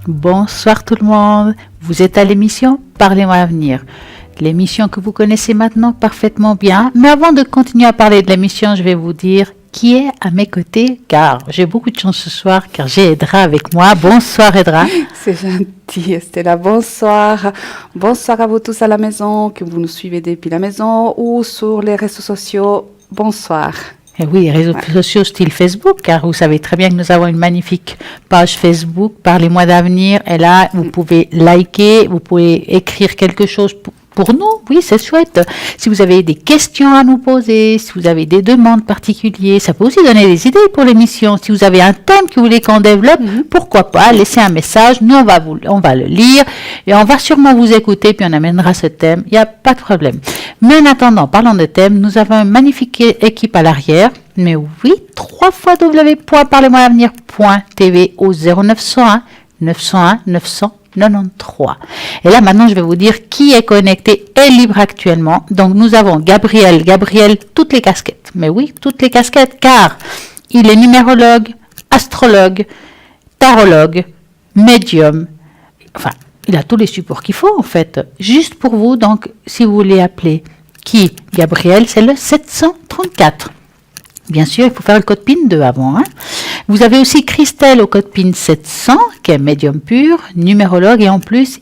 Bonsoir tout le monde, vous êtes à l'émission Parlez-moi Avenir. L'émission que vous connaissez maintenant parfaitement bien. Mais avant de continuer à parler de l'émission, je vais vous dire qui est à mes côtés, car j'ai beaucoup de chance ce soir, car j'ai Edra avec moi. Bonsoir Edra. C'est gentil Estella, bonsoir. Bonsoir à vous tous à la maison, que vous nous suivez depuis la maison ou sur les réseaux sociaux. Bonsoir. Et oui, réseaux sociaux style Facebook, car vous savez très bien que nous avons une magnifique page Facebook, Parlez-moi d'avenir, et là, vous pouvez liker, vous pouvez écrire quelque chose pour nous, oui, c'est chouette. Si vous avez des questions à nous poser, si vous avez des demandes particulières, ça peut aussi donner des idées pour l'émission. Si vous avez un thème que vous voulez qu'on développe, pourquoi pas, laissez un message, nous on va le lire, et on va sûrement vous écouter, puis on amènera ce thème, il n'y a pas de problème. Mais en attendant, parlant de thème, nous avons une magnifique équipe à l'arrière. Mais oui, 3 fois www.parlez-moi-avenir.tv au 0901 901 993. Et là, maintenant, je vais vous dire qui est connecté et libre actuellement. Donc, nous avons Gabriel, toutes les casquettes. Mais oui, toutes les casquettes, car il est numérologue, astrologue, tarologue, médium. Enfin, il a tous les supports qu'il faut, en fait. Juste pour vous, donc, si vous voulez appeler qui Gabriel, c'est le 734. Bien sûr, il faut faire le code PIN 2 avant. Vous avez aussi Christelle au code PIN 700, qui est médium pur, numérologue, et en plus,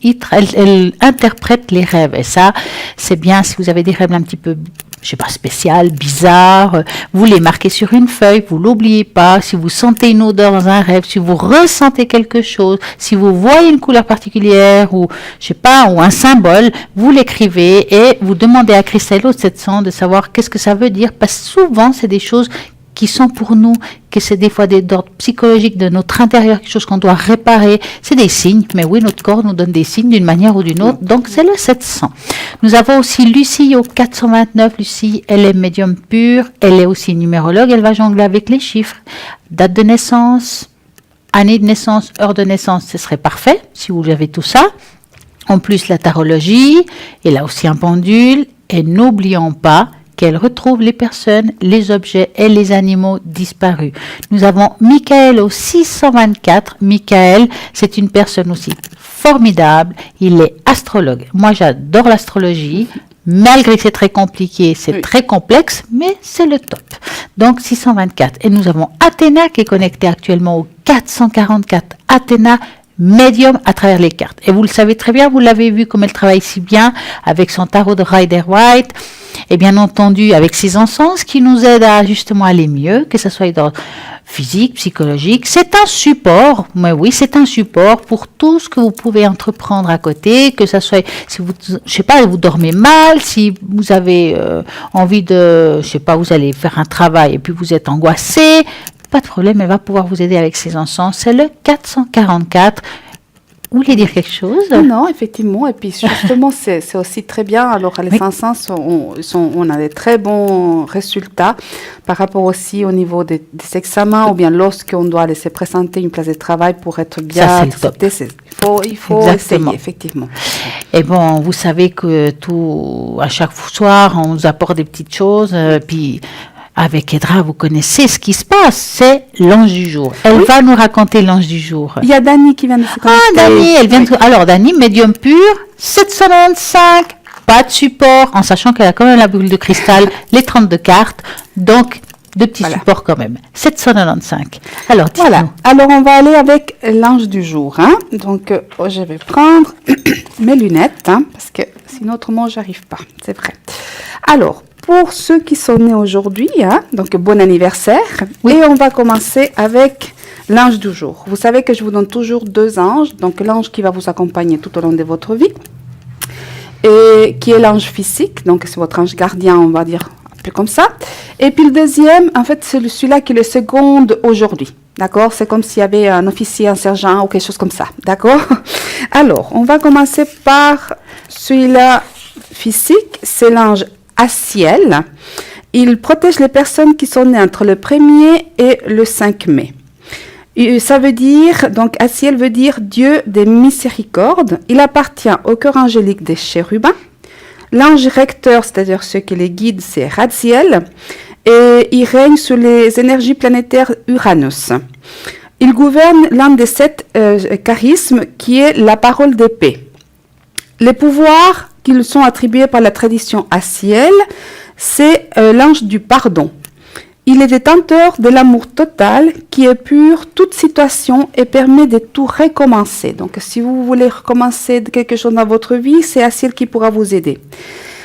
elle interprète les rêves. Et ça, c'est bien si vous avez des rêves un petit peu, je sais pas, spécial, bizarre, vous les marquez sur une feuille, vous l'oubliez pas. Si vous sentez une odeur dans un rêve, si vous ressentez quelque chose, si vous voyez une couleur particulière ou, je sais pas, ou un symbole, vous l'écrivez et vous demandez à Christelle au 700 de savoir qu'est-ce que ça veut dire, parce que souvent, c'est des choses qui sont pour nous, que c'est des fois d'ordre psychologique de notre intérieur, quelque chose qu'on doit réparer. C'est des signes, mais oui, notre corps nous donne des signes d'une manière ou d'une autre, donc c'est le 700. Nous avons aussi Lucie au 429. Lucie, elle est médium pur, elle est aussi numérologue, elle va jongler avec les chiffres. Date de naissance, année de naissance, heure de naissance, ce serait parfait, si vous avez tout ça. En plus, la tarologie, elle a aussi un pendule, et n'oublions pas qu'elle retrouve les personnes, les objets et les animaux disparus. Nous avons Michael au 624. Michael, c'est une personne aussi formidable. Il est astrologue. Moi, j'adore l'astrologie. Malgré que c'est très compliqué, c'est très complexe, mais c'est le top. Donc, 624. Et nous avons Athéna qui est connectée actuellement au 444. Athéna, médium à travers les cartes. Et vous le savez très bien, vous l'avez vu comme elle travaille si bien avec son tarot de Rider-Waite et bien entendu avec ses encens qui nous aident à justement aller mieux, que ce soit dans physique, psychologique. C'est un support, mais oui, c'est un support pour tout ce que vous pouvez entreprendre à côté, que ce soit, si vous, je sais pas, vous dormez mal, si vous avez envie de, je sais pas, vous allez faire un travail et puis vous êtes angoissé, pas de problème, elle va pouvoir vous aider avec ses encens. C'est le 444. Vous voulez dire quelque chose? Non, effectivement. Et puis, justement, c'est aussi très bien. Alors, les encens, on a des très bons résultats par rapport aussi au niveau des examens ou bien lorsqu'on doit laisser présenter une place de travail pour être bien accepté. Il faut essayer, effectivement. Et bon, vous savez que à chaque soir, on nous apporte des petites choses, puis avec Edra, vous connaissez ce qui se passe, c'est l'ange du jour. Elle va nous raconter l'ange du jour. Il y a Dani qui vient de se connecter. Ah, Dani, elle vient de... Alors, Dani, médium pur, 795, pas de support, en sachant qu'elle a quand même la boule de cristal, les 32 cartes, donc de petits supports quand même. 795. Alors, dites-nous. Voilà. Alors, on va aller avec l'ange du jour. Donc, je vais prendre mes lunettes, parce que sinon, autrement, j'arrive pas. C'est vrai. Alors, pour ceux qui sont nés aujourd'hui, donc bon anniversaire. Oui. Et on va commencer avec l'ange du jour. Vous savez que je vous donne toujours 2 anges. Donc l'ange qui va vous accompagner tout au long de votre vie. Et qui est l'ange physique. Donc c'est votre ange gardien, on va dire un peu comme ça. Et puis le deuxième, en fait, c'est celui-là qui est le second aujourd'hui. D'accord? C'est comme s'il y avait un officier, un sergent ou quelque chose comme ça. D'accord? Alors, on va commencer par celui-là physique. C'est l'ange Aciel. Il protège les personnes qui sont nées entre le 1er et le 5 mai. Et ça veut dire, donc Aciel veut dire Dieu des miséricordes. Il appartient au cœur angélique des chérubins. L'ange recteur, c'est-à-dire ceux qui les guident, c'est Raziel. Et il règne sur les énergies planétaires Uranus. Il gouverne l'un des 7 charismes qui est la parole d'épée. Les pouvoirs qui lui sont attribués par la tradition Asiel, c'est l'ange du pardon. Il est détenteur de l'amour total qui épure toute situation et permet de tout recommencer. Donc, si vous voulez recommencer quelque chose dans votre vie, c'est Asiel qui pourra vous aider.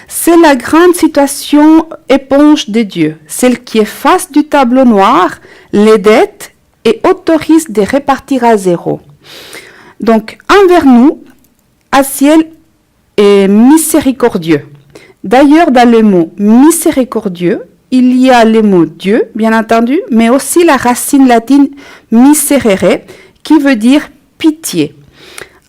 C'est la grande situation éponge de Dieu, celle qui efface du tableau noir les dettes et autorise de répartir à zéro. Donc, envers nous, Asiel est miséricordieux. D'ailleurs, dans le mot miséricordieux, il y a le mot Dieu, bien entendu, mais aussi la racine latine miserere, qui veut dire pitié.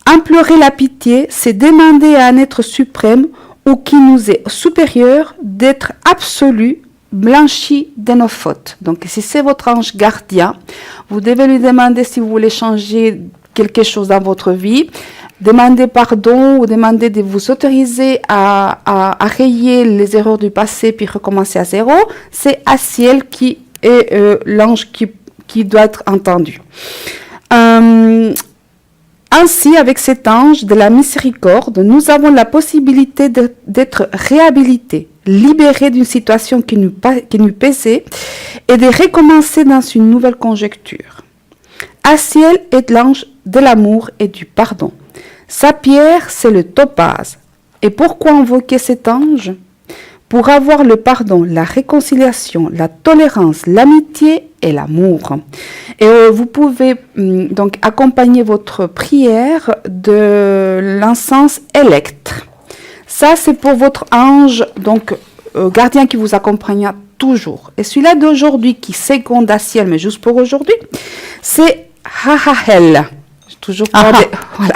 Implorer la pitié, c'est demander à un être suprême ou qui nous est supérieur d'être absolu, blanchi de nos fautes. Donc, si c'est votre ange gardien, vous devez lui demander si vous voulez changer quelque chose dans votre vie, demander pardon ou demander de vous autoriser à rayer les erreurs du passé puis recommencer à zéro. C'est Asiel qui est l'ange qui doit être entendu. Ainsi, avec cet ange de la miséricorde, nous avons la possibilité d'être réhabilités, libérés d'une situation qui nous pesait et de recommencer dans une nouvelle conjecture. Asiel est l'ange de l'amour et du pardon. Sa pierre, c'est le topaz. Et pourquoi invoquer cet ange? Pour avoir le pardon, la réconciliation, la tolérance, l'amitié et l'amour. Et vous pouvez donc accompagner votre prière de l'encens électre. Ça, c'est pour votre ange, donc gardien qui vous accompagnera toujours. Et celui-là d'aujourd'hui, qui seconde Asiel, mais juste pour aujourd'hui, c'est Hahahel. Toujours pas voilà,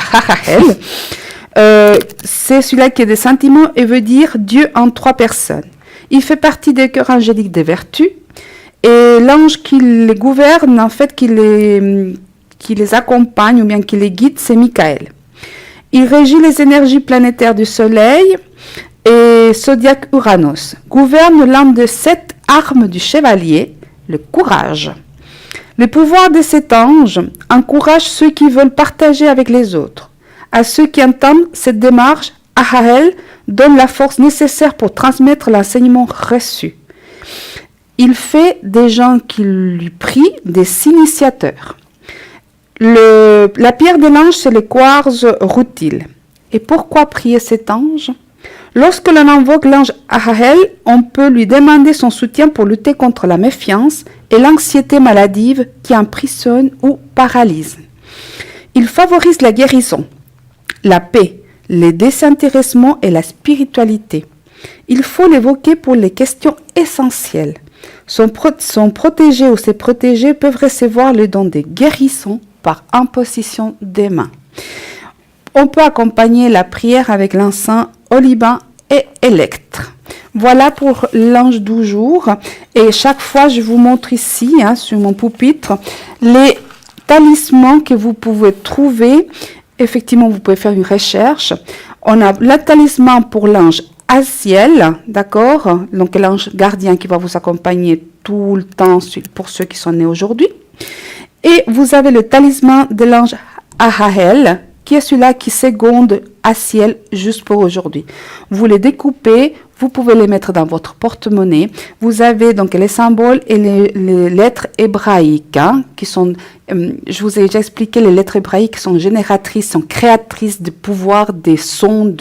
c'est celui-là qui est des sentiments et veut dire Dieu en 3 personnes. Il fait partie des cœurs angéliques des vertus et l'ange qui les gouverne, en fait, qui les accompagne ou bien qui les guide, c'est Michael. Il régit les énergies planétaires du Soleil et Zodiac Uranus. Gouverne l'un des 7 armes du chevalier, le courage. Le pouvoir de cet ange encourage ceux qui veulent partager avec les autres. À ceux qui entament cette démarche, Ahael donne la force nécessaire pour transmettre l'enseignement reçu. Il fait des gens qui lui prient des initiateurs. La pierre de l'ange, c'est le quartz rutile. Et pourquoi prier cet ange? Lorsque l'on invoque l'ange Ahael, on peut lui demander son soutien pour lutter contre la méfiance et l'anxiété maladive qui emprisonne ou paralyse. Il favorise la guérison, la paix, le désintéressement et la spiritualité. Il faut l'évoquer pour les questions essentielles. Son protégé ou ses protégés peuvent recevoir le don de guérison par imposition des mains. On peut accompagner la prière avec l'encens oliban et électre. Voilà pour l'ange du jour. Et chaque fois, je vous montre ici, sur mon pupitre, les talismans que vous pouvez trouver. Effectivement, vous pouvez faire une recherche. On a le talisman pour l'ange Asiel, d'accord? Donc, l'ange gardien qui va vous accompagner tout le temps pour ceux qui sont nés aujourd'hui. Et vous avez le talisman de l'ange Ahael, qui est celui-là qui seconde Asiel juste pour aujourd'hui. Vous les découpez, vous pouvez les mettre dans votre porte-monnaie. Vous avez donc les symboles et les lettres hébraïques, qui sont, je vous ai déjà expliqué, les lettres hébraïques sont génératrices, sont créatrices de pouvoir, des sons,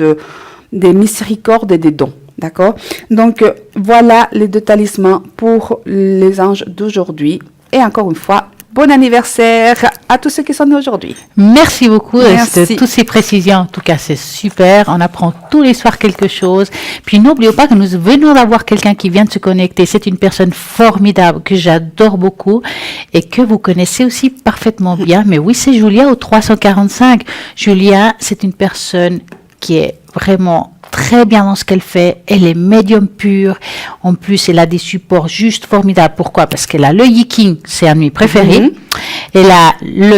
des miséricordes et des dons. D'accord? Donc, voilà les 2 talismans pour les anges d'aujourd'hui. Et encore une fois, bon anniversaire à tous ceux qui sont nés aujourd'hui. Merci beaucoup Merci. de toutes ces précisions. En tout cas, c'est super. On apprend tous les soirs quelque chose. Puis n'oubliez pas que nous venons d'avoir quelqu'un qui vient de se connecter. C'est une personne formidable que j'adore beaucoup et que vous connaissez aussi parfaitement bien. Mais oui, c'est Julia au 345. Julia, c'est une personne qui est vraiment très bien dans ce qu'elle fait. Elle est médium pure. En plus, elle a des supports juste formidables. Pourquoi? Parce qu'elle a le Yiking, c'est un de mes préférés. Elle a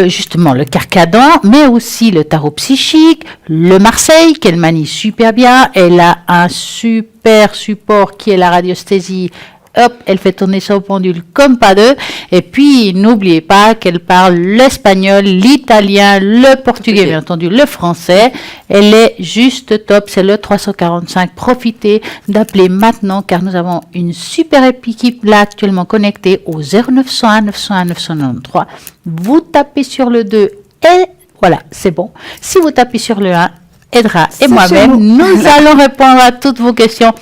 justement le Carcadon, mais aussi le tarot psychique, le Marseille, qu'elle manie super bien. Elle a un super support qui est la radiesthésie hop, elle fait tourner son pendule comme pas deux. Et puis, n'oubliez pas qu'elle parle l'espagnol, l'italien, le portugais, bien entendu, le français. Elle est juste top. C'est le 345. Profitez d'appeler maintenant car nous avons une super équipe là actuellement connectée au 0901 901 993. Vous tapez sur le 2 et voilà, c'est bon. Si vous tapez sur le 1, Edra et moi-même, nous allons répondre à toutes vos questions,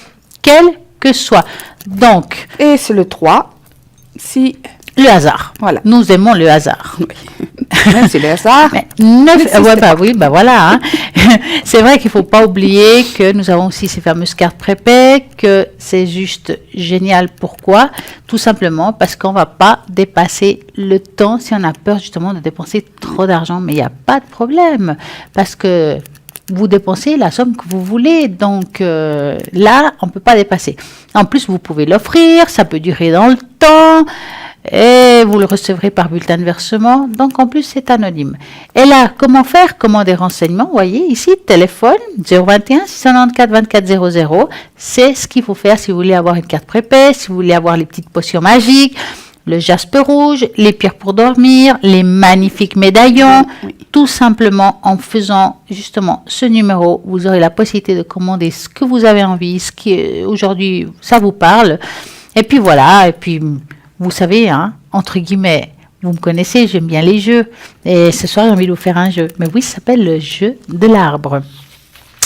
quelles que soient. Donc, et c'est le 3, si... Le hasard. Voilà. Nous aimons le hasard. Oui. C'est le hasard. Mais oui, voilà. Hein. C'est vrai qu'il ne faut pas oublier que nous avons aussi ces fameuses cartes prépay, que c'est juste génial. Pourquoi? Tout simplement parce qu'on ne va pas dépasser le temps si on a peur justement de dépenser trop d'argent. Mais il n'y a pas de problème parce que vous dépensez la somme que vous voulez. Donc là, on ne peut pas dépasser. En plus, vous pouvez l'offrir, ça peut durer dans le temps. Et vous le recevrez par bulletin de versement. Donc, en plus, c'est anonyme. Et là, comment faire? Comment des renseignements? Vous voyez, ici, téléphone 021 694 24 00. C'est ce qu'il faut faire si vous voulez avoir une carte prépay, si vous voulez avoir les petites potions magiques, le jaspe rouge, les pierres pour dormir, les magnifiques médaillons. Oui. Tout simplement, en faisant justement ce numéro, vous aurez la possibilité de commander ce que vous avez envie, ce qui aujourd'hui, ça vous parle. Et puis voilà, et puis... Vous savez, hein, entre guillemets, vous me connaissez, j'aime bien les jeux. Et ce soir, j'ai envie de vous faire un jeu. Mais oui, ça s'appelle le jeu de l'arbre.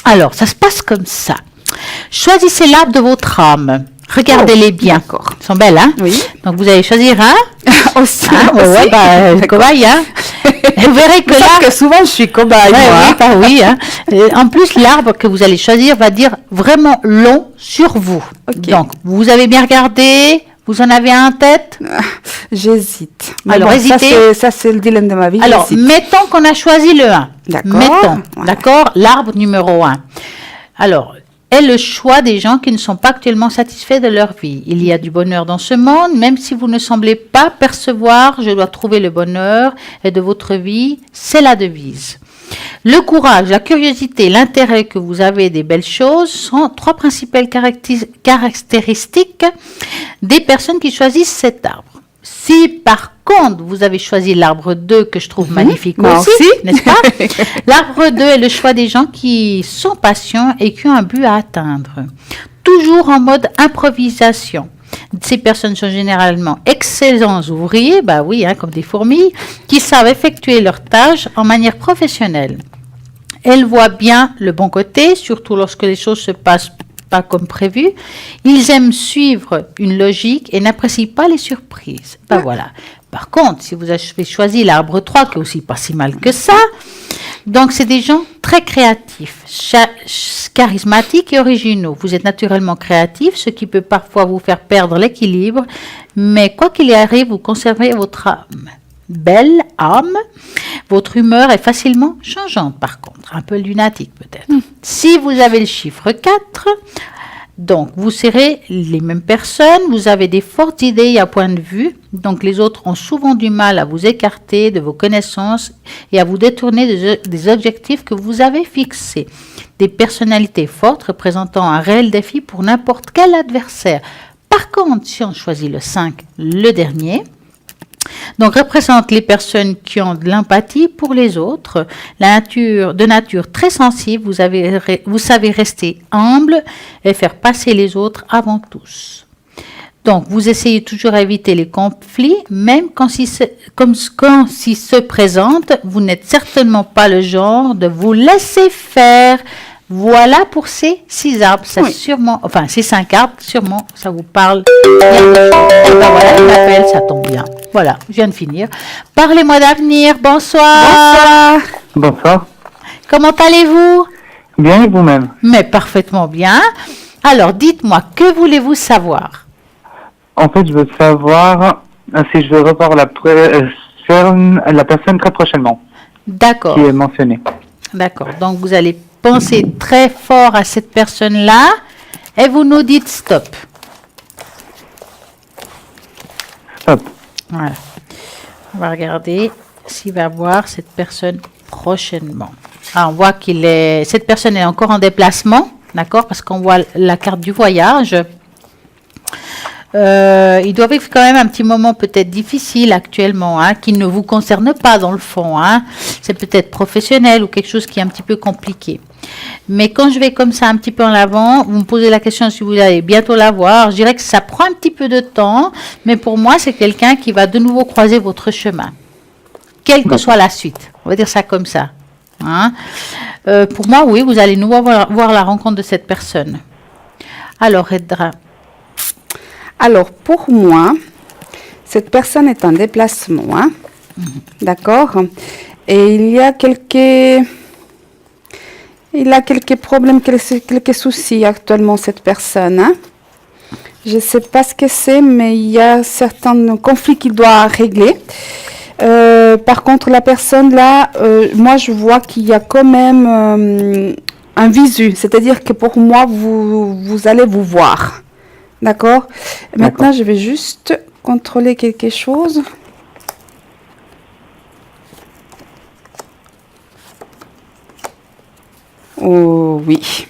Alors, ça se passe comme ça. Choisissez l'arbre de votre âme. Regardez-les bien. D'accord. Ils sont belles, hein? Oui. Donc, vous allez choisir un. Aussi. Hein? Aussi. Ouais, cobaye, hein? Vous verrez que là... que souvent, je suis cobaye. Oui, hein. En plus, l'arbre que vous allez choisir va dire vraiment long sur vous. Okay. Donc, vous avez bien regardé... Vous en avez un en tête? J'hésite. Alors, hésitez. Ça, c'est le dilemme de ma vie. Alors, mettons qu'on a choisi le 1. D'accord. Mettons, d'accord, l'arbre numéro 1. Alors, est le choix des gens qui ne sont pas actuellement satisfaits de leur vie. Il y a du bonheur dans ce monde, même si vous ne semblez pas percevoir, je dois trouver le bonheur et de votre vie, c'est la devise. Le courage, la curiosité, l'intérêt que vous avez des belles choses sont trois principales caractéristiques des personnes qui choisissent cet arbre. Si par contre vous avez choisi l'arbre 2 que je trouve magnifique aussi, n'est-ce pas? L'arbre 2 est le choix des gens qui sont patients et qui ont un but à atteindre. Toujours en mode improvisation. Ces personnes sont généralement excellents ouvriers, bah oui, hein, comme des fourmis, qui savent effectuer leurs tâches en manière professionnelle. Elles voient bien le bon côté, surtout lorsque les choses se passent pas comme prévu. Ils aiment suivre une logique et n'apprécient pas les surprises. Ben voilà. Par contre, si vous avez choisi l'arbre 3, qui est aussi pas si mal que ça, donc c'est des gens très créatifs, charismatiques et originaux. Vous êtes naturellement créatifs, ce qui peut parfois vous faire perdre l'équilibre, mais quoi qu'il y arrive, vous conservez votre âme. Belle âme, votre humeur est facilement changeante par contre, un peu lunatique peut-être. Si vous avez le chiffre 4, donc vous serez les mêmes personnes, vous avez des fortes idées et un point de vue, donc les autres ont souvent du mal à vous écarter de vos connaissances et à vous détourner des objectifs que vous avez fixés. Des personnalités fortes représentant un réel défi pour n'importe quel adversaire. Par contre, si on choisit le 5, le dernier, donc représente les personnes qui ont de l'empathie pour les autres, de nature très sensible, vous savez rester humble et faire passer les autres avant tous. Donc vous essayez toujours d'éviter les conflits, même quand s'ils se présentent, vous n'êtes certainement pas le genre de vous laisser faire. Voilà pour ces 6 arbres, ça sûrement, enfin ces 5 arbres, sûrement ça vous parle. Et ben voilà, il m'appelle, ça tombe bien. Voilà, je viens de finir. Parlez-moi d'avenir, bonsoir. Bonsoir. Comment allez-vous? Bien et vous-même? Mais parfaitement bien. Alors dites-moi, que voulez-vous savoir? En fait, je veux savoir si je veux revoir la personne très prochainement. D'accord. Qui est mentionnée. D'accord, donc vous allez penser très fort à cette personne-là et vous nous dites stop. Stop. Voilà. On va regarder s'il va voir cette personne prochainement. Ah, on voit cette personne est encore en déplacement, d'accord, parce qu'on voit la carte du voyage. Ils doivent vivre quand même un petit moment peut-être difficile actuellement, hein, qui ne vous concerne pas dans le fond. Hein. C'est peut-être professionnel ou quelque chose qui est un petit peu compliqué. Mais quand je vais comme ça un petit peu en avant, vous me posez la question si vous allez bientôt la voir. Je dirais que ça prend un petit peu de temps, mais pour moi, c'est quelqu'un qui va de nouveau croiser votre chemin, quelle que soit la suite. On va dire ça comme ça. Hein. Pour moi, oui, vous allez nous voir la rencontre de cette personne. Alors, Edra. Alors, pour moi, cette personne est en déplacement, hein? D'accord? Et il a quelques problèmes, quelques soucis actuellement, cette personne. Hein? Je ne sais pas ce que c'est, mais il y a certains conflits qu'il doit régler. Par contre, la personne là, moi je vois qu'il y a quand même un visu, c'est-à-dire que pour moi, vous allez vous voir. D'accord? Maintenant, je vais juste contrôler quelque chose. Oh, oui.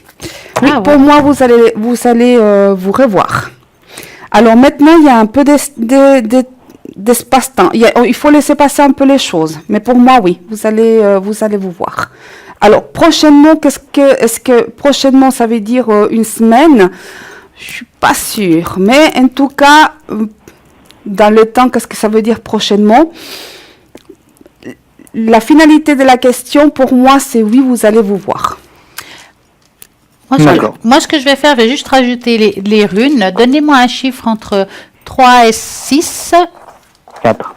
Oui, Ah, pour ouais. moi, vous allez vous revoir. Alors maintenant, il y a un peu d'espace-temps. Il faut laisser passer un peu les choses. Mais pour moi, oui, vous allez vous voir. Alors, prochainement, est-ce que prochainement, ça veut dire une semaine? Je suis pas sûre. Mais en tout cas, dans le temps, qu'est-ce que ça veut dire prochainement? La finalité de la question, pour moi, c'est oui, vous allez vous voir. Moi, ce que je vais faire, je vais juste rajouter les runes. Donnez-moi un chiffre entre 3 et 6. 4.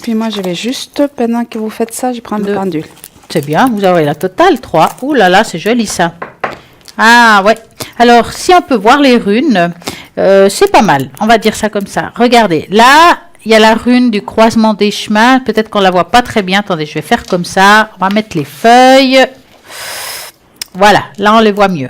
Puis moi, je vais juste, pendant que vous faites ça, je prends le pendule. C'est bien, vous avez la totale, 3. Ouh là là, c'est joli ça. Ah ouais. Alors, si on peut voir les runes, c'est pas mal. On va dire ça comme ça. Regardez, là, il y a la rune du croisement des chemins. Peut-être qu'on la voit pas très bien. Attendez, je vais faire comme ça. On va mettre les feuilles. Voilà, là on les voit mieux.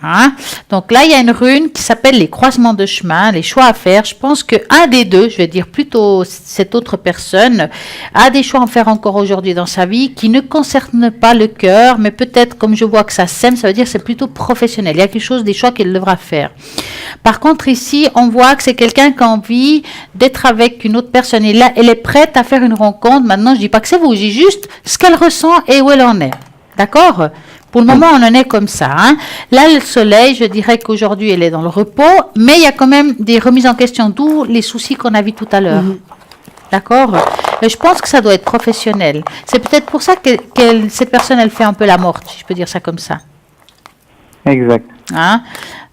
Hein? Donc là, il y a une rune qui s'appelle les croisements de chemin, les choix à faire. Je pense qu'un des deux, je vais dire plutôt cette autre personne, a des choix à faire encore aujourd'hui dans sa vie qui ne concernent pas le cœur, mais peut-être, comme je vois que ça sème, ça veut dire que c'est plutôt professionnel. Il y a quelque chose, des choix qu'il devra faire. Par contre, ici, on voit que c'est quelqu'un qui a envie d'être avec une autre personne. Et là, elle est prête à faire une rencontre. Maintenant, je dis pas que c'est vous, je dis juste ce qu'elle ressent et où elle en est. D'accord? Pour le moment, on en est comme ça. Hein. Là, le soleil, je dirais qu'aujourd'hui, elle est dans le repos, mais il y a quand même des remises en question, d'où les soucis qu'on a vus tout à l'heure. D'accord? Et je pense que ça doit être professionnel. C'est peut-être pour ça que cette personne, elle fait un peu la morte, si je peux dire ça comme ça. Exact. Hein?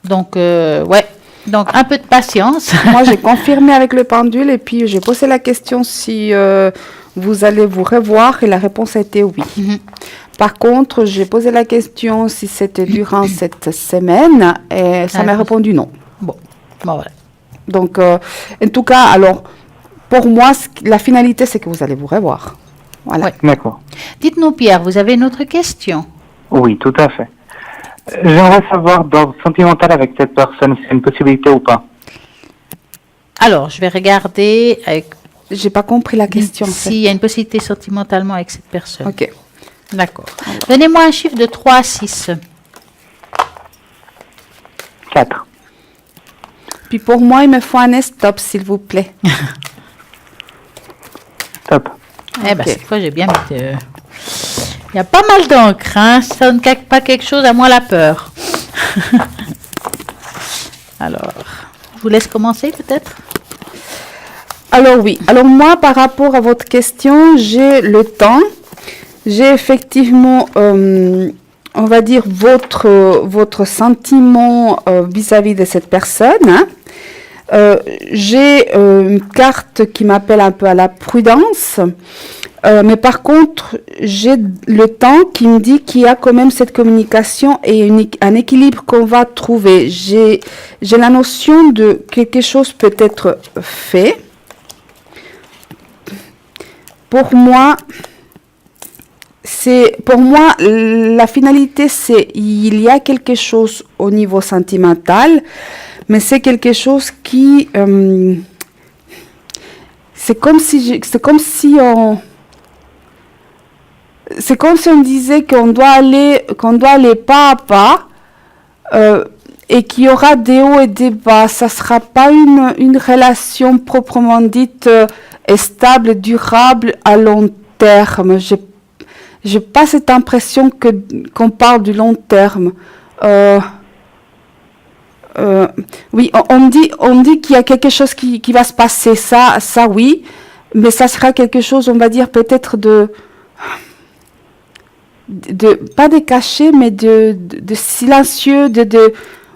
Donc, ouais. Donc, un peu de patience. Moi, j'ai confirmé avec le pendule et puis j'ai posé la question si vous allez vous revoir et la réponse a été oui. Par contre, j'ai posé la question si c'était durant cette semaine et ça m'a répondu non. Bon, voilà. Donc, en tout cas, alors, pour moi, la finalité, c'est que vous allez vous revoir. Voilà. Ouais. D'accord. Dites-nous, Pierre, vous avez une autre question? Oui, tout à fait. J'aimerais savoir, dans le sentimental avec cette personne, si c'est une possibilité ou pas. Alors, je vais regarder avec... J'ai pas compris la question. S'il y a une possibilité sentimentalement avec cette personne. Ok. D'accord. Donnez-moi un chiffre de 3 à 6. 4. Puis pour moi, il me faut un stop, s'il vous plaît. Top. Eh bien, Ok. cette fois, j'ai bien mis... Il y a pas mal d'encre, hein. Ça ne cache pas quelque chose, à moi la peur. Alors, je vous laisse commencer peut-être. Alors oui, alors moi par rapport à votre question, j'ai le temps, j'ai effectivement, on va dire, votre sentiment vis-à-vis de cette personne. Hein. J'ai une carte qui m'appelle un peu à la prudence, mais par contre, j'ai le temps qui me dit qu'il y a quand même cette communication et un équilibre qu'on va trouver. J'ai la notion de quelque chose peut être fait. Pour moi, la finalité, c'est il y a quelque chose au niveau sentimental, mais c'est quelque chose qui, c'est comme si on disait qu'on doit aller pas à pas, et qu'il y aura des hauts et des bas. Ça ne sera pas une relation proprement dite stable, durable à long terme. Je n'ai pas cette impression qu'on parle du long terme. Oui, on me dit qu'il y a quelque chose qui va se passer, ça oui, mais ça sera quelque chose, on va dire peut-être pas de caché, mais de silencieux,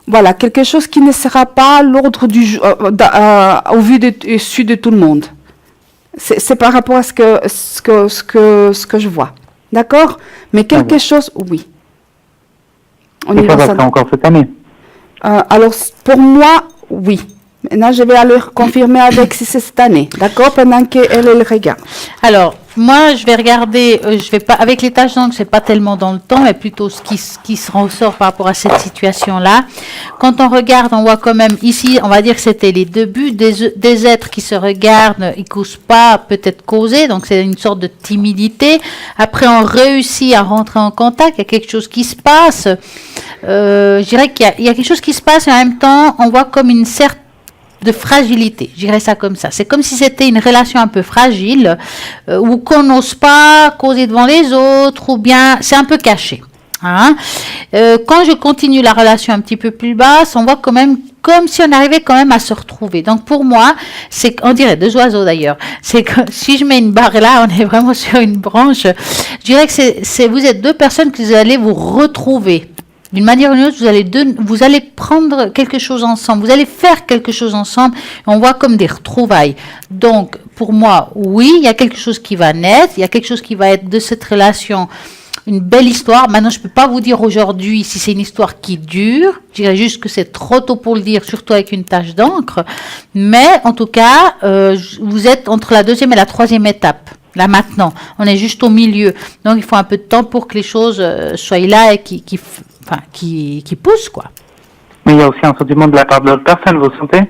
voilà, quelque chose qui ne sera pas l'ordre du jour, au vu su de tout le monde. C'est par rapport à ce que je vois, d'accord? Mais quelque chose, oui. Et ça va faire encore cette année? Alors, pour moi, oui. Maintenant, je vais aller confirmer avec si c'est cette année, d'accord, pendant qu'elle le regarde. Alors, moi, je vais regarder, je vais pas, avec les tâches d'encre, c'est pas tellement dans le temps, mais plutôt ce qui se ressort par rapport à cette situation-là. Quand on regarde, on voit quand même ici, on va dire que c'était les débuts des êtres qui se regardent, ils causent pas, peut-être causer, donc c'est une sorte de timidité. Après, on réussit à rentrer en contact, il y a quelque chose qui se passe. Je dirais qu'il y a quelque chose qui se passe et en même temps, on voit comme une certaine de fragilité, je dirais ça comme ça. C'est comme si c'était une relation un peu fragile, ou qu'on n'ose pas causer devant les autres, ou bien c'est un peu caché. Hein? Quand je continue la relation un petit peu plus basse, on voit quand même comme si on arrivait quand même à se retrouver. Donc pour moi, c'est, on dirait deux oiseaux d'ailleurs, c'est que si je mets une barre là, on est vraiment sur une branche, je dirais que vous êtes deux personnes que vous allez vous retrouver. D'une manière ou d'une autre, vous allez prendre quelque chose ensemble, vous allez faire quelque chose ensemble, on voit comme des retrouvailles. Donc, pour moi, oui, il y a quelque chose qui va naître, il y a quelque chose qui va être de cette relation une belle histoire. Maintenant, je ne peux pas vous dire aujourd'hui si c'est une histoire qui dure, je dirais juste que c'est trop tôt pour le dire, surtout avec une tache d'encre, mais en tout cas, vous êtes entre la deuxième et la troisième étape. Là maintenant, on est juste au milieu. Donc, il faut un peu de temps pour que les choses soient là et qui pousse, quoi. Mais il y a aussi un sentiment de la part de l'autre personne, vous sentez?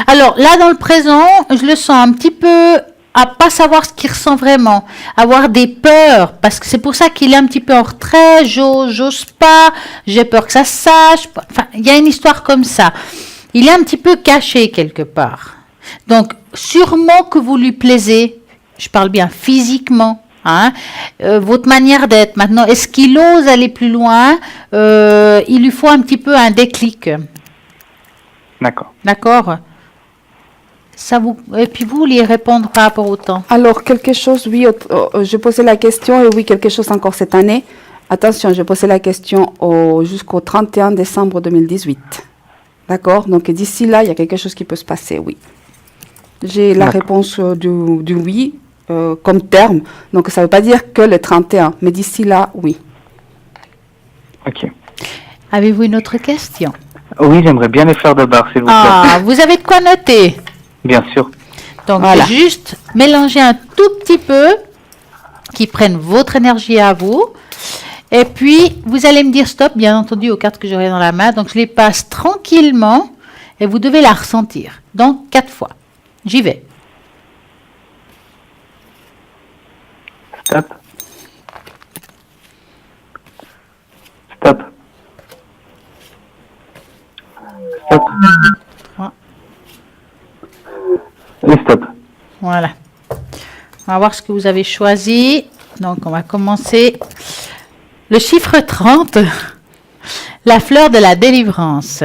Alors, là, dans le présent, je le sens un petit peu à pas savoir ce qu'il ressent vraiment, avoir des peurs, parce que c'est pour ça qu'il est un petit peu en retrait, j'ose pas, j'ai peur que ça se sache, enfin, il y a une histoire comme ça. Il est un petit peu caché quelque part. Donc, sûrement que vous lui plaisez, je parle bien physiquement, hein, votre manière d'être. Maintenant, est-ce qu'il ose aller plus loin? Il lui faut un petit peu un déclic. D'accord. D'accord. Et puis vous vouliez répondre par rapport au temps. Alors, quelque chose, oui, je posais la question, et oui, quelque chose encore cette année. Attention, je posais la question jusqu'au 31 décembre 2018. D'accord? Donc, d'ici là, il y a quelque chose qui peut se passer, oui. J'ai la réponse du oui. Comme terme, donc ça ne veut pas dire que le 31, mais d'ici là, oui. Ok. Avez-vous une autre question? Oui, j'aimerais bien les fleurs de bar, s'il vous plaît. Ah, vous avez de quoi noter? Bien sûr. Donc, voilà. Juste mélanger un tout petit peu, qui prenne votre énergie à vous, et puis vous allez me dire stop, bien entendu, aux cartes que j'aurai dans la main, donc je les passe tranquillement, et vous devez la ressentir. Donc, 4 fois. J'y vais. Stop. Stop. Stop. Et stop. Voilà. On va voir ce que vous avez choisi. Donc, on va commencer. Le chiffre 30. La fleur de la délivrance.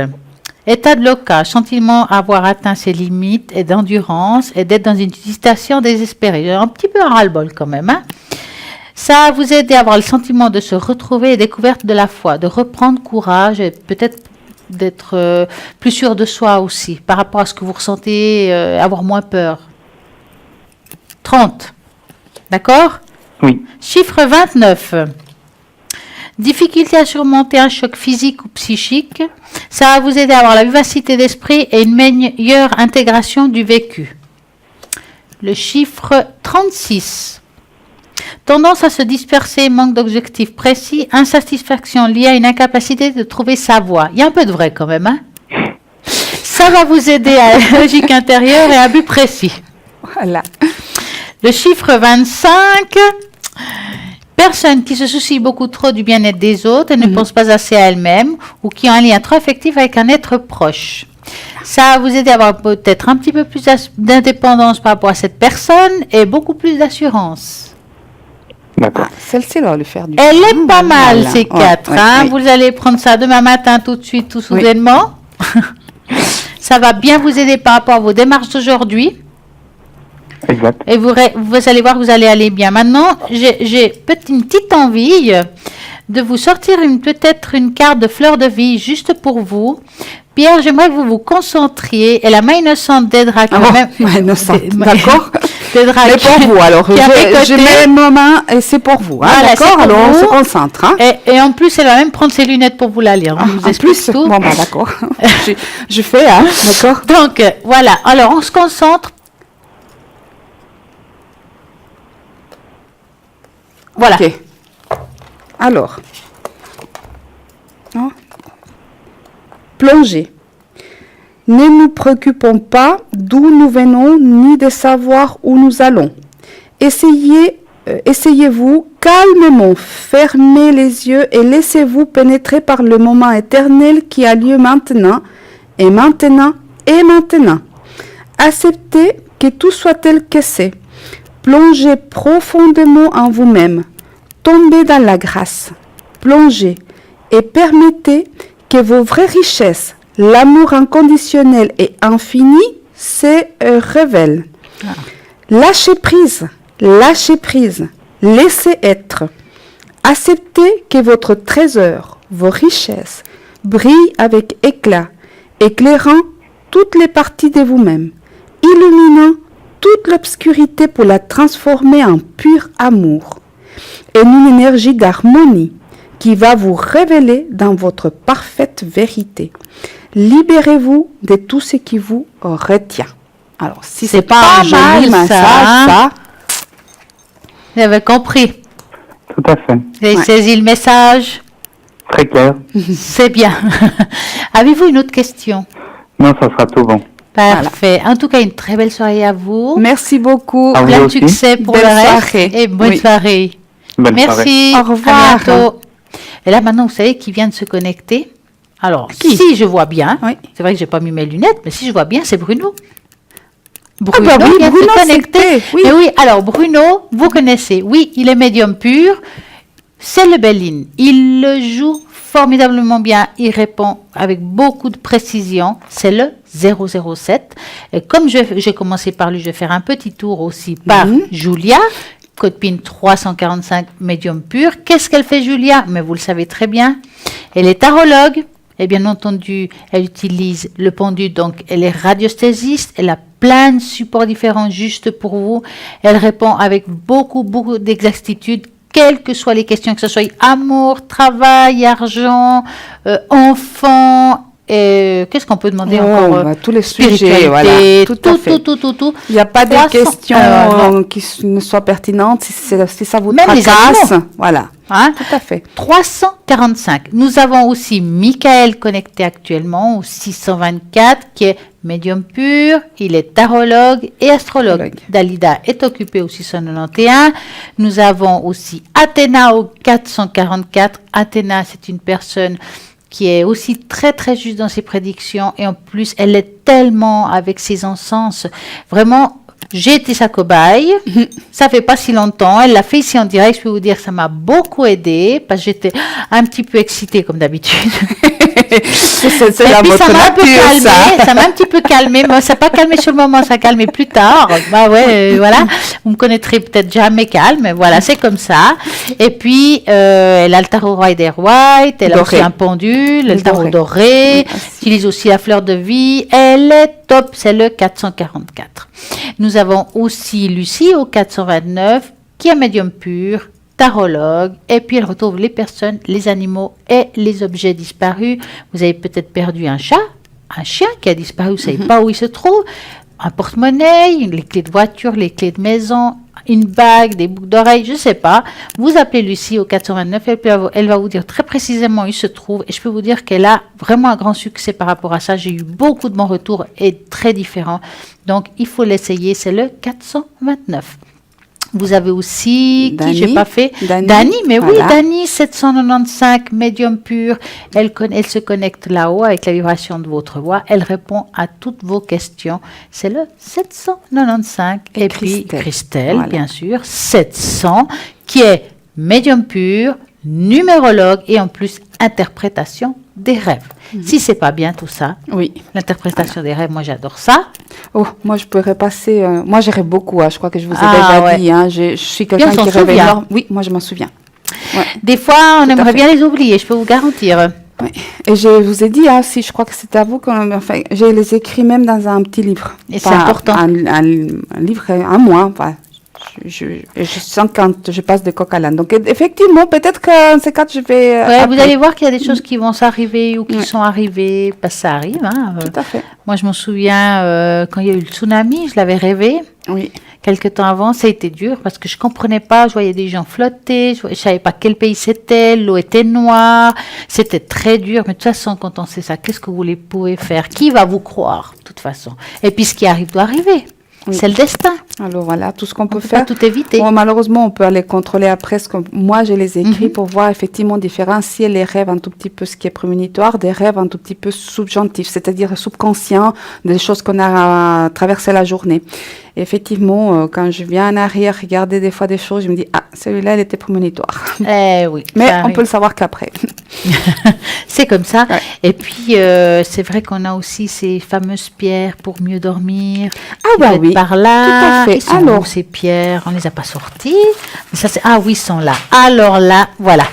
État de blocage, sentiment avoir atteint ses limites et d'endurance et d'être dans une situation désespérée. Un petit peu un ras-le-bol quand même, hein? Ça va vous aider à avoir le sentiment de se retrouver et découverte de la foi, de reprendre courage et peut-être d'être plus sûr de soi aussi par rapport à ce que vous ressentez, avoir moins peur. 30. D'accord? Oui. Chiffre 29. Difficulté à surmonter un choc physique ou psychique. Ça va vous aider à avoir la vivacité d'esprit et une meilleure intégration du vécu. Le chiffre 36. Tendance à se disperser, manque d'objectifs précis, insatisfaction liée à une incapacité de trouver sa voie. Il y a un peu de vrai quand même, hein? Ça va vous aider à une logique intérieure et à un but précis. Voilà. Le chiffre 25. personne qui se soucie beaucoup trop du bien-être des autres et ne pense pas assez à elle-même ou qui a un lien trop affectif avec un être proche. Ça va vous aider à avoir peut-être un petit peu plus d'indépendance par rapport à cette personne et beaucoup plus d'assurance. D'accord. Celle-ci, là, lui faire du Elle bien. est pas mal, Voilà. ces Ouais, quatre. ouais, Hein. oui. Vous allez prendre ça demain matin tout de suite, tout soudainement. Ça va bien vous aider par rapport à vos démarches d'aujourd'hui. Exact. Et vous allez voir que vous allez aller bien. Maintenant, j'ai peut-être une petite envie de vous sortir peut-être une carte de fleur de vie juste pour vous. Pierre, j'aimerais que vous vous concentriez. Et la main innocente d'Edra, Ah bon, innocente, d'accord. d'Edra, Mais pour vous, alors, qui est à mes je côtés. mets ma main et c'est pour vous, hein, Voilà, c'est d'accord. pour Alors, on vous. se concentre. Hein. Et en plus, elle va même prendre ses lunettes pour vous la lire. Je vous En explique plus, tout. bon, bah, d'accord. je fais, hein, d'accord. Donc, voilà. Alors, on se concentre. Voilà. Ok. Alors. Hein? Plongée. Ne nous préoccupons pas d'où nous venons ni de savoir où nous allons. Essayez-vous calmement, fermez les yeux et laissez-vous pénétrer par le moment éternel qui a lieu maintenant, et maintenant, et maintenant. Acceptez que tout soit tel que c'est. Plongez profondément en vous-même. Tombez dans la grâce. Plongez et permettez que vos vraies richesses, l'amour inconditionnel et infini, se révèlent. Lâchez prise, laissez être. Acceptez que votre trésor, vos richesses, brillent avec éclat, éclairant toutes les parties de vous-même, illuminant toute l'obscurité pour la transformer en pur amour et une énergie d'harmonie qui va vous révéler dans votre parfaite vérité. Libérez-vous de tout ce qui vous retient. Alors, si c'est pas un joli mal, massage, hein. ça, Vous avez compris. Tout à fait. Vous avez Ouais. saisi le message. Très clair. C'est bien. Avez-vous une autre question? Non, ça sera tout bon. Parfait. En tout cas, une très belle soirée à vous. merci beaucoup. Ah oui. Plein de aussi. succès pour Belle le reste. soirée. Et bonne Oui. soirée. Bonne soirée. Merci. Au revoir. À bientôt. Et là, maintenant, vous savez qui vient de se connecter? Alors, Qui? si je vois bien, Oui. c'est vrai que j'ai pas mis mes lunettes, mais si je vois bien, c'est Bruno. bah oui, vient de se Bruno, connecter. c'était, oui. Et oui, alors Bruno, vous connaissez. Oui, il est médium pur. C'est le Béline. Il le joue formidablement bien. Il répond avec beaucoup de précision. C'est le 007. Et comme j'ai commencé par lui, je vais faire un petit tour aussi par Julia. Code PIN 345, médium pur. Qu'est-ce qu'elle fait, Julia? Mais vous le savez très bien. Elle est tarologue. Et bien entendu, elle utilise le pendule, donc elle est radiesthésiste. Elle a plein de supports différents juste pour vous. Elle répond avec beaucoup d'exactitude, quelles que soient les questions, que ce soit amour, travail, argent, enfant. Et qu'est-ce qu'on peut demander encore? Bah, tous les Spiritualité, sujets, voilà. Tout à fait. tout. Il n'y a pas de 300, questions non. qui ne soient pertinentes si ça vous Même les tracasse. animaux. Voilà, Hein? tout à fait. 345. Nous avons aussi Michael connecté actuellement au 624 qui est médium pur, il est tarologue et astrologue. Astrologue. Dalida est occupée au 691. Nous avons aussi Athéna au 444. Athéna, c'est une personne qui est aussi très très juste dans ses prédictions et en plus elle est tellement avec ses encens. Vraiment, j'ai été sa cobaye. Ça fait pas si longtemps. Elle l'a fait ici en direct. Je peux vous dire que ça m'a beaucoup aidé parce que j'étais un petit peu excitée comme d'habitude. C'est Et la puis ça votre m'a un peu nature, calmé, ça. ça m'a un petit peu calmé, mais ça n'a pas calmé sur le moment, ça a calmé plus tard. Bah ouais, voilà. Vous me connaîtrez peut-être jamais calme, mais voilà, c'est comme ça. Et puis, elle a le tarot Rider White, elle a Doré. aussi un pendule, le tarot Doré. doré, Oui, utilise aussi la fleur de vie. Elle est top, c'est le 444. Nous avons aussi Lucie au 429, qui est médium pur, tarologue, et puis elle retrouve les personnes, les animaux et les objets disparus. Vous avez peut-être perdu un chat, un chien qui a disparu, vous ne savez pas où il se trouve, un porte-monnaie, les clés de voiture, les clés de maison, une bague, des boucles d'oreilles, je ne sais pas. Vous appelez Lucie au 429, elle va vous dire très précisément où il se trouve, et je peux vous dire qu'elle a vraiment un grand succès par rapport à ça. J'ai eu beaucoup de bons retours et très différents. Donc, il faut l'essayer, c'est le 429. Vous avez aussi, Dani. qui j'ai pas fait, Dani, mais voilà. oui, Dani 795, médium pur, elle se connecte là-haut avec la vibration de votre voix, elle répond à toutes vos questions. C'est le 795. Et puis Christelle, voilà. bien sûr, 700, qui est médium pur, numérologue et en plus interprétation des rêves. Si c'est pas bien tout ça, Oui. l'interprétation des rêves, moi j'adore ça. Oh, moi, je pourrais passer. Moi, je rêve beaucoup. Hein, je crois que je vous ai Ah, déjà ouais. dit. Hein, je suis quelqu'un Bien, on qui s'en rêve souvient. énorme. Oui, moi, je m'en souviens. Ouais. Des fois, on à aimerait fait. bien les oublier, je peux vous garantir. Ouais. Et je vous ai dit aussi, je crois que c'était à vous, enfin, j'ai les écrits même dans un petit livre. Et c'est Enfin, important. Un livre, un mois. Enfin, je sens quand je passe de coq à l'âne. Donc, effectivement, peut-être que ces quatre, je vais. Ouais, vous appeler. allez voir qu'il y a des choses qui vont s'arriver ou qui sont arrivées, parce que ça arrive. Hein. Tout à fait. Moi, je m'en souviens, quand il y a eu le tsunami, je l'avais rêvé. Oui. Quelque temps avant, ça a été dur parce que je comprenais pas, je voyais des gens flotter, je savais pas quel pays c'était, l'eau était noire, c'était très dur, mais de toute façon, quand on sait ça, qu'est-ce que vous pouvez faire? Qui va vous croire, de toute façon? Et puis, ce qui arrive doit arriver. Oui. C'est le destin. Alors voilà, tout ce qu'on On peut peut pas faire. tout éviter. Bon, malheureusement, on peut aller contrôler après. Moi, je les écris pour voir effectivement différencier les rêves un tout petit peu, ce qui est prémonitoire, des rêves un tout petit peu subjonctifs, c'est-à-dire subconscients, des choses qu'on a traversées la journée. Et effectivement, quand je viens en arrière regarder des fois des choses, je me dis, ah, celui-là, il était prémonitoire. Eh oui. Mais ça on arrive. peut le savoir qu'après. C'est comme ça. Ouais. Et puis, c'est vrai qu'on a aussi ces fameuses pierres pour mieux dormir. Ah qui bah doivent être oui, par là. tout à fait. Ils sont Alors. où, ces pierres? On les a pas sorties. Mais ça, ah oui, ils sont là. Alors là, voilà.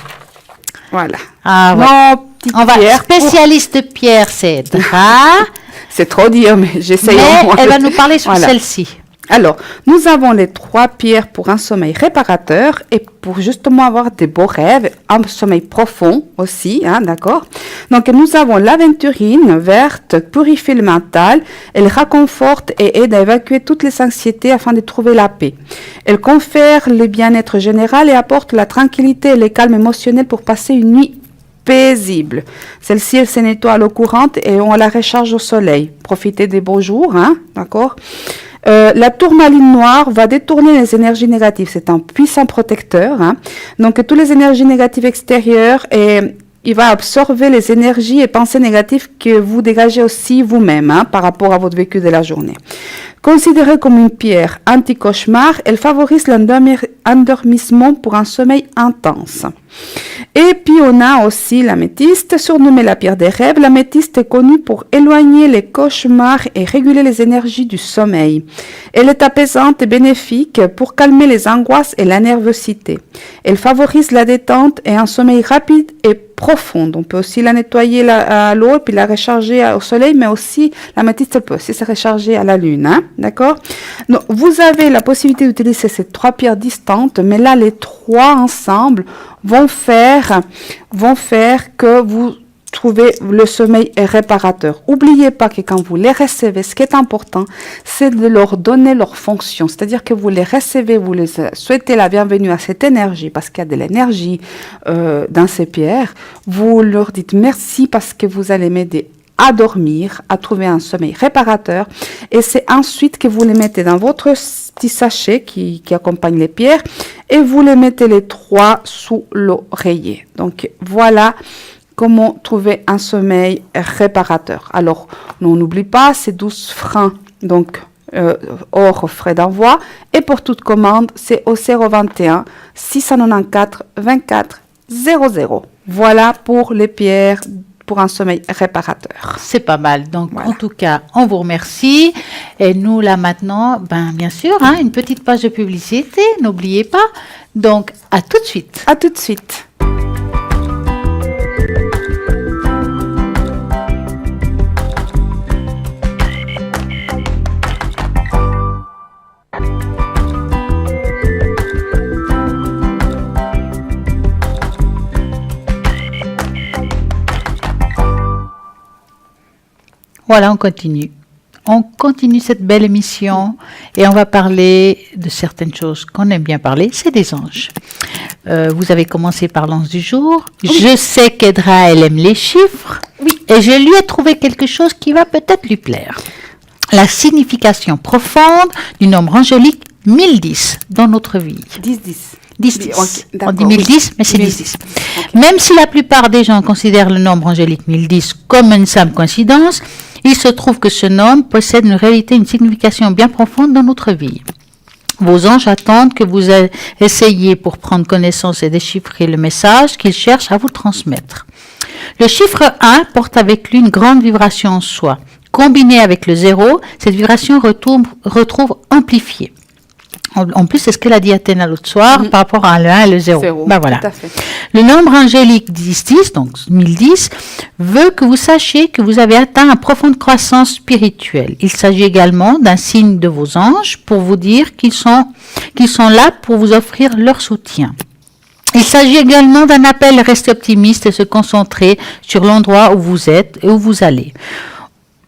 Voilà. Ah ouais. Non, petite On va, pierre. spécialiste pierre, c'est Dra. C'est trop dire, mais j'essaye au Mais moins. elle va nous parler sur Voilà. celle-ci. Alors, nous avons les 3 pierres pour un sommeil réparateur et pour justement avoir des beaux rêves, un sommeil profond aussi, hein, d'accord? Donc, nous avons l'aventurine verte, purifie le mental, elle réconforte et aide à évacuer toutes les anxiétés afin de trouver la paix. Elle confère le bien-être général et apporte la tranquillité et le calme émotionnel pour passer une nuit paisible. Celle-ci, elle se nettoie à l'eau courante et on la recharge au soleil. Profitez des beaux jours, hein, d'accord? La tourmaline noire va détourner les énergies négatives. C'est un puissant protecteur. Hein. Donc, toutes les énergies négatives extérieures et il va absorber les énergies et pensées négatives que vous dégagez aussi vous-même hein, par rapport à votre vécu de la journée. Considérée comme une pierre anti-cauchemar, elle favorise l'endormissement pour un sommeil intense. Et puis on a aussi l'améthyste, surnommée la pierre des rêves. L'améthyste est connue pour éloigner les cauchemars et réguler les énergies du sommeil. Elle est apaisante et bénéfique pour calmer les angoisses et la nervosité. Elle favorise la détente et un sommeil rapide et profond. On peut aussi la nettoyer à l'eau et puis la recharger au soleil, mais aussi l'améthyste peut aussi se recharger à la lune. Hein? D'accord? Donc, vous avez la possibilité d'utiliser ces 3 pierres distantes, mais là, les 3 ensemble vont faire que vous trouvez le sommeil réparateur. N'oubliez pas que quand vous les recevez, ce qui est important, c'est de leur donner leur fonction. C'est-à-dire que vous les recevez, vous les souhaitez la bienvenue à cette énergie, parce qu'il y a de l'énergie dans ces pierres. Vous leur dites merci parce que vous allez m'aider à dormir, à trouver un sommeil réparateur. Et c'est ensuite que vous les mettez dans votre petit sachet qui accompagne les pierres et vous les mettez les 3 sous l'oreiller. Donc voilà comment trouver un sommeil réparateur. Alors, on n'oublie pas, c'est 12 francs, donc hors frais d'envoi. Et pour toute commande, c'est au 021 694 24 00. Voilà pour les pierres pour un sommeil réparateur. C'est pas mal. Donc, Voilà. en tout cas, on vous remercie. Et nous, là, maintenant, bien sûr, hein, une petite page de publicité, n'oubliez pas. Donc, à tout de suite. À tout de suite. Voilà, on continue. On continue cette belle émission et on va parler de certaines choses qu'on aime bien parler, c'est des anges. Vous avez commencé par l'ange du jour. Oui. Je sais qu'Edra, elle aime les chiffres. Oui. Et je lui ai trouvé quelque chose qui va peut-être lui plaire. La signification profonde du nombre angélique 1010 dans notre vie. 10-10. 10-10. Ok, On d'accord, dit 1010, oui. mais c'est 10-10. 10-10. Même si la plupart des gens considèrent le nombre angélique 1010 comme une simple coïncidence, il se trouve que ce nombre possède une réalité, une signification bien profonde dans notre vie. Vos anges attendent que vous essayiez pour prendre connaissance et déchiffrer le message qu'ils cherchent à vous transmettre. Le chiffre 1 porte avec lui une grande vibration en soi. Combinée avec le 0, cette vibration retrouve amplifiée. En plus, c'est ce qu'elle a dit Athéna l'autre soir par rapport à le 1 et le 0. Ben voilà. Tout à fait. Le nombre angélique 1010, donc 1010, veut que vous sachiez que vous avez atteint une profonde croissance spirituelle. Il s'agit également d'un signe de vos anges pour vous dire qu'ils sont là pour vous offrir leur soutien. Il s'agit également d'un appel à rester optimiste et se concentrer sur l'endroit où vous êtes et où vous allez.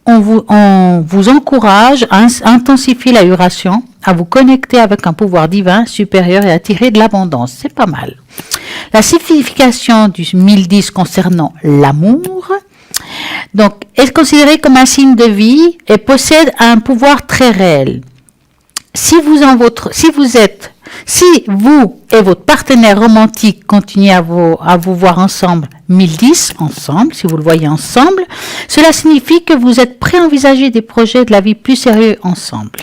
On vous encourage à intensifier la vibration, à vous connecter avec un pouvoir divin supérieur et à attirer de l'abondance. C'est pas mal. La signification du 1010 concernant l'amour, donc, est considérée comme un signe de vie et possède un pouvoir très réel. Si vous et votre partenaire romantique continuez à vous voir ensemble, 1010 ensemble, si vous le voyez ensemble, cela signifie que vous êtes prêts à envisager des projets de la vie plus sérieux ensemble.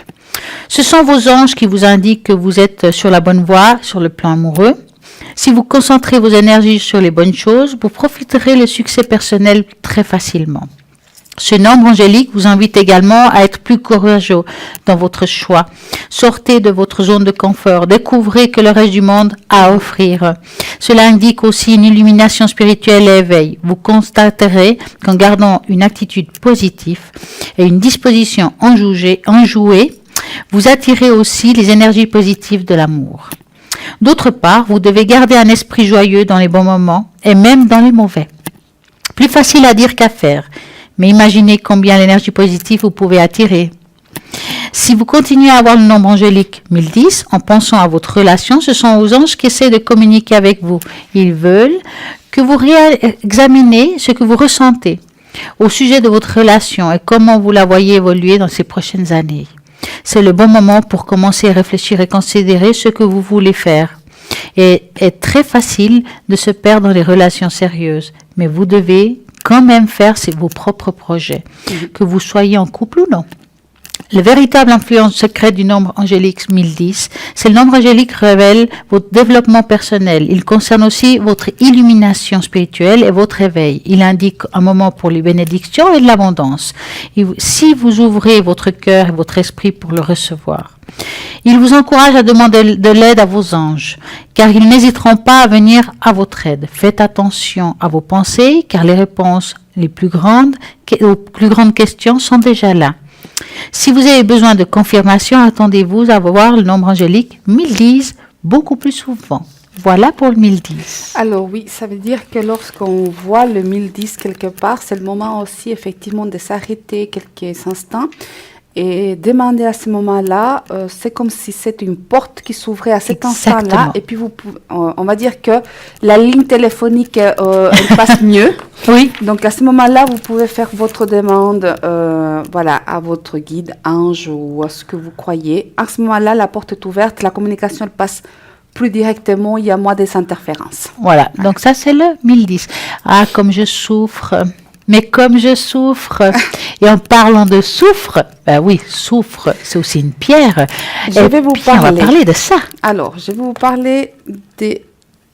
Ce sont vos anges qui vous indiquent que vous êtes sur la bonne voie, sur le plan amoureux. Si vous concentrez vos énergies sur les bonnes choses, vous profiterez le succès personnel très facilement. Ce nombre angélique vous invite également à être plus courageux dans votre choix. Sortez de votre zone de confort, découvrez que le reste du monde a à offrir. Cela indique aussi une illumination spirituelle et éveil. Vous constaterez qu'en gardant une attitude positive et une disposition enjouée, vous attirez aussi les énergies positives de l'amour. D'autre part, vous devez garder un esprit joyeux dans les bons moments et même dans les mauvais. Plus facile à dire qu'à faire. Mais imaginez combien l'énergie positive vous pouvez attirer. Si vous continuez à avoir le nombre angélique 1010, en pensant à votre relation, ce sont vos anges qui essaient de communiquer avec vous. Ils veulent que vous réexaminiez ce que vous ressentez au sujet de votre relation et comment vous la voyez évoluer dans ces prochaines années. C'est le bon moment pour commencer à réfléchir et considérer ce que vous voulez faire. Et est très facile de se perdre dans les relations sérieuses, mais vous devez quand même faire vos propres projets, que vous soyez en couple ou non. La véritable influence secrète du nombre angélique 1010, c'est le nombre angélique révèle votre développement personnel. Il concerne aussi votre illumination spirituelle et votre éveil. Il indique un moment pour les bénédictions et de l'abondance. Si vous ouvrez votre cœur et votre esprit pour le recevoir. Il vous encourage à demander de l'aide à vos anges, car ils n'hésiteront pas à venir à votre aide. Faites attention à vos pensées, car les réponses aux plus grandes questions sont déjà là. Si vous avez besoin de confirmation, attendez-vous à voir le nombre angélique 1010 beaucoup plus souvent. Voilà pour le 1010. Alors oui, ça veut dire que lorsqu'on voit le 1010 quelque part, c'est le moment aussi effectivement de s'arrêter quelques instants et demander à ce moment-là, c'est comme si c'était une porte qui s'ouvrait à cet instant-là. Et puis on va dire que la ligne téléphonique elle passe mieux. Oui. Donc à ce moment-là, vous pouvez faire votre demande à votre guide, ange ou à ce que vous croyez. À ce moment-là, la porte est ouverte, la communication elle passe plus directement, il y a moins des interférences. Voilà, donc ça c'est le 1010. Ah, comme je souffre. Mais comme je souffre, et en parlant de soufre, ben oui, soufre, c'est aussi une pierre. On va parler de ça. Alors, je vais vous parler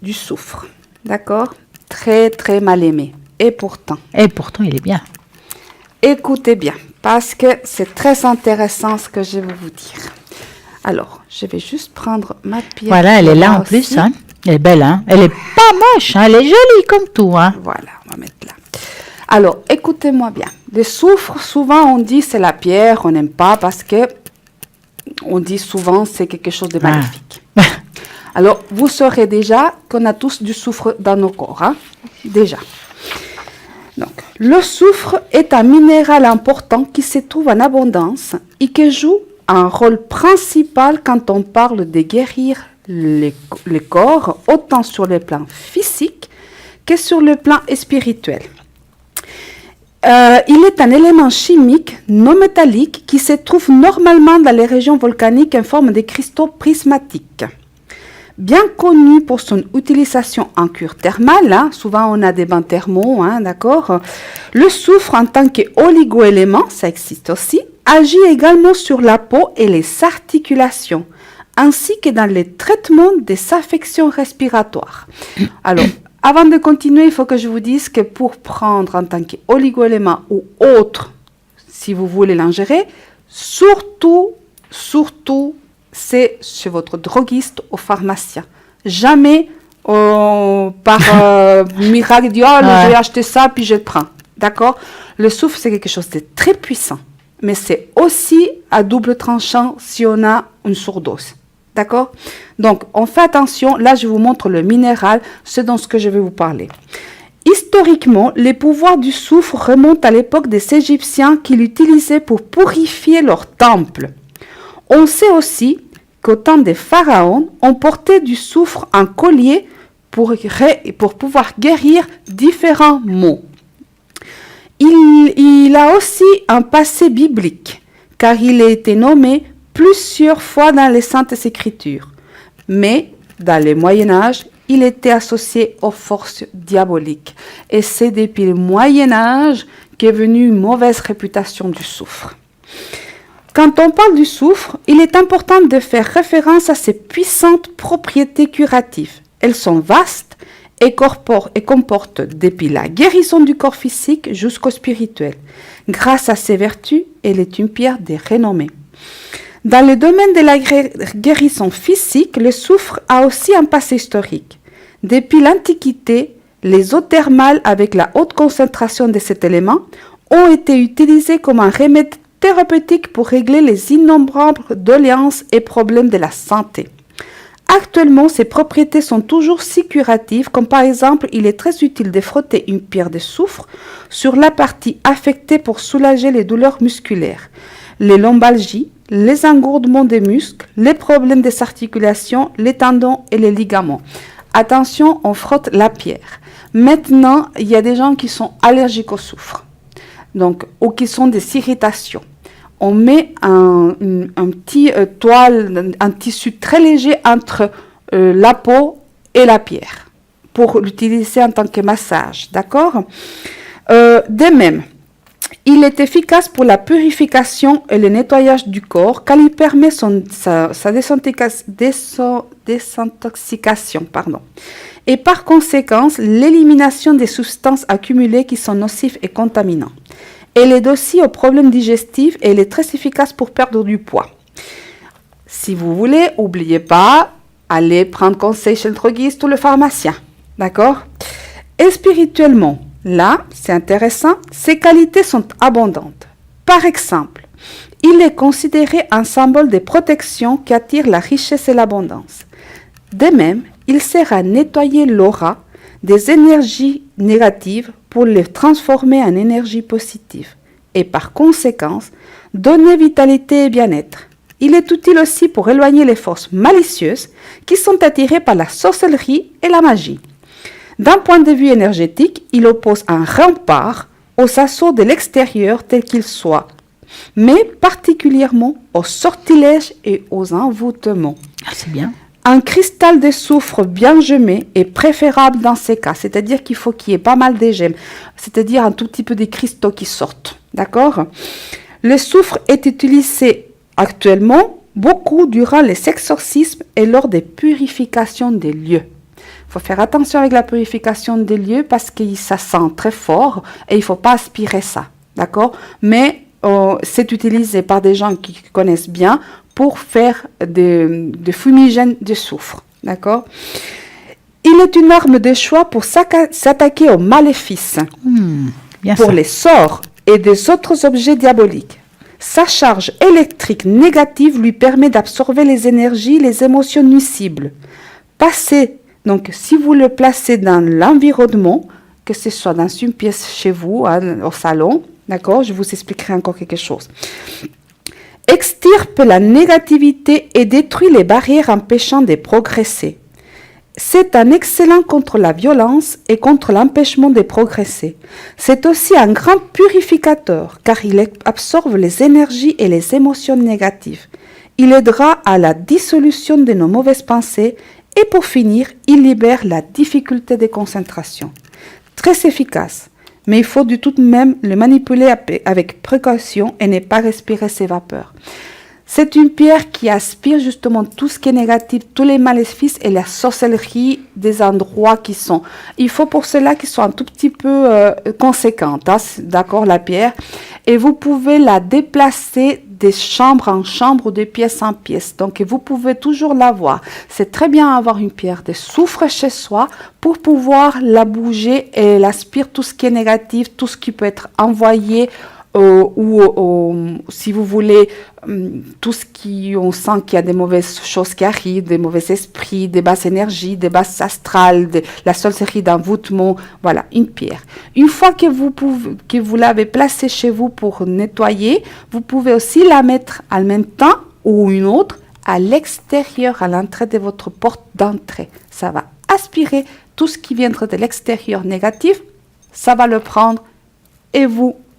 du soufre, d'accord? Très, très mal aimé. Et pourtant, il est bien. Écoutez bien, parce que c'est très intéressant ce que je vais vous dire. Alors, je vais juste prendre ma pierre. Voilà, elle est là en plus, hein. Elle est belle, hein. Elle est pas moche, hein. Elle est jolie comme tout, hein. Voilà, on va mettre là. Alors, écoutez-moi bien. Le soufre, souvent on dit c'est la pierre, on n'aime pas parce que on dit souvent c'est quelque chose de maléfique. Alors, vous saurez déjà qu'on a tous du soufre dans nos corps, hein, déjà. Donc, le soufre est un minéral important qui se trouve en abondance et qui joue un rôle principal quand on parle de guérir les corps, autant sur le plan physique que sur le plan spirituel. Il est un élément chimique non métallique qui se trouve normalement dans les régions volcaniques en forme de cristaux prismatiques. Bien connu pour son utilisation en cure thermale, hein, souvent on a des bains thermaux, hein, d'accord. Le soufre en tant qu'oligo-élément, ça existe aussi, agit également sur la peau et les articulations, ainsi que dans les traitements des affections respiratoires. Alors, avant de continuer, il faut que je vous dise que pour prendre en tant qu'oligo-élément ou autre, si vous voulez l'ingérer, surtout, c'est chez votre droguiste ou pharmacien. Jamais par miracle, dit, oh, je vais acheter ça, puis je le prends. D'accord? Le soufre, c'est quelque chose de très puissant, mais c'est aussi à double tranchant si on a une surdose. D'accord? Donc, on fait attention. Là, je vous montre le minéral, c'est dans ce que je vais vous parler. Historiquement, les pouvoirs du soufre remontent à l'époque des Égyptiens qui l'utilisaient pour purifier leurs temples. On sait aussi qu'au temps des pharaons, on portait du soufre en collier pour pouvoir guérir différents maux. Il a aussi un passé biblique, car il a été nommé plusieurs fois dans les Saintes Écritures. Mais dans le Moyen-Âge, il était associé aux forces diaboliques. Et c'est depuis le Moyen-Âge qu'est venue une mauvaise réputation du soufre. Quand on parle du soufre, il est important de faire référence à ses puissantes propriétés curatives. Elles sont vastes et comportent depuis la guérison du corps physique jusqu'au spirituel. Grâce à ses vertus, elle est une pierre de renommée. Dans le domaine de la guérison physique, le soufre a aussi un passé historique. Depuis l'Antiquité, les eaux thermales avec la haute concentration de cet élément ont été utilisées comme un remède thérapeutique pour régler les innombrables doléances et problèmes de la santé. Actuellement, ces propriétés sont toujours si curatives, comme par exemple, il est très utile de frotter une pierre de soufre sur la partie affectée pour soulager les douleurs musculaires, les lombalgies, les engourdements des muscles, les problèmes des articulations, les tendons et les ligaments. Attention, on frotte la pierre. Maintenant, il y a des gens qui sont allergiques au soufre, donc, ou qui sont des irritations. On met un petit toile, un tissu très léger entre la peau et la pierre pour l'utiliser en tant que massage, d'accord? De même, il est efficace pour la purification et le nettoyage du corps car il permet sa désintoxication. Et par conséquent, l'élimination des substances accumulées qui sont nocives et contaminantes. Elle aide aussi aux problèmes digestifs et elle est très efficace pour perdre du poids. Si vous voulez, n'oubliez pas, allez prendre conseil chez le droguiste ou le pharmacien. D'accord? Et spirituellement, là, c'est intéressant, ses qualités sont abondantes. Par exemple, il est considéré un symbole de protection qui attire la richesse et l'abondance. De même, il sert à nettoyer l'aura des énergies négatives pour les transformer en énergie positive et par conséquent, donner vitalité et bien-être. Il est utile aussi pour éloigner les forces malicieuses qui sont attirées par la sorcellerie et la magie. D'un point de vue énergétique, il oppose un rempart aux assauts de l'extérieur tels qu'ils soient, mais particulièrement aux sortilèges et aux envoûtements. Ah, c'est bien. Un cristal de soufre bien gemé est préférable dans ces cas, c'est-à-dire qu'il faut qu'il y ait pas mal de gemmes, c'est-à-dire un tout petit peu des cristaux qui sortent, d'accord? Le soufre est utilisé actuellement beaucoup durant les exorcismes et lors des purifications des lieux. Il faut faire attention avec la purification des lieux parce que ça sent très fort et il ne faut pas aspirer ça, d'accord? Mais c'est utilisé par des gens qui connaissent bien pour faire des fumigènes de soufre, d'accord? Il est une arme de choix pour s'attaquer aux maléfices, pour les sorts et des autres objets diaboliques. Sa charge électrique négative lui permet d'absorber les énergies, les émotions nuisibles. Donc, si vous le placez dans l'environnement, que ce soit dans une pièce chez vous, au salon, d'accord, je vous expliquerai encore quelque chose. Extirpe la négativité et détruit les barrières empêchant de progresser. C'est un excellent contre la violence et contre l'empêchement de progresser. C'est aussi un grand purificateur car il absorbe les énergies et les émotions négatives. Il aidera à la dissolution de nos mauvaises pensées et pour finir, il libère la difficulté de concentration. Très efficace, mais il faut du tout de même le manipuler avec précaution et ne pas respirer ses vapeurs. C'est une pierre qui aspire justement tout ce qui est négatif, tous les maléfices et la sorcellerie des endroits qui sont. Il faut pour cela qu'ils soient un tout petit peu conséquentes, hein, d'accord, la pierre. Et vous pouvez la déplacer des chambres en chambre ou de pièce en pièce. Donc, vous pouvez toujours l'avoir. C'est très bien avoir une pierre de soufre chez soi pour pouvoir la bouger et l'aspire tout ce qui est négatif, tout ce qui peut être envoyé si vous voulez, tout ce qui, on sent qu'il y a des mauvaises choses qui arrivent, des mauvais esprits, des basses énergies, des basses astrales, la sorcellerie d'envoûtement, voilà, une pierre. Une fois que vous l'avez placée chez vous pour nettoyer, vous pouvez aussi la mettre en même temps ou une autre à l'extérieur, à l'entrée de votre porte d'entrée. Ça va aspirer tout ce qui viendra de l'extérieur négatif, ça va le prendre et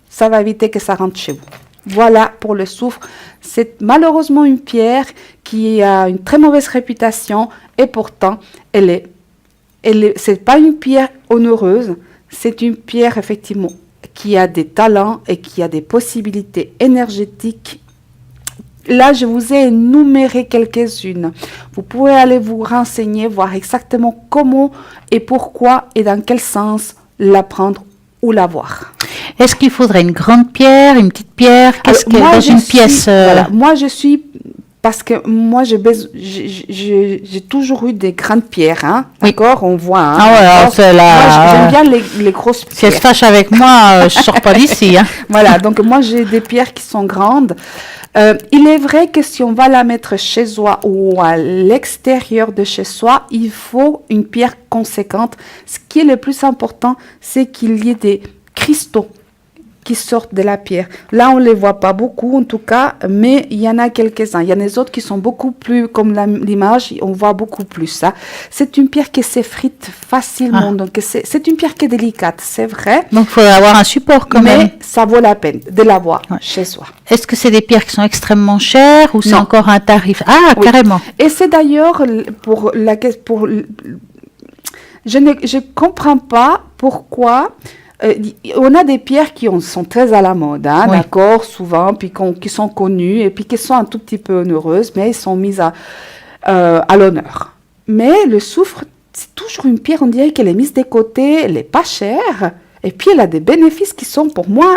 ça va éviter que ça rentre chez vous. Voilà pour le soufre. C'est malheureusement une pierre qui a une très mauvaise réputation et pourtant, c'est pas une pierre onéreuse, c'est une pierre effectivement qui a des talents et qui a des possibilités énergétiques. Là, je vous ai énuméré quelques-unes. Vous pouvez aller vous renseigner, voir exactement comment et pourquoi et dans quel sens la prendre ou l'avoir. Est-ce qu'il faudrait une grande pierre, une petite pierre? Qu'est-ce qu'il y a dans une pièce Voilà, moi, je suis... Parce que moi, j'ai toujours eu des grandes pierres, hein, oui. D'accord, on voit. Hein, ah ouais, c'est là. Moi, j'aime bien les grosses pierres. Si elle se fâche avec moi, je sors pas d'ici. Hein. Voilà, donc moi, j'ai des pierres qui sont grandes. Il est vrai que si on va la mettre chez soi ou à l'extérieur de chez soi, il faut une pierre conséquente. Ce qui est le plus important, c'est qu'il y ait des cristaux qui sortent de la pierre. Là, on ne les voit pas beaucoup, en tout cas, mais il y en a quelques-uns. Il y en a des autres qui sont beaucoup plus, comme l'image, on voit beaucoup plus ça. C'est une pierre qui s'effrite facilement, donc c'est une pierre qui est délicate, c'est vrai. Donc, il faut avoir un support quand même. Mais ça vaut la peine de l'avoir chez soi. Est-ce que c'est des pierres qui sont extrêmement chères ou c'est encore un tarif? Ah, oui. Carrément. Et c'est d'ailleurs, je ne comprends pas pourquoi... on a des pierres qui sont très à la mode, hein, oui. D'accord, souvent, puis qui sont connues et puis qui sont un tout petit peu onéreuses, mais elles sont mises à l'honneur. Mais le soufre, c'est toujours une pierre, on dirait qu'elle est mise de côté, elle n'est pas chère, et puis elle a des bénéfices qui sont pour moi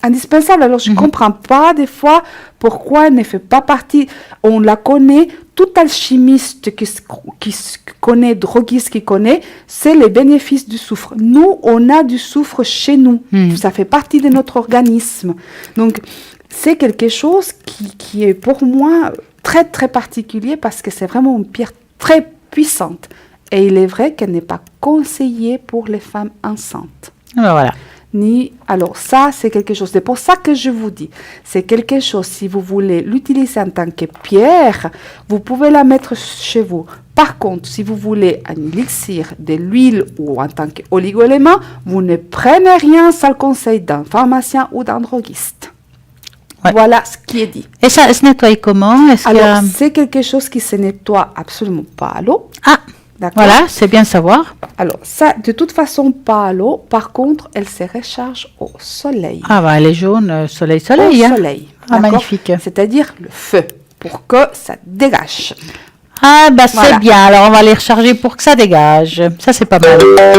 indispensables. Alors je ne comprends pas des fois pourquoi elle ne fait pas partie, on la connaît, tout alchimiste qui connaît, droguiste qui connaît, c'est les bénéfices du soufre. Nous, on a du soufre chez nous. Ça fait partie de notre organisme. Donc, c'est quelque chose qui est pour moi très, très particulier parce que c'est vraiment une pierre très puissante. Et il est vrai qu'elle n'est pas conseillée pour les femmes enceintes. Ben voilà. Alors ça, c'est quelque chose. C'est pour ça que je vous dis, c'est quelque chose, si vous voulez l'utiliser en tant que pierre, vous pouvez la mettre chez vous. Par contre, si vous voulez un élixir, de l'huile ou en tant qu'oligo-élément, vous ne prenez rien sans le conseil d'un pharmacien ou d'un droguiste. Ouais. Voilà ce qui est dit. Et ça se nettoie comment? Alors, c'est quelque chose qui se nettoie absolument pas à l'eau. Ah, d'accord. Voilà, c'est bien de savoir. Alors, ça, de toute façon, pas à l'eau. Par contre, elle se recharge au soleil. Ah, bah, elle est jaune, soleil. Au hein. soleil. Ah, magnifique. C'est-à-dire le feu, pour que ça dégage. Ah, bah, c'est bien. Alors, on va les recharger pour que ça dégage. Ça, c'est pas mal. Bah,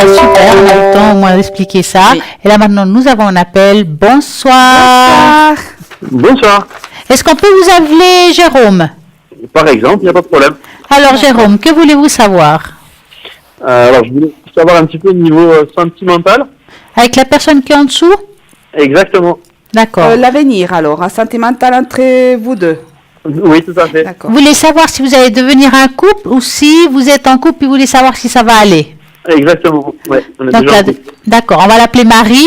super, on a le temps au moins d'expliquer ça. Oui. Et là, maintenant, nous avons un appel. Bonsoir. Bonsoir. Est-ce qu'on peut vous appeler Jérôme? Par exemple, il n'y a pas de problème. Alors, Jérôme, que voulez-vous savoir? Alors, je voulais savoir un petit peu au niveau sentimental. Avec la personne qui est en dessous? Exactement. D'accord. L'avenir, alors, un sentimental entre vous deux? Oui, tout à fait. Vous voulez savoir si vous allez devenir un couple ou si vous êtes en couple et vous voulez savoir si ça va aller? Exactement, ouais. D'accord, on va l'appeler Marie.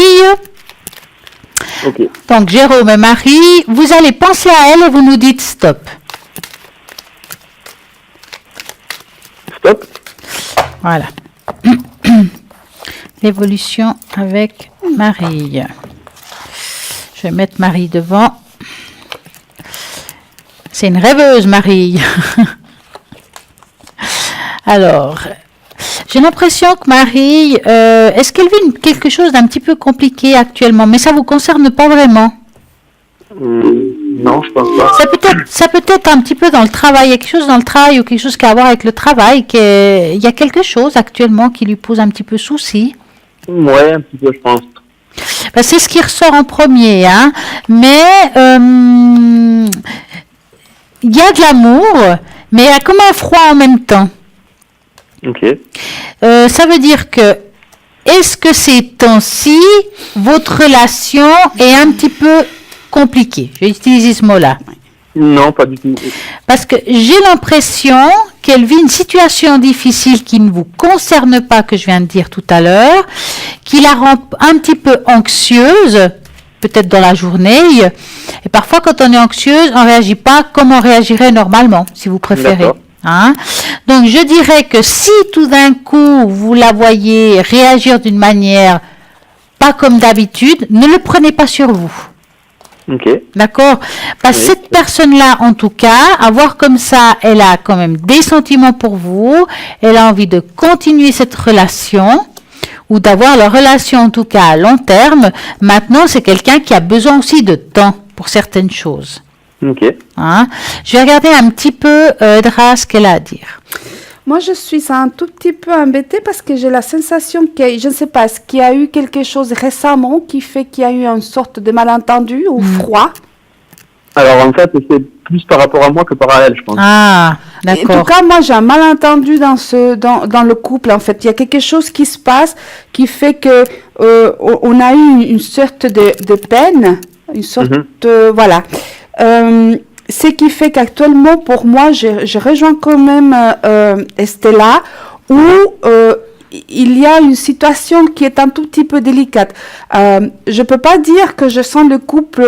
Ok. Donc, Jérôme et Marie, vous allez penser à elle et vous nous dites stop. Voilà. L'évolution avec Marie. Je vais mettre Marie devant. C'est une rêveuse, Marie. Alors, j'ai l'impression que Marie, est-ce qu'elle vit quelque chose d'un petit peu compliqué actuellement? Mais ça ne vous concerne pas vraiment. Non, je pense pas. Ça peut être un petit peu dans le travail, il y a quelque chose dans le travail ou quelque chose qui a à voir avec le travail, il y a quelque chose actuellement qui lui pose un petit peu souci. Ouais, un petit peu, je pense. Ben, c'est ce qui ressort en premier, hein. Mais il y a de l'amour, mais il y a comme un froid en même temps. Ok. Ça veut dire que, est-ce que ces temps-ci, votre relation est un petit peu compliquée? Je vais utiliser ce mot-là. Non, pas du tout. Parce que j'ai l'impression qu'elle vit une situation difficile qui ne vous concerne pas, que je viens de dire tout à l'heure, qui la rend un petit peu anxieuse, peut-être dans la journée. Et parfois, quand on est anxieuse, on ne réagit pas comme on réagirait normalement, si vous préférez. D'accord. Hein? Donc, je dirais que si tout d'un coup, vous la voyez réagir d'une manière pas comme d'habitude, ne le prenez pas sur vous. Ok. D'accord? Parce que Oui. cette personne-là, en tout cas, à voir comme ça, elle a quand même des sentiments pour vous, elle a envie de continuer cette relation, ou d'avoir la relation, en tout cas, à long terme. Maintenant, c'est quelqu'un qui a besoin aussi de temps pour certaines choses. Ok. Hein? Je vais regarder un petit peu, Edra, ce qu'elle a à dire. Moi, je suis un tout petit peu embêtée parce que j'ai la sensation que, je ne sais pas, est-ce qu'il y a eu quelque chose récemment qui fait qu'il y a eu une sorte de malentendu ou froid? Alors, en fait, c'est plus par rapport à moi que par elle, je pense. Ah, En tout d'accord. cas, moi, j'ai un malentendu dans le couple, en fait. Il y a quelque chose qui se passe qui fait que on a eu une sorte de peine, une sorte voilà. Ce qui fait qu'actuellement, pour moi, je rejoins quand même Estella, où il y a une situation qui est un tout petit peu délicate. Je peux pas dire que je sens le couple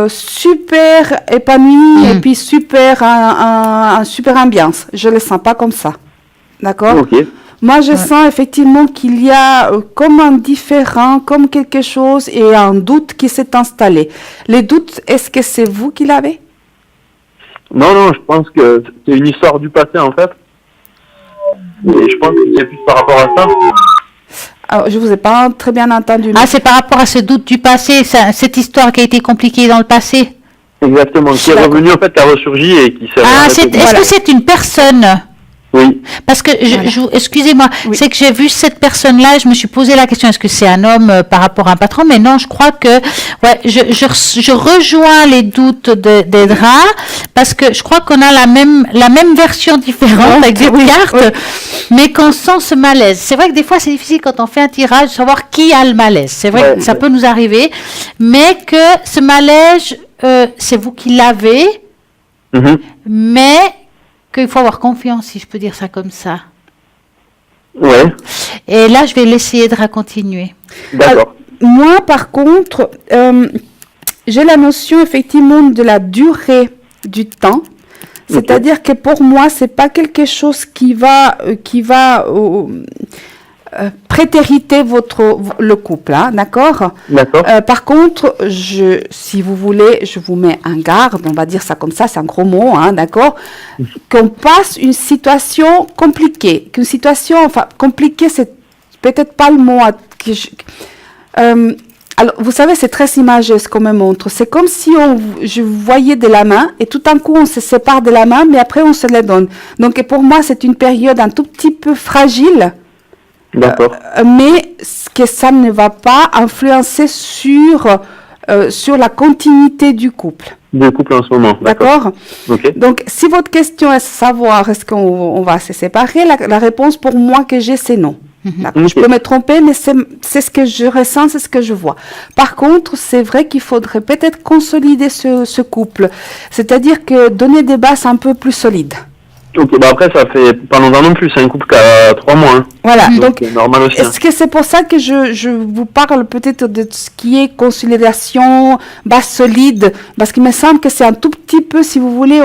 super épanoui et puis super un super ambiance. Je le sens pas comme ça. D'accord? Ok. Moi, je sens effectivement qu'il y a comme un différent, comme quelque chose et un doute qui s'est installé. Les doutes, est-ce que c'est vous qui l'avez? Non, non, je pense que c'est une histoire du passé, en fait. Et je pense que c'est plus par rapport à ça. Alors, je vous ai pas très bien entendu. Ah, c'est par rapport à ce doute du passé, cette histoire qui a été compliquée dans le passé. Exactement. Qui est revenu, en fait, qui a ressurgi et qui s'est... Ah, est-ce que c'est une personne? Oui. Parce que, excusez-moi, c'est que j'ai vu cette personne-là et je me suis posé la question, est-ce que c'est un homme par rapport à un patron? Mais non, je crois que, ouais, je rejoins les doutes d'Edra parce que je crois qu'on a la même version différente avec des cartes, mais qu'on sent ce malaise. C'est vrai que des fois, c'est difficile quand on fait un tirage de savoir qui a le malaise. C'est vrai que ça peut nous arriver, mais que ce malaise, c'est vous qui l'avez, mais qu'il faut avoir confiance, si je peux dire ça comme ça. Ouais. Et là, je vais laisser Edra continuer. D'accord. Moi, par contre, j'ai la notion effectivement de la durée du temps. C'est-à-dire que pour moi, c'est pas quelque chose qui va prétériter le couple, hein, d'accord? D'accord. Par contre, si vous voulez, je vous mets en garde, on va dire ça comme ça, c'est un gros mot, hein, d'accord? Qu'on passe une situation compliquée, qu'une situation, enfin, compliquée, c'est peut-être pas le mot alors, vous savez, c'est très imagé ce qu'on me montre. C'est comme si je voyais de la main et tout d'un coup, on se sépare de la main, mais après, on se la donne. Donc, pour moi, c'est une période un tout petit peu fragile. D'accord. Mais que ça ne va pas influencer sur la continuité du couple. Du couple en ce moment. D'accord? Ok. Donc, si votre question est de savoir est-ce qu'on va se séparer, la réponse pour moi que j'ai, c'est non. Je peux me tromper, mais c'est ce que je ressens, c'est ce que je vois. Par contre, c'est vrai qu'il faudrait peut-être consolider ce couple. C'est-à-dire que donner des bases un peu plus solides. Ok, bah après, ça fait pas longtemps non plus, c'est un couple qui a 3 mois. Hein. Voilà, donc c'est normal aussi. Est-ce que c'est pour ça que je vous parle peut-être de ce qui est consolidation, base solide, parce qu'il me semble que c'est un tout petit peu, si vous voulez,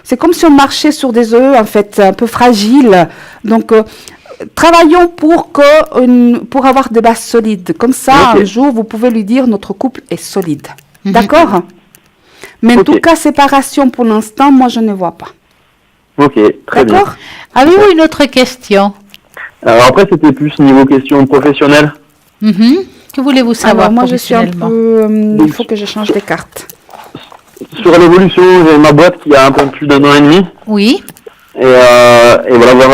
c'est comme si on marchait sur des œufs, en fait, un peu fragiles. Donc, travaillons pour avoir des bases solides. Comme ça, Ok. un jour, vous pouvez lui dire notre couple est solide. D'accord? Mais en Ok. tout cas, séparation pour l'instant, moi, je ne vois pas. Ok, très bien. D'accord? Avez-vous une autre question? Alors après, c'était plus niveau question professionnelle. Que voulez-vous savoir Alors, moi, je suis un professionnellement? peu... il faut que je change des cartes. Sur l'évolution, j'ai ma boîte qui a un peu plus d'1 an et demi. Oui. Et voilà, voir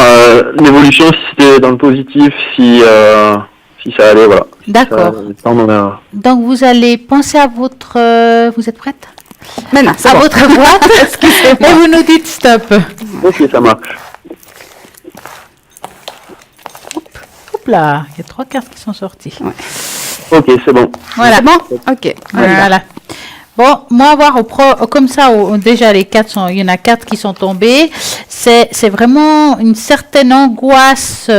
l'évolution, si c'était dans le positif, si ça allait, voilà. D'accord. Ça, on en a... Donc, vous allez penser à votre... vous êtes prête? Maintenant, c'est À bon. votre boîte. Et vous nous dites stop. Ok, ça marche. Hop là, il y a 3 cartes qui sont sorties. Ok, c'est bon. Voilà. C'est bon? Ok. Voilà. Bon, moi, voir comme ça, déjà les 4 sont, il y en a 4 qui sont tombés. C'est vraiment une certaine angoisse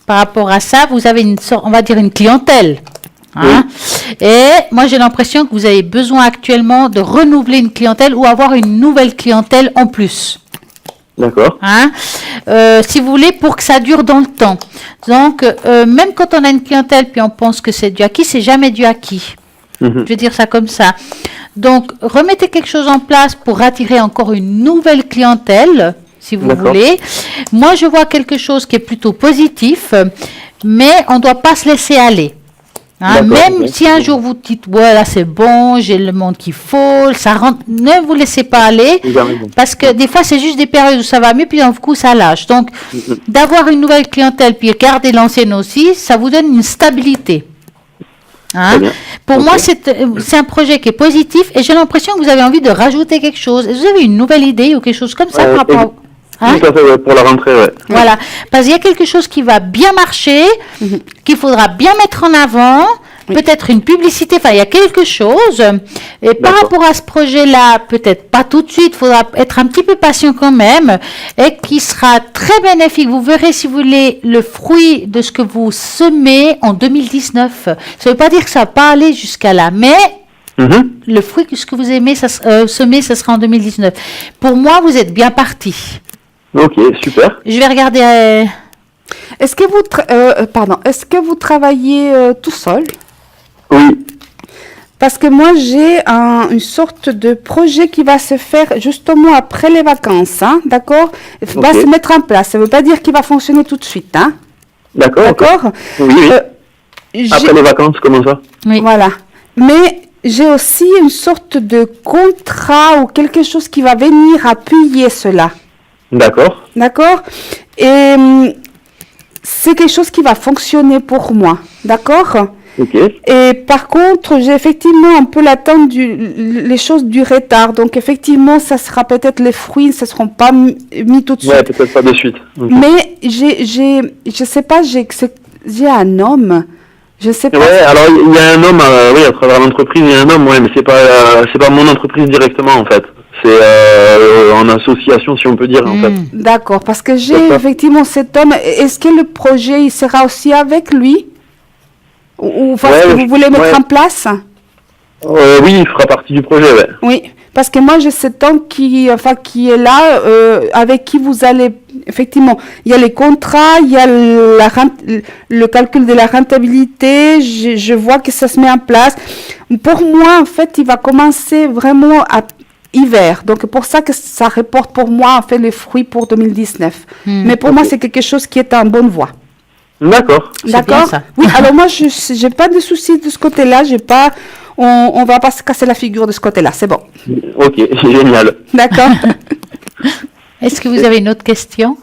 par rapport à ça. Vous avez une sorte, on va dire une clientèle. Hein? Et moi, j'ai l'impression que vous avez besoin actuellement de renouveler une clientèle ou avoir une nouvelle clientèle en plus. D'accord. Hein? Si vous voulez, pour que ça dure dans le temps. Donc, même quand on a une clientèle puis on pense que c'est du acquis, c'est jamais du acquis. Je vais dire ça comme ça. Donc, remettez quelque chose en place pour attirer encore une nouvelle clientèle, si vous D'accord. voulez. Moi, je vois quelque chose qui est plutôt positif, mais on ne doit pas se laisser aller. Hein, D'accord, même ok. si un jour vous dites, ouais, là c'est bon, j'ai le monde qu'il faut, ça rentre, ne vous laissez pas aller, Vous avez raison. parce que des fois c'est juste des périodes où ça va mieux, puis d'un coup ça lâche. Donc, d'avoir une nouvelle clientèle, puis garder l'ancienne aussi, ça vous donne une stabilité. Hein? Très bien. Pour Ok. moi, c'est un projet qui est positif et j'ai l'impression que vous avez envie de rajouter quelque chose. Vous avez une nouvelle idée ou quelque chose comme ça par rapport à... Hein? Tout à fait, ouais, pour la rentrée, ouais. Voilà, parce qu'il y a quelque chose qui va bien marcher, qu'il faudra bien mettre en avant, peut-être une publicité, enfin il y a quelque chose. Et par D'accord. rapport à ce projet-là, peut-être pas tout de suite, il faudra être un petit peu patient quand même, et qui sera très bénéfique. Vous verrez, si vous voulez, le fruit de ce que vous semez en 2019. Ça ne veut pas dire que ça va pas aller jusqu'à là, mais Mhm. le fruit que ce que vous aimez, semer, ça sera en 2019. Pour moi, vous êtes bien parti. Ok, super. Je vais regarder... Est-ce que est-ce que vous travaillez tout seul? Oui. Parce que moi, j'ai une sorte de projet qui va se faire justement après les vacances, hein, d'accord? Il va Ok. se mettre en place. Ça ne veut pas dire qu'il va fonctionner tout de suite, hein, D'accord. ok. d'accord? Oui, oui. J'ai- Après les vacances, comment ça? Oui. Voilà. Mais j'ai aussi une sorte de contrat ou quelque chose qui va venir appuyer cela. D'accord. D'accord? Et c'est quelque chose qui va fonctionner pour moi. D'accord? Ok. Et par contre, j'ai effectivement un peu l'attente les choses du retard. Donc effectivement, ça sera peut-être les fruits, ça ne seront pas mis tout de Ouais, suite. peut-être pas de suite. Ok. Mais je sais pas, j'ai un homme. Je sais pas. Ouais, alors il y a un homme, oui, à travers l'entreprise, il y a un homme, ouais, mais c'est pas mon entreprise directement en fait. C'est en association, si on peut dire, en fait. D'accord, parce que j'ai D'accord. effectivement cet homme. Est-ce que le projet, il sera aussi avec lui? Ou parce Ouais, que vous voulez mettre ouais. en place? Oui, il fera partie du projet, ouais. Oui, parce que moi j'ai cet homme qui est là, avec qui vous allez, effectivement, il y a les contrats, il y a le calcul de la rentabilité, je vois que ça se met en place. Pour moi, en fait, il va commencer vraiment à hiver. Donc, pour ça que ça reporte pour moi, en fait, les fruits pour 2019. Mais pour moi, c'est quelque chose qui est en bonne voie. D'accord. C'est D'accord? bien ça. Oui, alors moi, je n'ai pas de soucis de ce côté-là. J'ai pas, on va pas se casser la figure de ce côté-là. C'est bon. Ok, génial. D'accord? Est-ce que vous avez une autre question?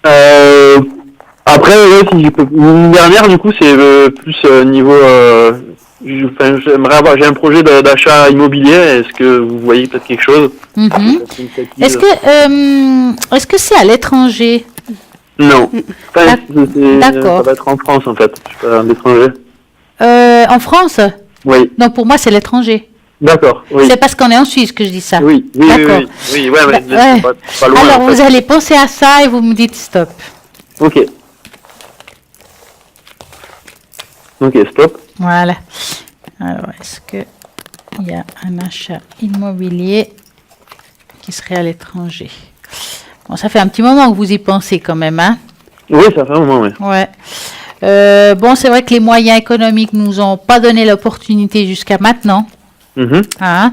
Après, ouais, si je peux... Une dernière, du coup, c'est plus niveau... j'aimerais avoir... J'ai un projet d'achat immobilier. Est-ce que vous voyez peut-être quelque chose? Est-ce que c'est à l'étranger? Non. Enfin, D'accord. Ça va être en France, en fait. Je suis pas à l'étranger. En France? Oui. Non, pour moi, c'est l'étranger. D'accord. Oui. C'est parce qu'on est en Suisse que je dis ça. Oui, oui, oui, D'accord. oui, oui, ouais, mais Ouais. c'est pas loin. Alors, en fait. vous allez penser à ça et vous me dites stop. Ok. Ok, stop. Voilà. Alors, est-ce qu'il y a un achat immobilier qui serait à l'étranger? Bon, ça fait un petit moment que vous y pensez quand même, hein? Oui, ça fait un moment, oui. Ouais. Bon, c'est vrai que les moyens économiques nous ont pas donné l'opportunité jusqu'à maintenant. Mhm. Hein.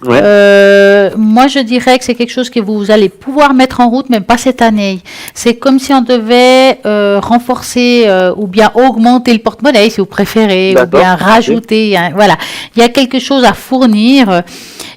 Ouais. Moi, je dirais que c'est quelque chose que vous allez pouvoir mettre en route, mais pas cette année. C'est comme si on devait renforcer ou bien augmenter le porte-monnaie, si vous préférez, ou D'accord. bien rajouter. Voilà, il y a quelque chose à fournir.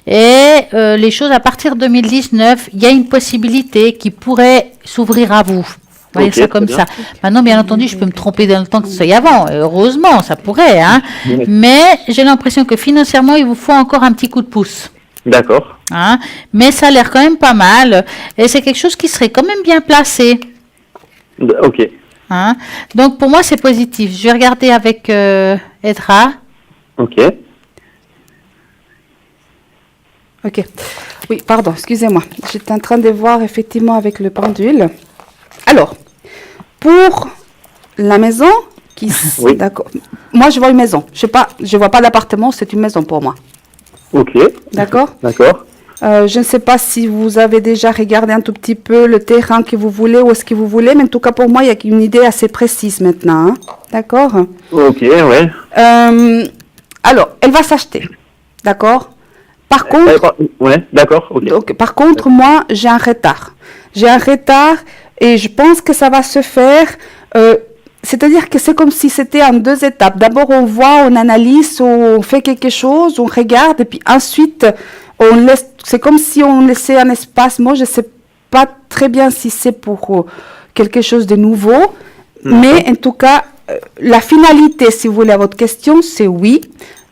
Et les choses à partir de 2019, il y a une possibilité qui pourrait s'ouvrir à vous. Voyez Ok, ça comme très ça. Maintenant, bien entendu, je peux me tromper dans le temps que ce soit avant. Heureusement, ça pourrait. Hein. Oui. Mais j'ai l'impression que financièrement, il vous faut encore un petit coup de pouce. D'accord. Hein. Mais ça a l'air quand même pas mal. Et c'est quelque chose qui serait quand même bien placé. Ok. Hein. Donc, pour moi, c'est positif. Je vais regarder avec Edra. Ok. Ok. Oui, pardon, excusez-moi. J'étais en train de voir effectivement avec le pendule. Alors, pour la maison, Oui. d'accord. Moi, je vois une maison. Je vois pas d'appartement, c'est une maison pour moi. Ok. D'accord. D'accord. Je ne sais pas si vous avez déjà regardé un tout petit peu le terrain que vous voulez, où est-ce que vous voulez, mais en tout cas pour moi, il y a une idée assez précise maintenant. Hein. D'accord. Ok, ouais. Alors, elle va s'acheter. D'accord. Par contre, Ouais, d'accord. Ok. donc, par contre, moi, j'ai un retard. J'ai un retard et je pense que ça va se faire. C'est-à-dire que c'est comme si c'était en deux étapes. D'abord, on voit, on analyse, on fait quelque chose, on regarde, et puis ensuite, on laisse. C'est comme si on laissait un espace. Moi, je ne sais pas très bien si c'est pour quelque chose de nouveau, mais en tout cas, la finalité, si vous voulez, à votre question, c'est oui,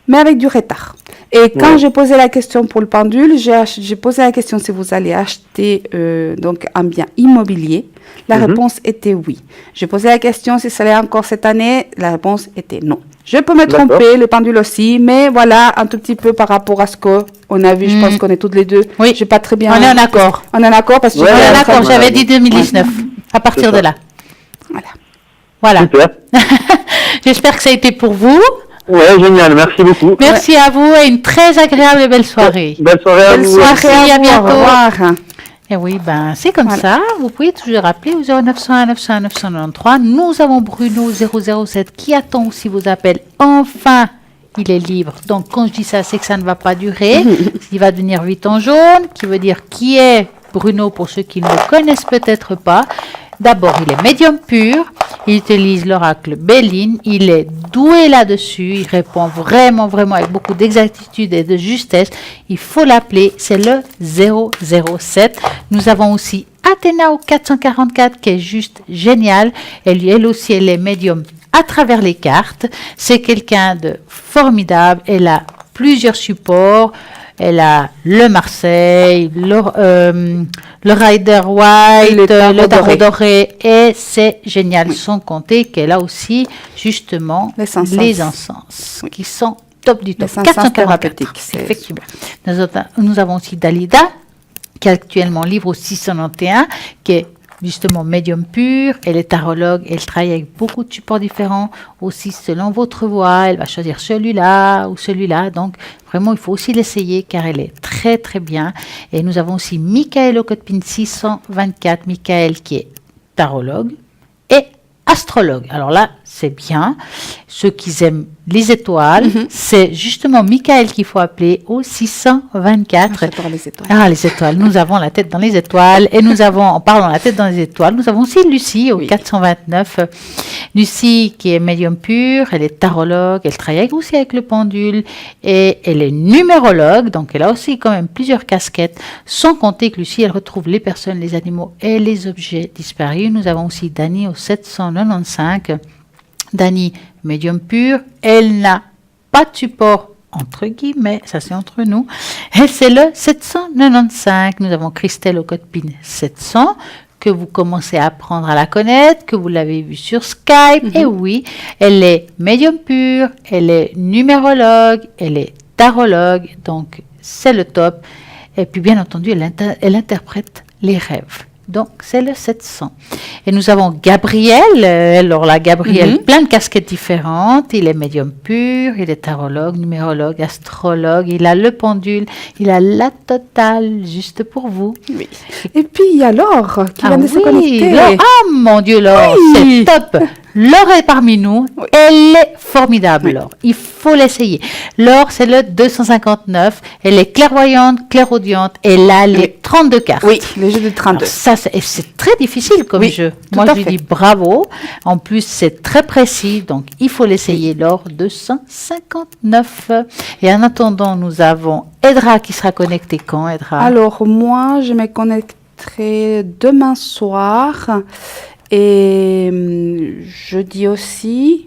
mais avec du retard. Et quand j'ai posé la question pour le pendule, j'ai posé la question si vous allez acheter donc un bien immobilier. La réponse était oui. J'ai posé la question si ça allait encore cette année. La réponse était non. Je peux me tromper, le pendule aussi, mais voilà, un tout petit peu par rapport à ce qu'on a vu. Je pense qu'on est toutes les deux. Oui. J'ai pas très bien. On est en accord. On est en accord parce que On est en accord, ouais, j'avais ouais. dit 2019. À partir C'est de ça. là. Voilà. Voilà. Super. J'espère que ça a été pour vous. Ouais, génial. Merci beaucoup. Merci à vous et une très agréable et belle soirée. Belle soirée à Belle vous. soirée à vous, bientôt. Au revoir. Et oui, ben c'est comme Voilà. ça. Vous pouvez toujours appeler au 0901 901 993. Nous avons Bruno 007 qui attend aussi vos appels. Enfin, il est libre. Donc quand je dis ça, c'est que ça ne va pas durer. Il va devenir vite en jaune, qui veut dire qui est Bruno pour ceux qui ne le connaissent peut-être pas. D'abord, il est médium pur, il utilise l'oracle Béline, il est doué là-dessus, il répond vraiment, vraiment avec beaucoup d'exactitude et de justesse. Il faut l'appeler, c'est le 007. Nous avons aussi Athéna au 444 qui est juste génial. Elle aussi, elle est médium à travers les cartes. C'est quelqu'un de formidable. Elle a plusieurs supports. Elle a le Marseille, le Rider White, le tarot doré, et c'est génial. Sans compter qu'elle a aussi justement les encens qui sont top du top. Les encens thérapeutiques, effectivement. Nous avons aussi Dalida, qui actuellement livre au 691, qui est justement médium pur, elle est tarologue, elle travaille avec beaucoup de supports différents, aussi selon votre voix, elle va choisir celui-là ou celui-là, donc vraiment il faut aussi l'essayer car elle est très très bien. Et nous avons aussi Michael au code PIN 624, Michael qui est tarologue et astrologue. Alors là, c'est bien. Ceux qui aiment les étoiles, c'est justement Michael qu'il faut appeler au 624. J'adore les étoiles. Ah, les étoiles. Nous avons la tête dans les étoiles. Et nous avons, en parlant la tête dans les étoiles, nous avons aussi Lucie au 429. Lucie qui est médium pur, elle est tarologue, elle travaille aussi avec le pendule et elle est numérologue, donc elle a aussi quand même plusieurs casquettes, sans compter que Lucie, elle retrouve les personnes, les animaux et les objets disparus. Nous avons aussi Dani au 795. Dani, médium pur, elle n'a pas de support, entre guillemets, ça c'est entre nous, et c'est le 795. Nous avons Christelle au code PIN 700, que vous commencez à apprendre à la connaître, que vous l'avez vue sur Skype, et oui, elle est médium pur, elle est numérologue, elle est tarologue, donc c'est le top, et puis bien entendu, elle interprète les rêves. Donc, c'est le 700. Et nous avons Gabriel. Alors là, Gabriel, plein de casquettes différentes. Il est médium pur, il est tarologue, numérologue, astrologue. Il a le pendule, il a la totale, juste pour vous. Oui. Et puis, il y a Laure qui vient de se connecter. Laure. Ah, mon Dieu, Laure, c'est top. Laure est parmi nous. Oui. Elle est formidable, Laure. Il faut l'essayer. Laure, c'est le 259. Elle est clairvoyante, clairaudiente. Elle a les 32 cartes. Oui, le jeu de 32. Alors ça, c'est très difficile comme jeu. tout Moi, à je lui fait. dis bravo. En plus, c'est très précis. Donc, il faut l'essayer, Laure. 259. Et en attendant, nous avons Edra qui sera connectée quand, Edra? Alors, moi, je me connecterai demain soir. Et jeudi aussi.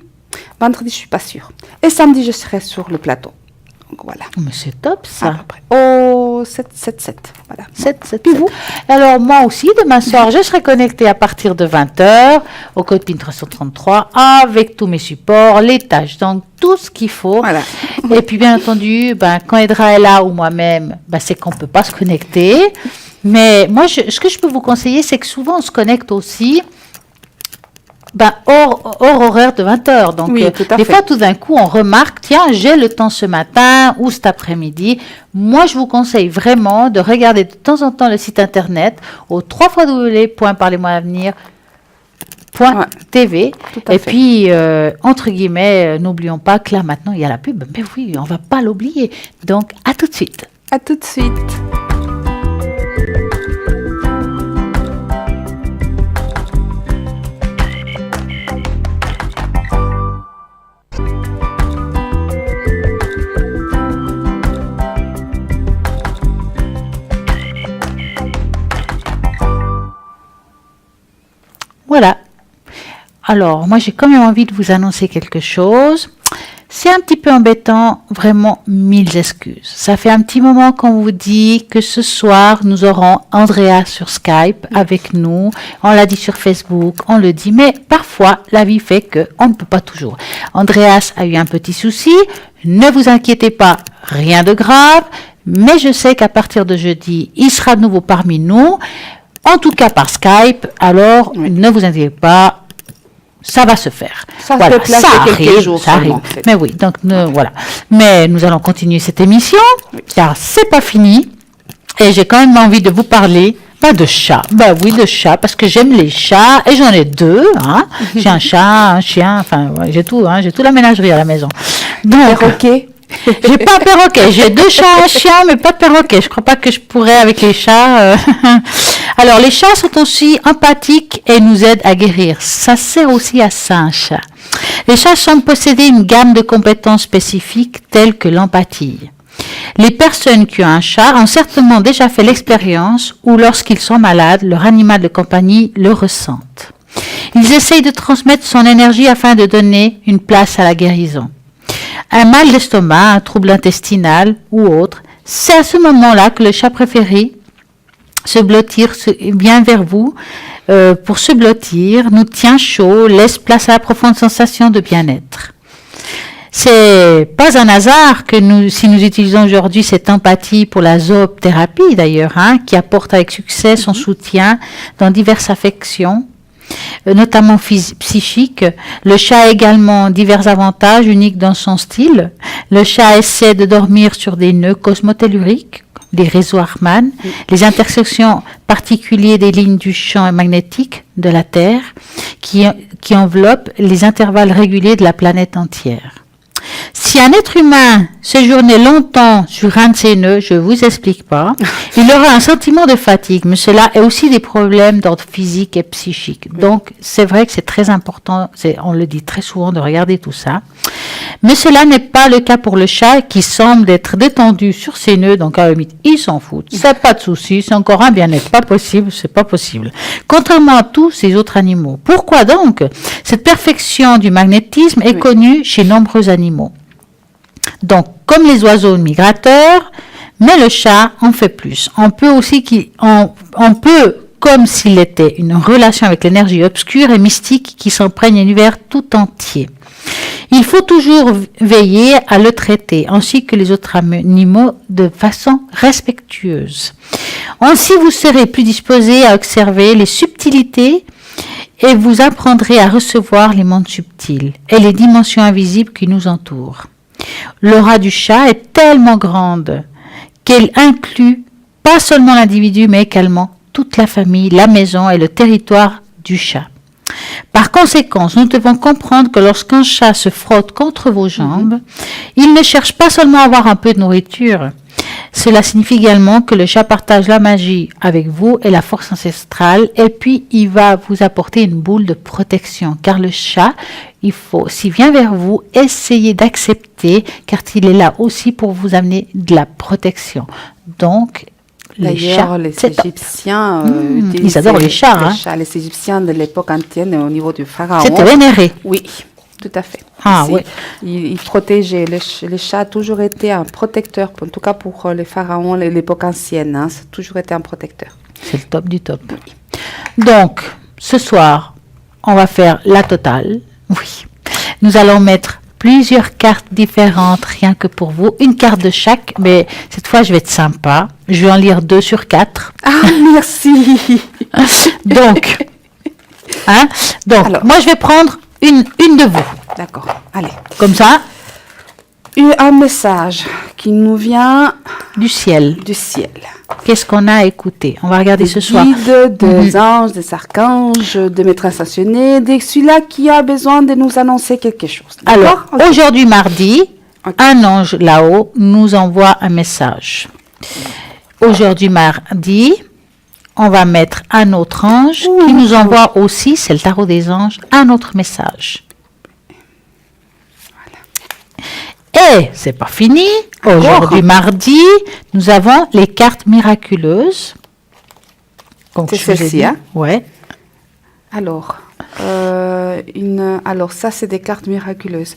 Vendredi, je ne suis pas sûre. Et samedi, je serai sur le plateau. Donc, voilà. Mais c'est top, ça. À peu près. Oh, 7. Voilà. 7. Puis vous? Alors, moi aussi, demain soir, je serai connectée à partir de 20h au Code PIN 333 avec tous mes supports, les tâches, donc tout ce qu'il faut. Voilà. Et puis, bien entendu, quand Edra est là ou moi-même, c'est qu'on ne peut pas se connecter. Mais moi, ce que je peux vous conseiller, c'est que souvent, on se connecte aussi hors horaire de 20h. Donc, Oui, tout à des fait. fois, tout d'un coup, on remarque, tiens, j'ai le temps ce matin ou cet après-midi. Moi, je vous conseille vraiment de regarder de temps en temps le site internet au www.parlez-moi-avenir.tv. tout à Et fait. puis, entre guillemets, n'oublions pas que là, maintenant, il y a la pub. Mais oui, on ne va pas l'oublier. Donc, à tout de suite. À tout de suite. Voilà. Alors, moi, j'ai quand même envie de vous annoncer quelque chose. C'est un petit peu embêtant, vraiment 1000 excuses. Ça fait un petit moment qu'on vous dit que ce soir, nous aurons Andrea sur Skype avec nous. On l'a dit sur Facebook, on le dit, mais parfois, la vie fait qu'on ne peut pas toujours. Andreas a eu un petit souci. Ne vous inquiétez pas, rien de grave. Mais je sais qu'à partir de jeudi, il sera de nouveau parmi nous. En tout cas par Skype, alors ne vous inquiétez pas, ça va se faire. Ça se déplace quelques jours ça seulement, arrive. en fait. Mais oui, donc voilà. Mais nous allons continuer cette émission, car c'est pas fini. Et j'ai quand même envie de vous parler de chats. Oui, de chats, parce que j'aime les chats, et j'en ai 2. Hein. J'ai un chat, un chien, enfin, j'ai tout, j'ai toute la ménagerie à la maison. Donc, Perroquet. j'ai pas un perroquet, j'ai 2 chats, un chien, mais pas de perroquet. Je crois pas que je pourrais avec les chats. Alors, les chats sont aussi empathiques et nous aident à guérir. Ça sert aussi à ça, un chat. Les chats semblent posséder une gamme de compétences spécifiques telles que l'empathie. Les personnes qui ont un chat ont certainement déjà fait l'expérience où, lorsqu'ils sont malades, leur animal de compagnie le ressentent. Ils essayent de transmettre son énergie afin de donner une place à la guérison. Un mal d'estomac, un trouble intestinal ou autre, c'est à ce moment-là que le chat préféré se blottir vient vers vous pour se blottir, nous tient chaud, laisse place à la profonde sensation de bien-être. C'est pas un hasard que si nous utilisons aujourd'hui cette empathie pour la zoothérapie d'ailleurs, qui apporte avec succès son soutien dans diverses affections, notamment psychiques. Le chat a également divers avantages uniques dans son style. Le chat essaie de dormir sur des nœuds cosmotelluriques, des réseaux Harman, les intersections particulières des lignes du champ magnétique de la Terre qui enveloppent les intervalles réguliers de la planète entière. Si un être humain séjournait longtemps sur un de ces nœuds, je ne vous explique pas, il aura un sentiment de fatigue, mais cela est aussi des problèmes d'ordre physique et psychique. Donc, c'est vrai que c'est très important, on le dit très souvent, de regarder tout ça. Mais cela n'est pas le cas pour le chat qui semble être détendu sur ses nœuds, donc à la limite, il s'en fout. C'est pas de souci, c'est encore un bien-être, pas possible, c'est pas possible. Contrairement à tous ces autres animaux. Pourquoi donc? Cette perfection du magnétisme est connue chez nombreux animaux. Donc, comme les oiseaux migrateurs, mais le chat en fait plus. On peut, comme s'il était une relation avec l'énergie obscure et mystique qui s'imprègne l'univers tout entier. Il faut toujours veiller à le traiter, ainsi que les autres animaux, de façon respectueuse. Ainsi, vous serez plus disposé à observer les subtilités et vous apprendrez à recevoir les mondes subtils et les dimensions invisibles qui nous entourent. L'aura du chat est tellement grande qu'elle inclut pas seulement l'individu, mais également toute la famille, la maison et le territoire du chat. Par conséquent, nous devons comprendre que lorsqu'un chat se frotte contre vos jambes, il ne cherche pas seulement à avoir un peu de nourriture. Cela signifie également que le chat partage la magie avec vous et la force ancestrale, et puis il va vous apporter une boule de protection. Car le chat, s'il vient vers vous, essayez d'accepter, car il est là aussi pour vous amener de la protection. Donc, D'ailleurs, les Égyptiens ils adorent les chats. Les Égyptiens de l'époque ancienne, au niveau du pharaon. C'était vénéré. Oui, tout à fait. Ah, oui. Ils protégeaient. Les chats a toujours été un protecteur, en tout cas pour les pharaons, l'époque ancienne. Ça a toujours été un protecteur. C'est le top du top. Donc, ce soir, on va faire la totale. Oui. Nous allons mettre plusieurs cartes différentes, rien que pour vous. Une carte de chaque, mais cette fois, je vais être sympa. Je vais en lire 2 sur 4. Ah, merci. Donc, alors, moi, je vais prendre une de vous. D'accord, allez. Comme ça. Un message qui nous vient du ciel. Qu'est-ce qu'on a écouté? On va regarder ce soir. Des guides, des anges, des archanges, des maîtres ascensionnés, de celui-là qui a besoin de nous annoncer quelque chose. Alors, aujourd'hui mardi, un ange là-haut nous envoie un message. Aujourd'hui mardi, on va mettre un autre ange qui nous envoie aussi, c'est le tarot des anges, un autre message. Et c'est pas fini. Aujourd'hui, mardi, nous avons les cartes miraculeuses. C'est celle-ci, hein? Ouais. Alors, ça, c'est des cartes miraculeuses.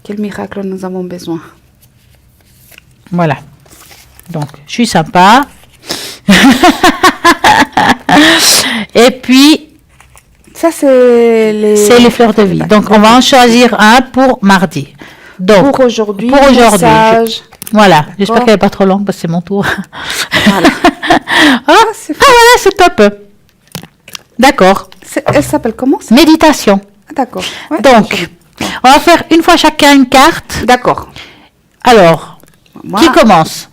Quel miracle nous avons besoin? Voilà. Donc, je suis sympa. Et puis, ça, c'est les fleurs de vie. Donc, on va en choisir un pour mardi. Donc, pour aujourd'hui, voilà, j'espère qu'elle n'est pas trop longue parce que c'est mon tour. Voilà. Voilà, c'est top. D'accord. Elle s'appelle comment ça? Méditation. D'accord. Ouais, donc, on va faire une fois chacun une carte. D'accord. Alors, qui commence?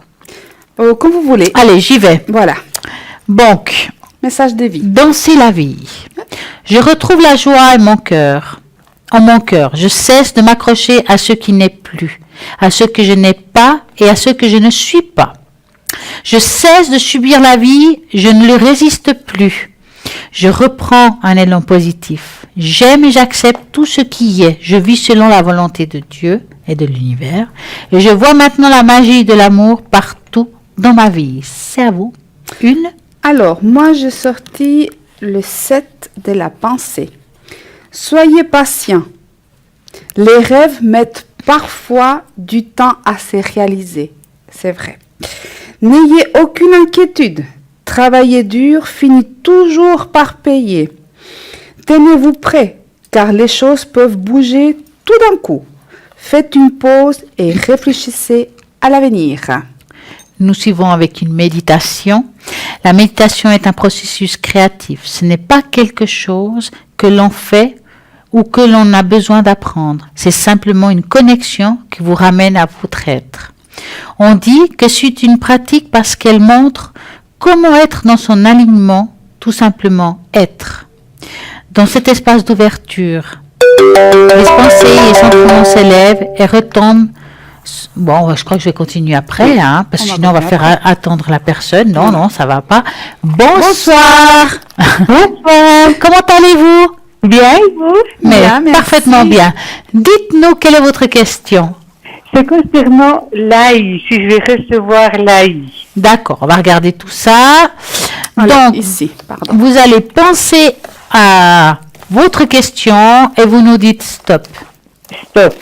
Comme vous voulez. Allez, j'y vais. Voilà. Donc, message de vie. Danser la vie. Je retrouve la joie en mon cœur. Je cesse de m'accrocher à ce qui n'est plus, à ce que je n'ai pas et à ce que je ne suis pas. Je cesse de subir la vie, je ne lui résiste plus. Je reprends un élan positif. J'aime et j'accepte tout ce qui y est. Je vis selon la volonté de Dieu et de l'univers. Et je vois maintenant la magie de l'amour partout dans ma vie. C'est à vous. Alors, moi, j'ai sorti le 7 de la pensée. Soyez patient. Les rêves mettent parfois du temps à se réaliser. C'est vrai. N'ayez aucune inquiétude. Travailler dur finit toujours par payer. Tenez-vous prêt, car les choses peuvent bouger tout d'un coup. Faites une pause et réfléchissez à l'avenir. Nous suivons avec une méditation. La méditation est un processus créatif. Ce n'est pas quelque chose que l'on fait ou que l'on a besoin d'apprendre. C'est simplement une connexion qui vous ramène à votre être. On dit que c'est une pratique parce qu'elle montre comment être dans son alignement, tout simplement être. Dans cet espace d'ouverture, les pensées et les sentiments s'élèvent et retombent. Bon, je crois que je vais continuer après, parce que sinon on va faire attendre la personne. Non, ça va pas. Bonsoir. Bonsoir. Comment allez-vous? Bien, et vous? Mais bien, parfaitement bien. Dites-nous, quelle est votre question? C'est concernant l'AI, si je vais recevoir l'AI. D'accord, on va regarder tout ça. Voilà, donc, ici, pardon. Vous allez penser à votre question et vous nous dites stop. Stop.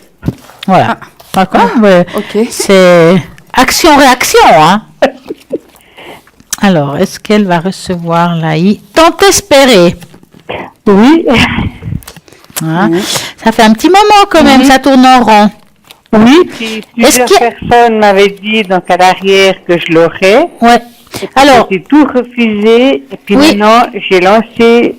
Voilà. D'accord. Ok. C'est action-réaction, Alors, est-ce qu'elle va recevoir l'AI? Tant espérer. Oui. Ça fait un petit moment quand même, ça tourne en rond. Oui, puis plusieurs personnes m'avaient dit donc à l'arrière que je l'aurais. Ouais. Alors, j'ai tout refusé et puis maintenant j'ai lancé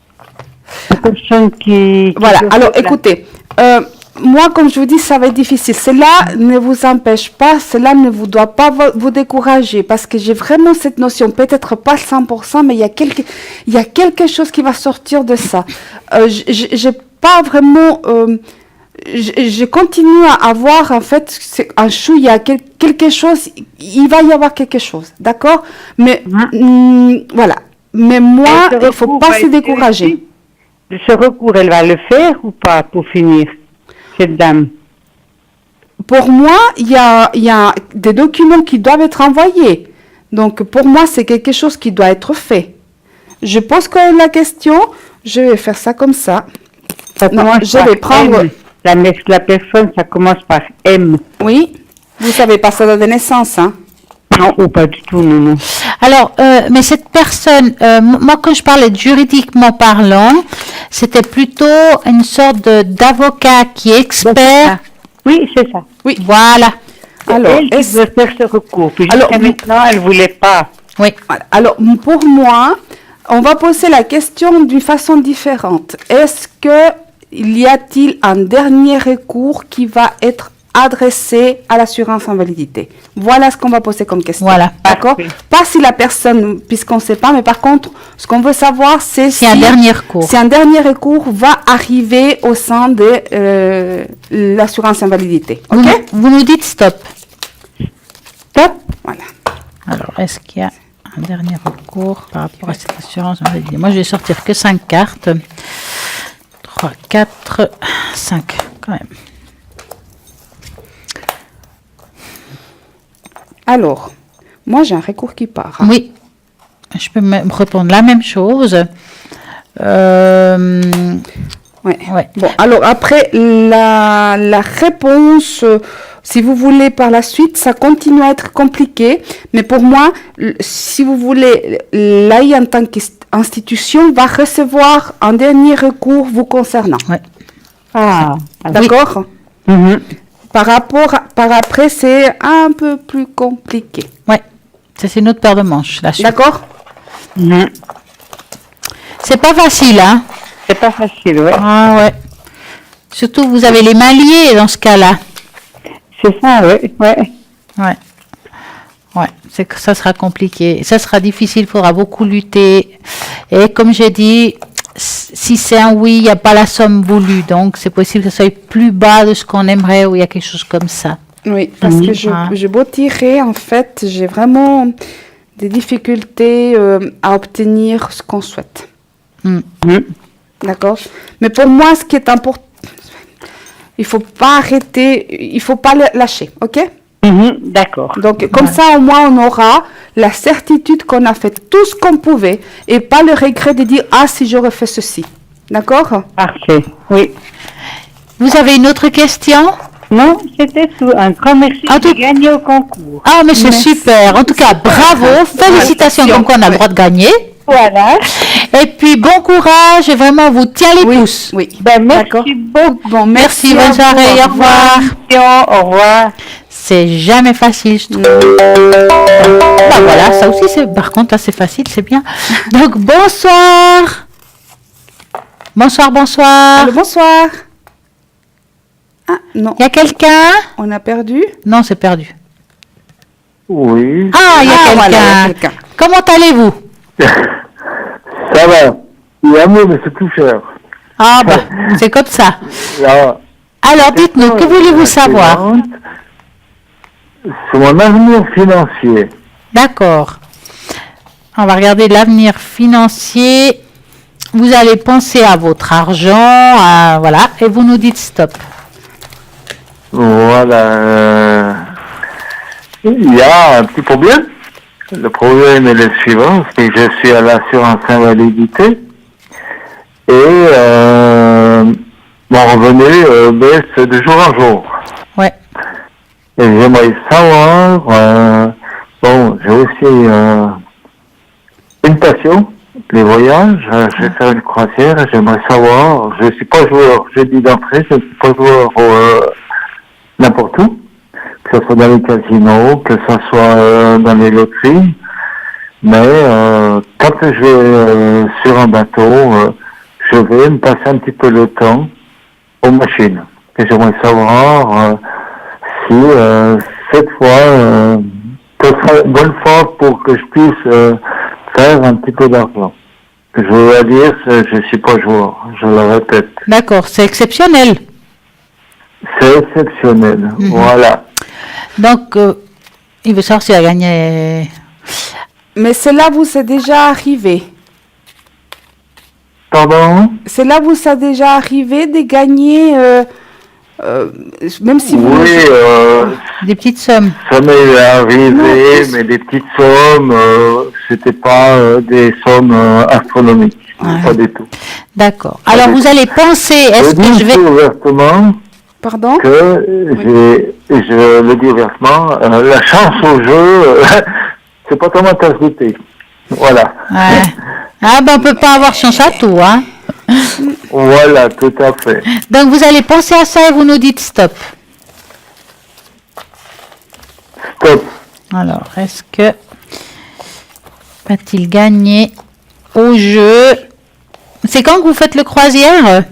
La personne qui Voilà, alors là. écoutez, moi, comme je vous dis, ça va être difficile. Cela ne vous empêche pas, cela ne vous doit pas vous décourager, parce que j'ai vraiment cette notion, peut-être pas 100%, mais il y a quelque chose qui va sortir de ça. J'ai pas vraiment... je continue à avoir, en fait, un chou, il y a quelque chose, il va y avoir quelque chose, d'accord? Mais, voilà. Mais moi, il ne faut pas se décourager. Ce recours, elle va le faire ou pas pour finir, cette dame? Pour moi, il y a des documents qui doivent être envoyés. Donc, pour moi, c'est quelque chose qui doit être fait. Je pose quand même la question, je vais faire ça comme ça. Non, je vais prendre... La personne, ça commence par M. Oui, vous savez pas ça de naissance, hein? Non, ou pas du tout, non. Alors, mais cette personne, moi quand je parlais juridiquement parlant, c'était plutôt une sorte d'avocat qui est expert. Oui, c'est ça. Oui. Voilà. Alors, elle qui veut faire ce recours. Puis Alors, jusqu'à maintenant, elle ne voulait pas. Oui. Voilà. Alors, pour moi, on va poser la question d'une façon différente. Est-ce que y a-t-il un dernier recours qui va être adressé à l'assurance invalidité? Voilà ce qu'on va poser comme question. Voilà. D'accord? Parfait. Pas si la personne, puisqu'on ne sait pas, mais par contre, ce qu'on veut savoir, c'est C'est un dernier recours. si un dernier recours va arriver au sein de l'assurance invalidité. OK? Vous nous dites stop. Stop. Voilà. Alors, est-ce qu'il y a un dernier recours par rapport à cette assurance maladie? Moi, je vais sortir que 5 cartes. 3, 4, 5, quand même. Alors, moi, j'ai un recours qui part. Hein. Oui, je peux me répondre la même chose. Ouais. Ouais. Bon, alors après, la réponse, si vous voulez par la suite, ça continue à être compliqué. Mais pour moi, si vous voulez, l'AI en tant qu'institution va recevoir un dernier recours vous concernant. Ouais. Ah, D'accord? Mhm. Par après, c'est un peu plus compliqué. Ouais. Ça, c'est notre paire de manches. La suite. D'accord? Mhm. C'est pas facile, hein? C'est pas facile, ouais. Ah ouais. Surtout, vous avez les mains liées dans ce cas-là. C'est ça, ouais. Ouais. Ouais, c'est que ça sera compliqué. Ça sera difficile, il faudra beaucoup lutter. Et comme j'ai dit, si c'est un oui, il n'y a pas la somme voulue. Donc, c'est possible que ça soit plus bas de ce qu'on aimerait ou il y a quelque chose comme ça. Oui, parce que je beau tirer, en fait, j'ai vraiment des difficultés à obtenir ce qu'on souhaite. Mhm. D'accord? Mais pour moi, ce qui est important, il faut pas arrêter, il faut pas lâcher, ok? Mhm. D'accord. Donc, comme ça, au moins, on aura la certitude qu'on a fait tout ce qu'on pouvait et pas le regret de dire, ah, si j'aurais fait ceci. D'accord? Parfait, oui. Vous avez une autre question? Non, c'était tout. Un grand merci En tout- de gagner au concours. Ah, mais c'est Merci. super. En tout cas, bravo. Félicitations comme quoi on a le droit de gagner. Voilà. Et puis, bon courage. Et vraiment, on vous tient les pouces. Oui. Ben, D'accord. merci beaucoup. Bon, Merci, à bonne vous. soirée. Au revoir. Au revoir. C'est jamais facile, je trouve. Bah voilà, ça aussi, c'est. Par contre, là, c'est facile, c'est bien. Donc, bonsoir. Bonsoir, bonsoir. Allô, bonsoir. Ah, non, Il y a quelqu'un? on a perdu. Non, c'est perdu. Oui, Ah, il y a quelqu'un. voilà, il y a quelqu'un. Comment allez-vous? ça va. Il est amour, mais c'est plus cher. Ah, bah, c'est comme ça. Là, Alors, dites-nous, que voulez-vous savoir? C'est mon avenir financier. D'accord. On va regarder l'avenir financier. Vous allez penser à votre argent, voilà, et vous nous dites stop. Voilà. Il y a un petit problème. Le problème est le suivant, c'est que je suis à l'assurance invalidité et mon revenu baisse de jour en jour. Ouais. Et j'aimerais savoir, bon, j'ai aussi une passion, les voyages. Je vais faire une croisière et j'aimerais savoir, je ne suis pas joueur, j'ai dit d'entrée, je ne suis pas joueur n'importe où, que ce soit dans les casinos, que ce soit dans les loteries. Mais quand je vais sur un bateau, je vais me passer un petit peu le temps aux machines. Et j'aimerais savoir si cette fois, ce sera une bonne fois pour que je puisse faire un petit peu d'argent. Je veux dire, je suis pas joueur, je le répète. D'accord, c'est exceptionnel. C'est exceptionnel, voilà. Donc, il veut savoir s'il a gagné. Mais cela vous est déjà arrivé. Pardon? Cela vous est déjà arrivé de gagner, même si vous... Oui, Des petites sommes. ça m'est arrivé, mais des petites sommes, c'était pas des sommes astronomiques, pas du tout. D'accord. Alors, vous allez penser, est-ce que je vais... ouvertement Pardon? que je le dis ouvertement, la chance au jeu, c'est pas tellement tasse de thé. Voilà. Ouais. Ah, ben, on peut pas avoir chance à tout, hein. Voilà, tout à fait. Donc, vous allez penser à ça et vous nous dites stop. Stop. Alors, est-ce que va-t-il gagner au jeu? C'est quand que vous faites le croisière?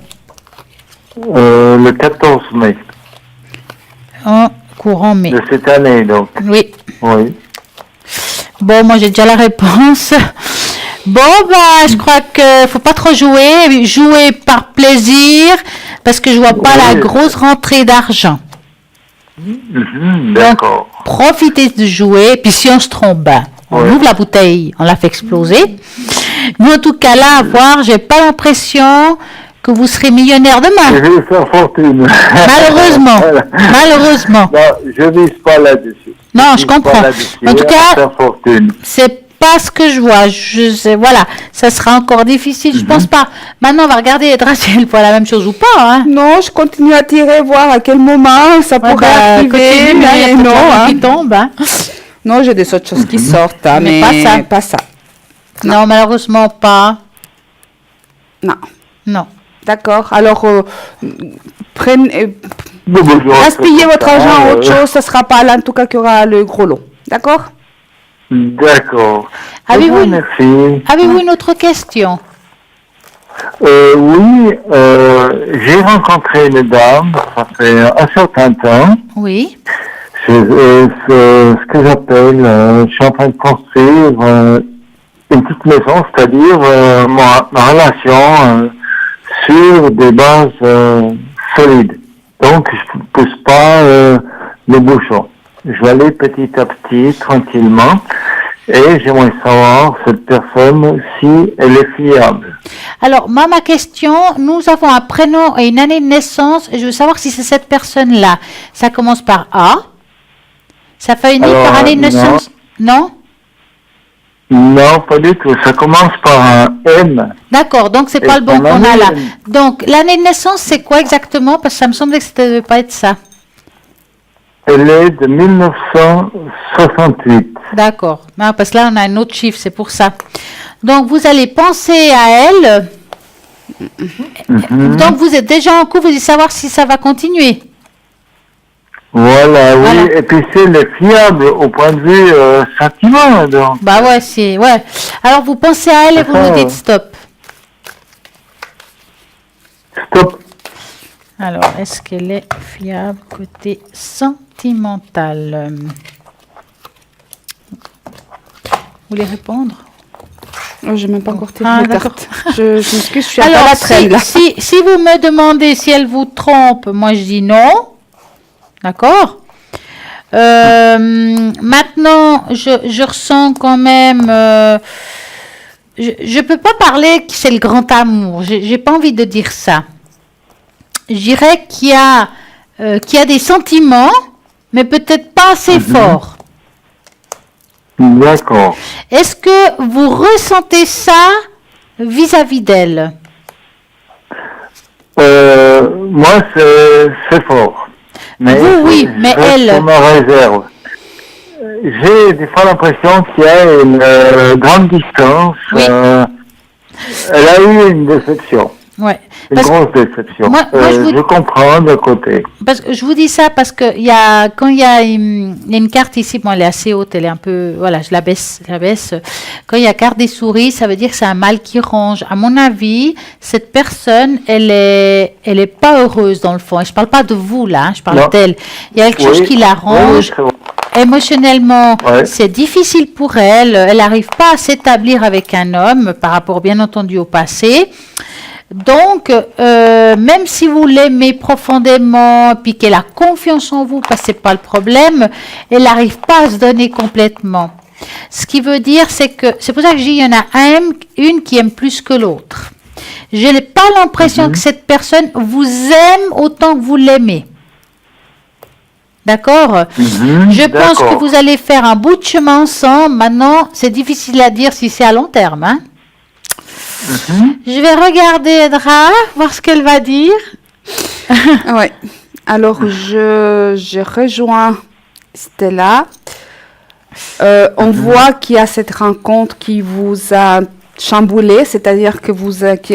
Le 14 mai En courant mai. de cette année, donc. Oui. Oui. Bon, moi j'ai déjà la réponse. Bon, bah, je crois que faut pas trop jouer. Jouer par plaisir, parce que je vois pas la grosse rentrée d'argent. D'accord. Profitez de jouer, puis si on se trompe, ben, on ouvre la bouteille, on la fait exploser. Mais en tout cas, là, à voir, j'ai pas l'impression que vous serez millionnaire Je demain. vais faire fortune. Malheureusement. Voilà. Malheureusement. Non, je vise pas là-dessus. Non, je comprends. En tout cas, faire fortune. c'est pas ce que je vois. Je sais, voilà, ça sera encore difficile. Je pense pas. Maintenant, on va regarder si elle voit la même chose ou pas. Hein. Non, je continue à tirer, voir à quel moment ça pourrait arriver. Mais non, hein. Qui tombe. Hein. Non, j'ai des autres choses qui sortent, hein, Mais mais pas ça. pas ça. Non, malheureusement pas. Non. Non. D'accord. Alors, prenez, Bonjour, gaspillez votre argent à autre chose. chose. Ça sera pas là, en tout cas, qu'il y aura le gros lot. D'accord? D'accord. Avez-vous une- Merci. Avez-vous une autre question? Oui, j'ai rencontré une dame, ça fait un certain temps. Oui. C'est ce que j'appelle, je suis en train de construire une petite maison, c'est-à-dire ma relation sur des bases solides. Donc, je ne pousse pas le bouchon. Je vais aller petit à petit, tranquillement, et j'aimerais savoir, cette personne, si elle est fiable. Alors, ma question, nous avons un prénom et une année de naissance. Et je veux savoir si c'est cette personne-là. Ça commence par A. Ça finit Alors, par année de non. naissance. Non? Non, pas du tout. Ça commence par un M. D'accord, donc c'est Et pas le bon son qu'on a là. année- Donc, l'année de naissance, c'est quoi exactement? Parce que ça me semblait que ça ne devait pas être ça. Elle est de 1968. D'accord. Non, parce que là, on a un autre chiffre, c'est pour ça. Donc, vous allez penser à elle. Donc, vous êtes déjà en couple, vous allez savoir si ça va continuer. Voilà, oui. Voilà. Et puis c'est le fiable au point de vue sentiment, donc. Bah ouais, c'est... Ouais. Alors, vous pensez à elle et vous nous dites stop. Stop. Alors, est-ce qu'elle est fiable côté sentimental? Vous voulez répondre? Oh, j'ai même pas encore tiré Ah, les d'accord. cartes. Je m'excuse, je suis à Alors, la traîne, là. si vous me demandez si elle vous trompe, moi je dis non. D'accord? Maintenant, je ressens quand même... je peux pas parler que c'est le grand amour. J'ai pas envie de dire ça. Je dirais qu'il y a des sentiments, mais peut-être pas assez forts. D'accord. Est-ce que vous ressentez ça vis-à-vis d'elle? Moi, c'est fort. Mais Vous, oui, je mais reste elle- sur ma réserve. J'ai des fois l'impression qu'il y a une grande distance. Oui. Elle a eu une déception. Ouais. Une Parce grosse déception. moi, je comprends de côté. Parce que je vous dis ça parce que quand il y a une carte ici, bon, elle est assez haute, elle est un peu, voilà, je la baisse. Quand il y a carte des souris, ça veut dire que c'est un mal qui ronge. À mon avis, cette personne, elle est pas heureuse dans le fond. Et je parle pas de vous là, hein, je parle Non. d'elle. Il y a quelque chose qui la ronge. Oui, Émotionnellement, Ouais. c'est difficile pour elle. Elle n'arrive pas à s'établir avec un homme par rapport, bien entendu, au passé. Donc, même si vous l'aimez profondément, puis qu'elle a confiance en vous, parce que c'est pas le problème, elle n'arrive pas à se donner complètement. Ce qui veut dire, c'est pour ça que je dis, il y en a une qui aime plus que l'autre. Je n'ai pas l'impression que cette personne vous aime autant que vous l'aimez. D'accord? Je pense que vous allez faire un bout de chemin ensemble. Maintenant, c'est difficile à dire si c'est à long terme, hein? Je vais regarder Edra, voir ce qu'elle va dire. Oui. Alors, je rejoins Stella. On voit qu'il y a cette rencontre qui vous a chamboulé, c'est-à-dire que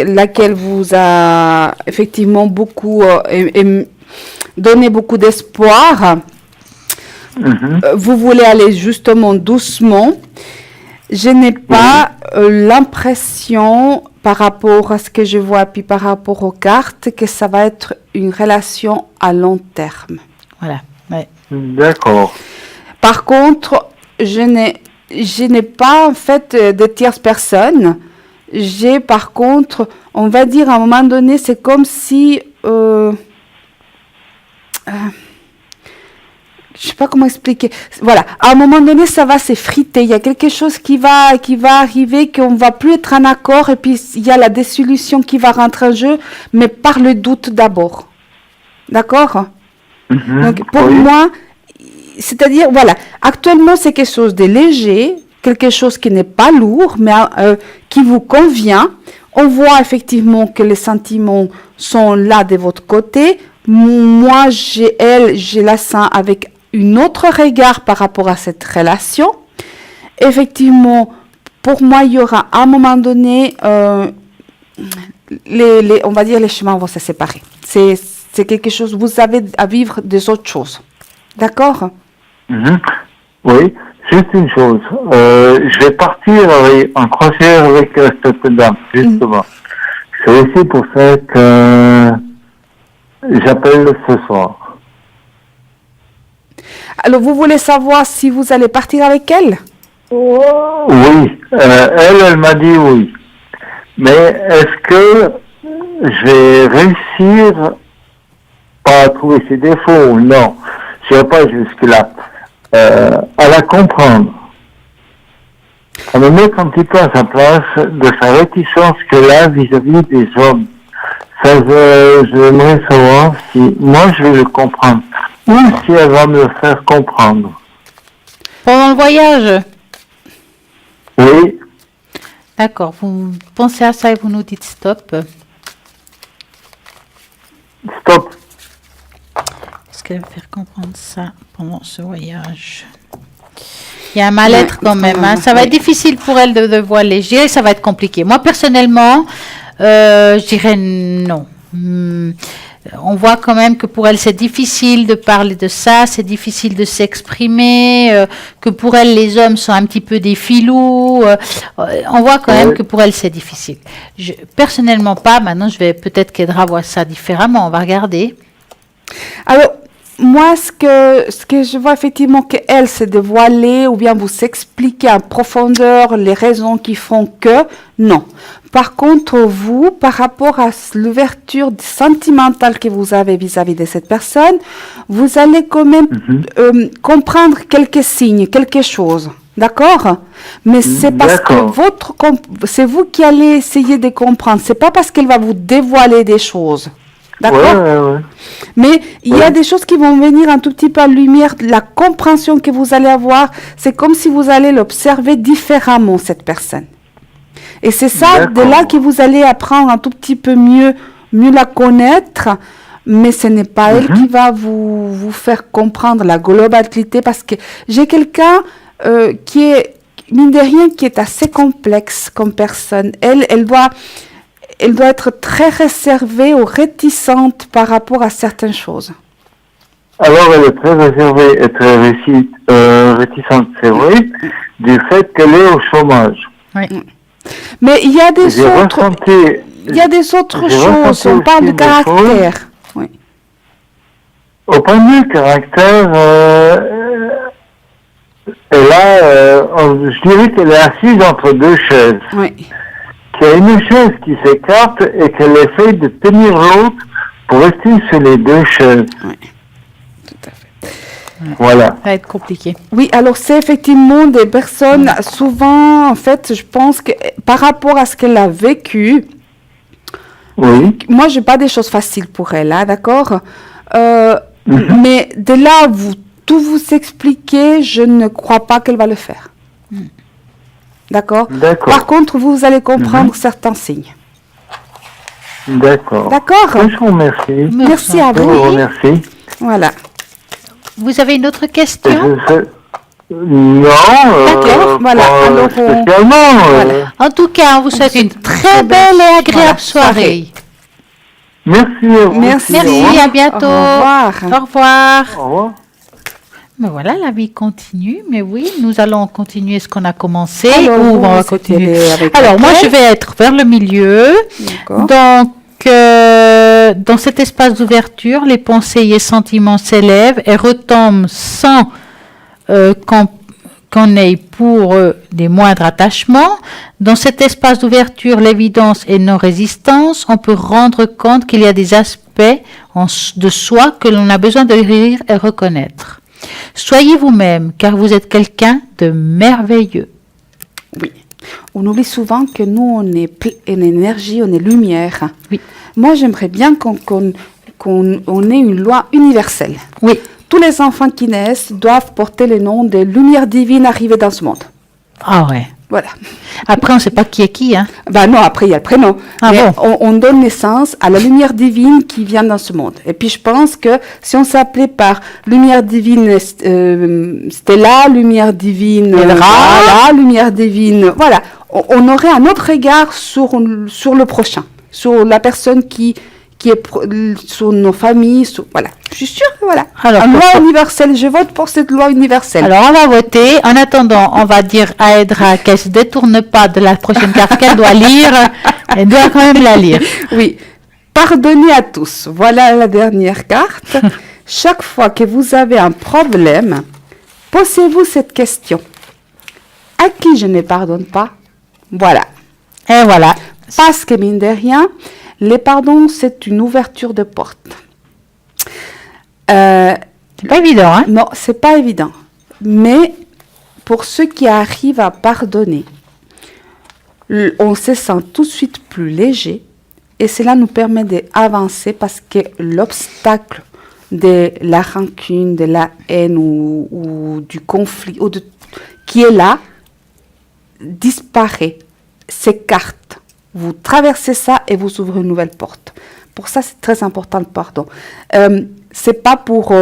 laquelle vous a effectivement beaucoup donné beaucoup d'espoir. Vous voulez aller justement doucement. Je n'ai pas l'impression, par rapport à ce que je vois, puis par rapport aux cartes, que ça va être une relation à long terme. Voilà. Ouais. D'accord. Par contre, je n'ai pas en fait de tierce personne. J'ai par contre, on va dire à un moment donné, c'est comme si... je sais pas comment expliquer. Voilà, à un moment donné, ça va s'effriter. Il y a quelque chose qui va arriver, qu'on va plus être en accord, et puis il y a la dissolution qui va rentrer en jeu, mais par le doute d'abord. D'accord? Donc pour moi, c'est-à-dire, voilà, actuellement c'est quelque chose de léger, quelque chose qui n'est pas lourd, mais qui vous convient. On voit effectivement que les sentiments sont là de votre côté. Moi, je la sens avec un autre regard par rapport à cette relation. Effectivement, pour moi, il y aura à un moment donné, on va dire, les chemins vont se séparer. C'est quelque chose, vous avez à vivre des autres choses. D'accord? Oui, juste une chose. Je vais partir en croisière avec cette dame, justement. C'est aussi pour ça que j'appelle ce soir. Alors, vous voulez savoir si vous allez partir avec elle? Oui, elle m'a dit oui. Mais est-ce que je vais réussir pas à trouver ses défauts? Non, je ne vais pas jusque-là. À la comprendre. À me mettre un petit peu à sa place de sa réticence qu'elle a vis-à-vis des hommes. Ça, j'aimerais savoir si moi je vais le comprendre ou si elle va me le faire comprendre. Pendant le voyage? Oui. D'accord, vous pensez à ça et vous nous dites stop. Stop. Est-ce qu'elle va faire comprendre ça pendant ce voyage? Il y a un mal-être quand même. Hein. Ça va être difficile pour elle de voiler. Je dirais que ça va être compliqué. Moi, personnellement, je dirais non. On voit quand même que pour elle, c'est difficile de parler de ça, c'est difficile de s'exprimer, que pour elle, les hommes sont un petit peu des filous. On voit quand même que pour elle, c'est difficile. Personnellement pas. Maintenant, je vais peut-être qu'Edra voit ça différemment. On va regarder. Alors, moi, ce que je vois effectivement qu'elle, c'est de voiler ou bien vous expliquer en profondeur les raisons qui font que, non. Par contre, vous, par rapport à l'ouverture sentimentale que vous avez vis-à-vis de cette personne, vous allez quand même comprendre quelques signes, quelque chose. D'accord? Mais c'est parce que c'est vous qui allez essayer de comprendre. C'est pas parce qu'elle va vous dévoiler des choses. D'accord? Ouais. Mais il y a des choses qui vont venir un tout petit peu à lumière. La compréhension que vous allez avoir, c'est comme si vous allez l'observer différemment, cette personne. Et c'est ça, de là que vous allez apprendre un tout petit peu mieux la connaître. Mais ce n'est pas elle qui va vous faire comprendre la globalité, parce que j'ai quelqu'un qui est, mine de rien, qui est assez complexe comme personne. Elle elle doit être très réservée ou réticente par rapport à certaines choses. Alors, elle est très réservée et très réticente, c'est vrai, du fait qu'elle est au chômage. Oui. Mais il y a des J'ai autres, ressenti- il y a des autres j'ai choses. ressenti On parle de aussi des choses. caractère. Oui. Au point de vue caractère, et là, je dirais qu'elle est assise entre deux chaises. Oui. Qu'il y a une chaise qui s'écarte et qu'elle essaye de tenir l'autre pour rester sur les deux chaises. Oui. Tout à fait. Voilà. Ça va être compliqué. Oui, alors c'est effectivement des personnes, souvent, en fait, je pense que par rapport à ce qu'elle a vécu, Oui. moi, j'ai pas des choses faciles pour elle, hein, d'accord. Mais de là, tout vous expliquer, je ne crois pas qu'elle va le faire. D'accord. D'accord. Par contre, vous allez comprendre certains signes. D'accord. D'accord. Je vous remercie. Merci à Je vous vous. remercie. Voilà. Vous avez une autre Et question? non, D'accord, voilà. pas Alors, spécialement. voilà. En tout cas, on vous souhaite une très belle et agréable Voilà, soirée. Merci à vous. Merci. Au Merci, revoir. à bientôt. Au revoir. Au revoir. Au revoir. Mais voilà, la vie continue. Mais oui, nous allons continuer ce qu'on a commencé. Alors, Ou vous, on va c'était continuer. avec Alors, moi, laquelle? je vais être vers le milieu. D'accord. Donc, dans cet espace d'ouverture, les pensées et les sentiments s'élèvent et retombent sans qu'on ait pour eux des moindres attachements. Dans cet espace d'ouverture, l'évidence et non-résistance, on peut rendre compte qu'il y a des aspects de soi que l'on a besoin de lire et reconnaître. Soyez vous-même, car vous êtes quelqu'un de merveilleux. Oui. On oublie souvent que nous, on est une énergie, on est lumière. Oui. Moi, j'aimerais bien qu'on ait une loi universelle. Oui. Tous les enfants qui naissent doivent porter le nom des lumières divines arrivées dans ce monde. Ah ouais. Voilà. Après, on ne sait pas qui est qui, hein. Ben non, après, il y a le prénom. Ah Mais bon? on donne naissance à la lumière divine qui vient dans ce monde. Et puis, je pense que si on s'appelait par lumière divine Stella, lumière divine voilà, lumière divine, voilà, on aurait un autre regard sur le prochain, sur la personne qui est sur nos familles, voilà. Je suis sûre que voilà. Alors, Une loi universelle, je vote pour cette loi universelle. Alors, on va voter. En attendant, on va dire à Edra qu'elle ne se détourne pas de la prochaine carte qu'elle doit lire. Elle doit quand même la lire. Oui. Pardonnez à tous. Voilà la dernière carte. Chaque fois que vous avez un problème, posez-vous cette question. À qui je ne pardonne pas? Voilà. Et voilà. Parce que, mine de rien, les pardons, c'est une ouverture de porte. C'est pas évident, hein? Non, c'est pas évident. Mais pour ceux qui arrivent à pardonner, on se sent tout de suite plus léger et cela nous permet d'avancer parce que l'obstacle de la rancune, de la haine ou du conflit qui est là disparaît, s'écarte. Vous traversez ça et vous ouvrez une nouvelle porte. Pour ça, c'est très important le pardon. C'est pas pour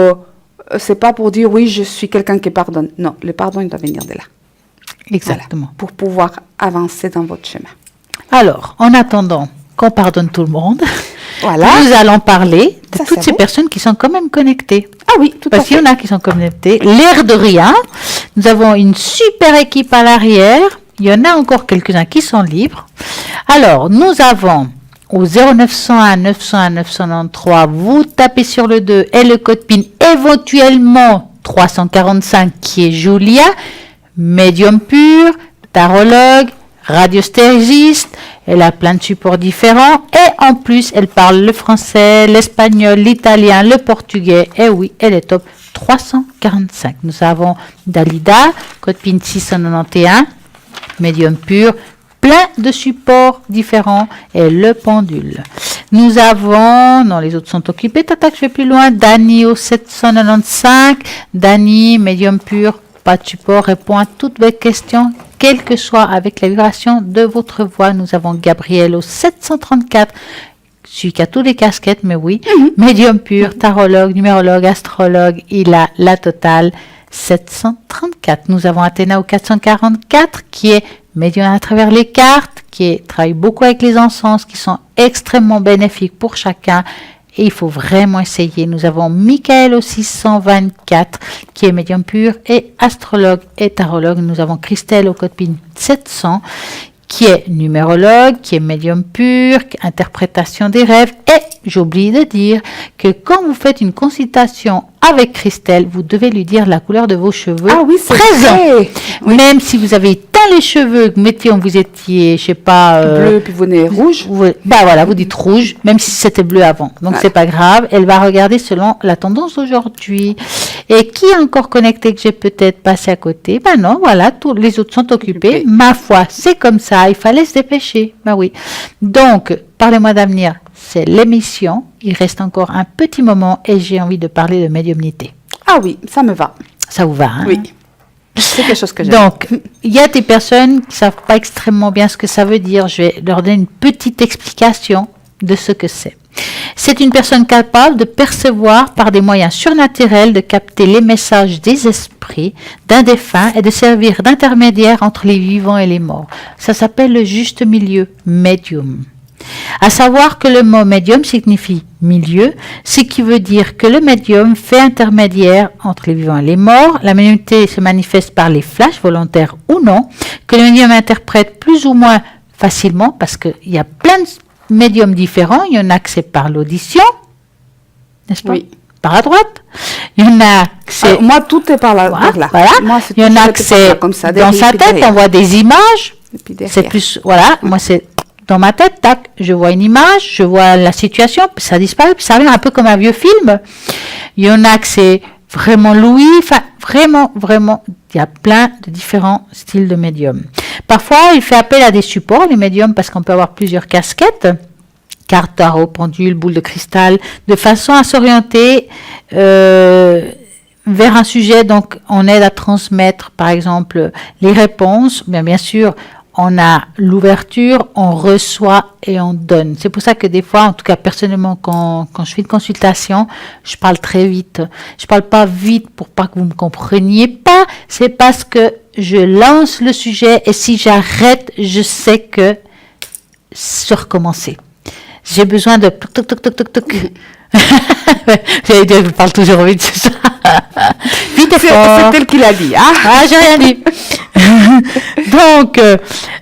dire oui, je suis quelqu'un qui pardonne. Non, le pardon, il doit venir de là. Exactement. Voilà, pour pouvoir avancer dans votre chemin. Alors, en attendant qu'on pardonne tout le monde, Voilà. nous allons parler de Ça, toutes c'est ces vrai. personnes qui sont quand même connectées. Ah oui, tout à Parce qu'il y fait. en a qui sont connectés. L'air de rien. Nous avons une super équipe à l'arrière. Il y en a encore quelques-uns qui sont libres. Alors, nous avons au 0901 901 993, vous tapez sur le 2 et le code PIN, éventuellement 345 qui est Julia, médium pur, tarologue, radiosthésiste, elle a plein de supports différents et en plus elle parle le français, l'espagnol, l'italien, le portugais et oui, elle est top 345. Nous avons Dalida, code PIN 691, médium pur, plein de supports différents et le pendule. Nous avons, non les autres sont occupés, tata je vais plus loin, Dani au 795, Dani, médium pur, pas de support, répond à toutes vos questions, quelle que soit avec la vibration de votre voix. Nous avons Gabriel au 734, celui qui a tous les casquettes, mais oui, médium pur, tarologue, numérologue, astrologue, il a la totale 734. Nous avons Athéna au 444 qui est médium à travers les cartes, qui travaille beaucoup avec les encens, qui sont extrêmement bénéfiques pour chacun. Et il faut vraiment essayer. Nous avons Michael aussi 124 qui est médium pur et astrologue et tarologue. Nous avons Christelle au code PIN 700 qui est numérologue, qui est médium pur, interprétation des rêves. Et j'oublie de dire que quand vous faites une consultation avec Christelle, vous devez lui dire la couleur de vos cheveux présents. Oui. Même si vous avez teint les cheveux, mettons vous étiez, je sais pas... bleu, puis vous venez rouge. Vous dites rouge, même si c'était bleu avant. Donc, c'est pas grave. Elle va regarder selon la tendance d'aujourd'hui. Et qui est encore connecté que j'ai peut-être passé à côté? Non, voilà, tous les autres sont occupés. Ma foi, c'est comme ça. Il fallait se dépêcher. Oui. Donc, parlez-moi d'avenir. C'est l'émission. Il reste encore un petit moment et j'ai envie de parler de médiumnité. Ah oui, ça me va. Ça vous va, hein? Oui. C'est quelque chose que j'aime. Donc, il y a des personnes qui ne savent pas extrêmement bien ce que ça veut dire. Je vais leur donner une petite explication de ce que c'est. C'est une personne capable de percevoir par des moyens surnaturels, de capter les messages des esprits, d'un défunt et de servir d'intermédiaire entre les vivants et les morts. Ça s'appelle le juste milieu, médium. À savoir que le mot médium signifie milieu, ce qui veut dire que le médium fait intermédiaire entre les vivants et les morts. La médiumnité se manifeste par les flashs, volontaires ou non, que le médium interprète plus ou moins facilement, parce qu'il y a plein de médiums différents. Il y en a que c'est par l'audition, n'est-ce pas? Oui. Par la droite. Il y en a que c'est... moi, tout est par là. Voilà. Moi, Il y en a que c'est comme ça, dans sa tête, on voit des images. C'est plus... Voilà, moi c'est... Dans ma tête, tac, je vois une image, je vois la situation, puis ça disparaît, puis ça revient un peu comme un vieux film. Il y en a que c'est vraiment Louis, enfin, vraiment, il y a plein de différents styles de médium. Parfois, il fait appel à des supports, les médiums, parce qu'on peut avoir plusieurs casquettes, carte, tarot, pendule, boule de cristal, de façon à s'orienter vers un sujet. Donc, on aide à transmettre, par exemple, les réponses, bien sûr, on a l'ouverture, on reçoit et on donne. C'est pour ça que des fois, en tout cas personnellement, quand je fais une consultation, je parle très vite. Je parle pas vite pour pas que vous me compreniez pas. C'est parce que je lance le sujet et si j'arrête, je sais que c'est recommencer. J'ai besoin de toc. J'allais dire que je parle toujours vite, c'est ça. Vite et fort. C'est tel qu'il a dit. J'ai rien dit. Donc,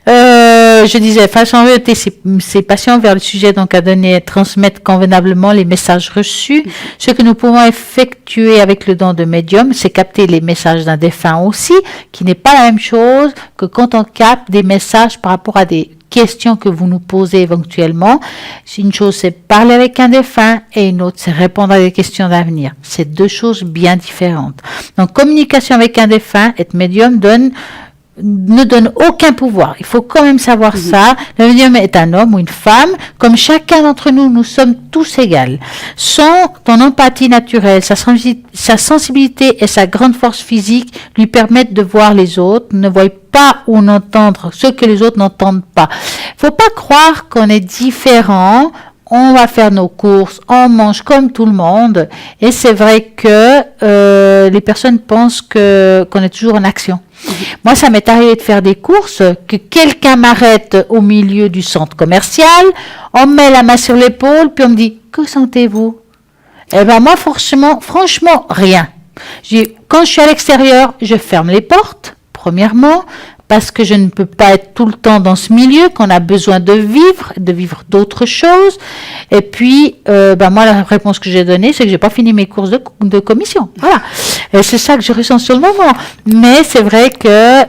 je disais, façon orienter ses patients vers le sujet, donc à donner, transmettre convenablement les messages reçus. Ce que nous pouvons effectuer avec le don de médium, c'est capter les messages d'un défunt aussi, qui n'est pas la même chose que quand on capte des messages par rapport à des questions que vous nous posez éventuellement. Une chose, c'est parler avec un défunt et une autre, c'est répondre à des questions d'avenir. C'est deux choses bien différentes. Donc, communication avec un défunt, être médium ne donne aucun pouvoir. Il faut quand même savoir ça. Le médium est un homme ou une femme. Comme chacun d'entre nous, nous sommes tous égaux. Son empathie naturelle, sa sensibilité et sa grande force physique lui permettent de voir les autres, ne voient pas ou n'entendre ce que les autres n'entendent pas. Faut pas croire qu'on est différent. On va faire nos courses, on mange comme tout le monde. Et c'est vrai que les personnes pensent qu'on est toujours en action. Moi, ça m'est arrivé de faire des courses, que quelqu'un m'arrête au milieu du centre commercial, on me met la main sur l'épaule, puis on me dit « Que sentez-vous » Eh bien, moi, franchement, rien. Quand je suis à l'extérieur, je ferme les portes, premièrement, parce que je ne peux pas être tout le temps dans ce milieu, qu'on a besoin de vivre d'autres choses. Et puis, moi, la réponse que j'ai donnée, c'est que j'ai pas fini mes courses de commission. Voilà. Et c'est ça que je ressens sur le moment. Mais c'est vrai que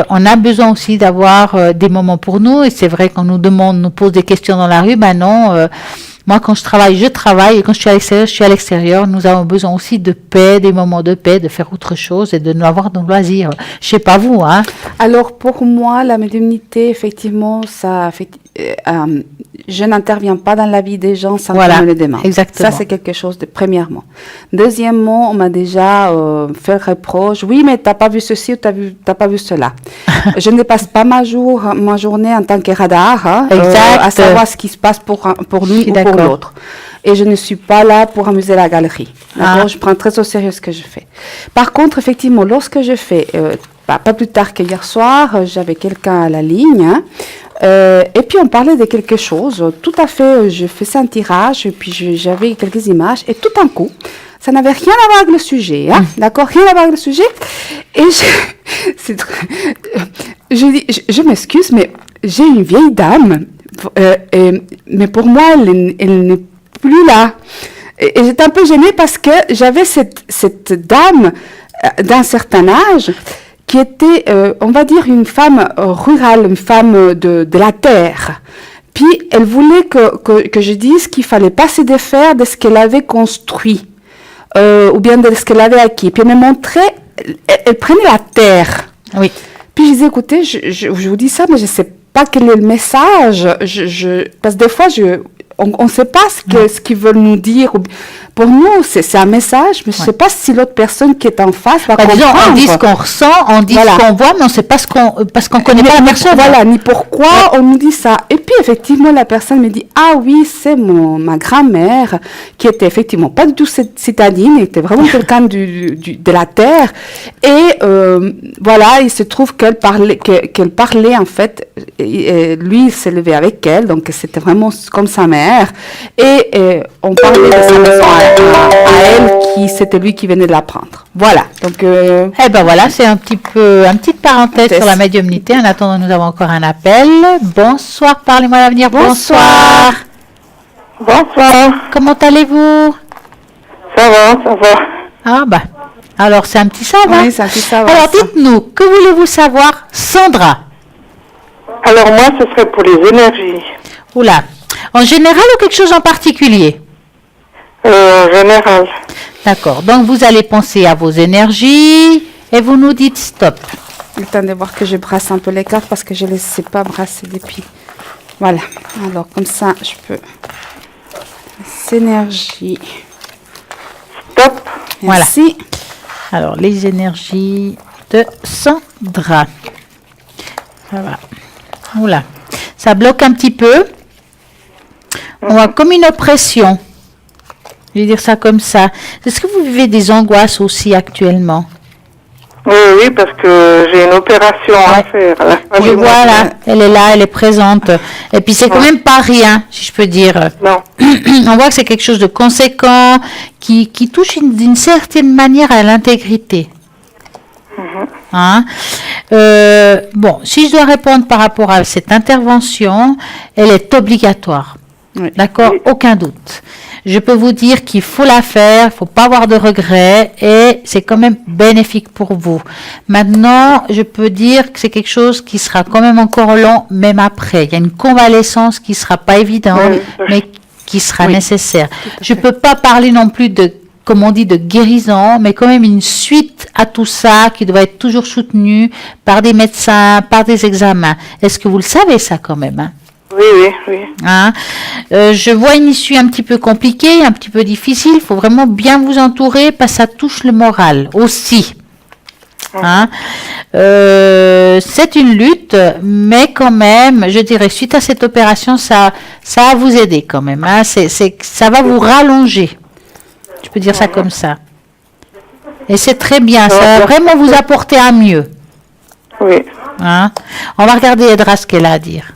on a besoin aussi d'avoir des moments pour nous. Et c'est vrai qu'on nous pose des questions dans la rue. Non. Moi, quand je travaille. Et quand je suis à l'extérieur. Nous avons besoin aussi de paix, des moments de paix, de faire autre chose et de nous avoir nos loisirs. Je sais pas vous, hein. Alors, pour moi, la médiumnité, effectivement, je n'interviens pas dans la vie des gens sans qu'on me le demande. Exactement. Ça, c'est quelque chose de premièrement. Deuxièmement, on m'a déjà fait le reproche. Oui, mais t'as pas vu ceci ou t'as pas vu cela. Je ne passe pas ma journée en tant que radar, à savoir ce qui se passe pour l'une ou pour l'autre. Et je ne suis pas là pour amuser la galerie. D'accord. Je prends très au sérieux ce que je fais. Par contre, effectivement, lorsque je fais pas plus tard qu'hier soir, j'avais quelqu'un à la ligne. Hein. Et puis on parlait de quelque chose. Tout à fait, je faisais un tirage et puis j'avais quelques images. Et tout d'un coup, ça n'avait rien à voir avec le sujet. Hein, d'accord, rien à voir avec le sujet. Et je m'excuse, mais j'ai une vieille dame. Mais pour moi, elle n'est plus là. Et j'étais un peu gênée parce que j'avais cette dame d'un certain âge qui était, on va dire, une femme rurale, une femme de la terre. Puis elle voulait que je dise qu'il fallait pas se défaire de ce qu'elle avait construit, ou bien de ce qu'elle avait acquis. Puis elle me montrait, elle prenait la terre. Oui. Puis je disais, écoutez, je vous dis ça, mais je sais pas quel est le message. Parce que des fois, on ne sait pas ce qu'ils veulent nous dire. Pour nous, c'est un message, mais je ne sais pas si l'autre personne qui est en face va comprendre. Disons, on dit ce qu'on ressent, on dit ce qu'on voit, mais on ne sait pas parce qu'on ne connaît pas la personne. Voilà, ni pourquoi on nous dit ça. Et puis, effectivement, la personne me dit, ah oui, c'est ma grand-mère, qui était effectivement pas du tout citadine, était vraiment quelqu'un de la terre. Et voilà, il se trouve qu'elle parlait, en fait, et lui, il s'est levé avec elle, donc c'était vraiment comme sa mère. Et on parlait de sa maison à elle, c'était lui qui venait de la prendre. Voilà. Donc, eh ben voilà, c'est une petite parenthèse sur la médiumnité. En attendant, nous avons encore un appel. Bonsoir, parlez-moi l'avenir. Bonsoir. Bonsoir. Comment allez-vous? Ça va. Ah bah, alors c'est un petit ça, va? Oui, c'est un petit ça, va. Alors dites-nous, que voulez-vous savoir, Sandra? Alors moi, ce serait pour les énergies. Oula, en général ou quelque chose en particulier? En général. D'accord, donc vous allez penser à vos énergies et vous nous dites stop. Attendez de voir que je brasse un peu les cartes parce que je ne les sais pas brasser depuis. Voilà, alors comme ça, je peux... Les énergies. Stop. Merci. Voilà. Alors, les énergies de Sandra. Ça va. Oula, ça bloque un petit peu. On a comme une oppression. Je vais dire ça comme ça. Est-ce que vous vivez des angoisses aussi actuellement? Oui, parce que j'ai une opération à faire. À la fin Oui, du mois. voilà, elle est là, elle est présente. Et puis c'est quand même pas rien, si je peux dire. Non. On voit que c'est quelque chose de conséquent, qui touche d'une certaine manière à l'intégrité. Hein? Bon, si je dois répondre par rapport à cette intervention, elle est obligatoire. Oui. D'accord? Oui. Aucun doute. Je peux vous dire qu'il faut la faire, il ne faut pas avoir de regrets et c'est quand même bénéfique pour vous. Maintenant, je peux dire que c'est quelque chose qui sera quand même encore long, même après. Il y a une convalescence qui ne sera pas évidente, mais qui sera nécessaire. Je ne peux pas parler non plus de, comme on dit, de guérison, mais quand même une suite à tout ça qui doit être toujours soutenue par des médecins, par des examens. Est-ce que vous le savez ça quand même, hein? Oui. Hein? Je vois une issue un petit peu compliquée, un petit peu difficile. Il faut vraiment bien vous entourer parce que ça touche le moral aussi. Hein? C'est une lutte, mais quand même, je dirais, suite à cette opération, ça va vous aider quand même. Hein? Ça va vous rallonger. Je peux dire ça comme ça. Et c'est très bien. Ça va vraiment vous apporter à mieux. Oui. Hein? On va regarder Edra ce qu'elle a à dire.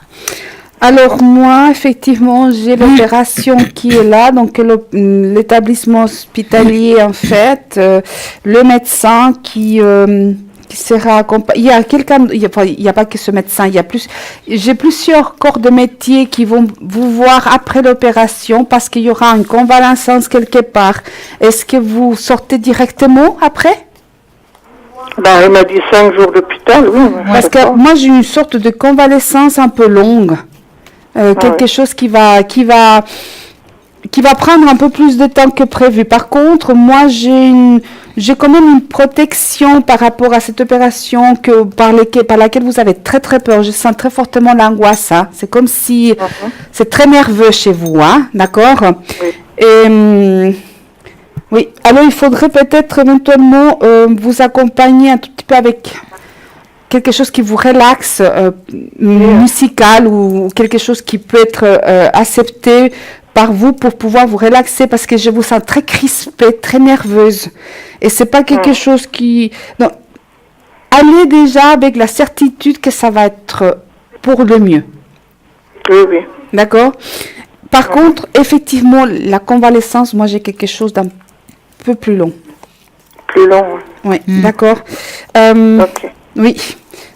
Alors moi, effectivement, j'ai l'opération qui est là, donc l'établissement hospitalier en fait, le médecin qui sera accompagné. Il y a quelqu'un, il y a pas que ce médecin, j'ai plusieurs corps de métier qui vont vous voir après l'opération parce qu'il y aura une convalescence quelque part. Est-ce que vous sortez directement après? Ben, il m'a dit 5 jours d'hôpital, oui. Parce que moi, j'ai une sorte de convalescence un peu longue. Quelque chose qui va prendre un peu plus de temps que prévu. Par contre, moi, j'ai quand même une protection par rapport à cette opération par laquelle vous avez très très peur. Je sens très fortement l'angoisse. Hein. C'est comme si c'est très nerveux chez vous, hein, d'accord? Oui. Et oui. Alors, il faudrait peut-être éventuellement vous accompagner un tout petit peu avec quelque chose qui vous relaxe, musical ou quelque chose qui peut être accepté par vous pour pouvoir vous relaxer parce que je vous sens très crispée, très nerveuse. Et c'est pas quelque chose qui... Non. allez déjà avec la certitude que ça va être pour le mieux. Oui, oui. D'accord? Par contre, effectivement, la convalescence, moi, j'ai quelque chose d'un peu plus long. Plus long. Oui, d'accord. Ok. Oui,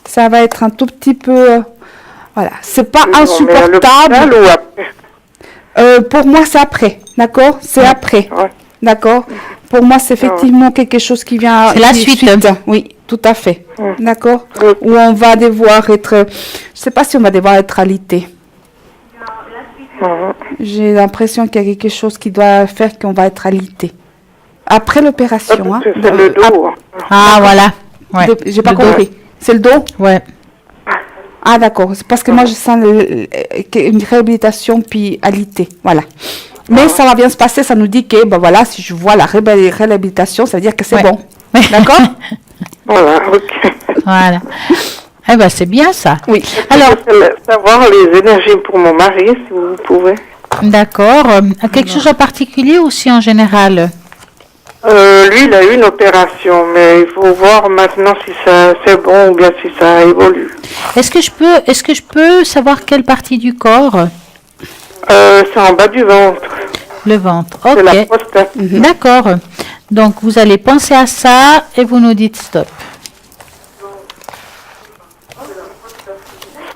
ça va être un tout petit peu... voilà, c'est pas Mais à insupportable. l'hôpital ou après? Pour moi, c'est après, d'accord? C'est après, Ouais. d'accord? Pour moi, c'est effectivement quelque chose qui vient... C'est la qui- suite. Oui, tout à fait, d'accord? Oui. Où on va devoir être... Je sais pas si on va devoir être alité. J'ai l'impression qu'il y a quelque chose qui doit faire qu'on va être alité. Après l'opération, hein? C'est le dos. Hein. Ah, voilà. Ouais. J'ai pas Le dos. compris. C'est le dos? Ouais. Ah, d'accord. C'est parce que moi, je sens une réhabilitation puis alité. Voilà. Mais ça va bien se passer. Ça nous dit que, ben voilà, si je vois la réhabilitation, ça veut dire que c'est Ouais. bon. D'accord? Voilà, ok. Voilà. Eh ben, c'est bien ça. Oui. Alors, Je voulais savoir les énergies pour mon mari, si vous pouvez. d'accord. Quelque chose en particulier ou aussi en général? Lui, il a eu une opération, mais il faut voir maintenant si ça c'est bon ou bien si ça évolue. Est-ce que je peux savoir quelle partie du corps? C'est en bas du ventre. Le ventre. C'est la Ok. prostate. D'accord. Donc, vous allez penser à ça et vous nous dites stop.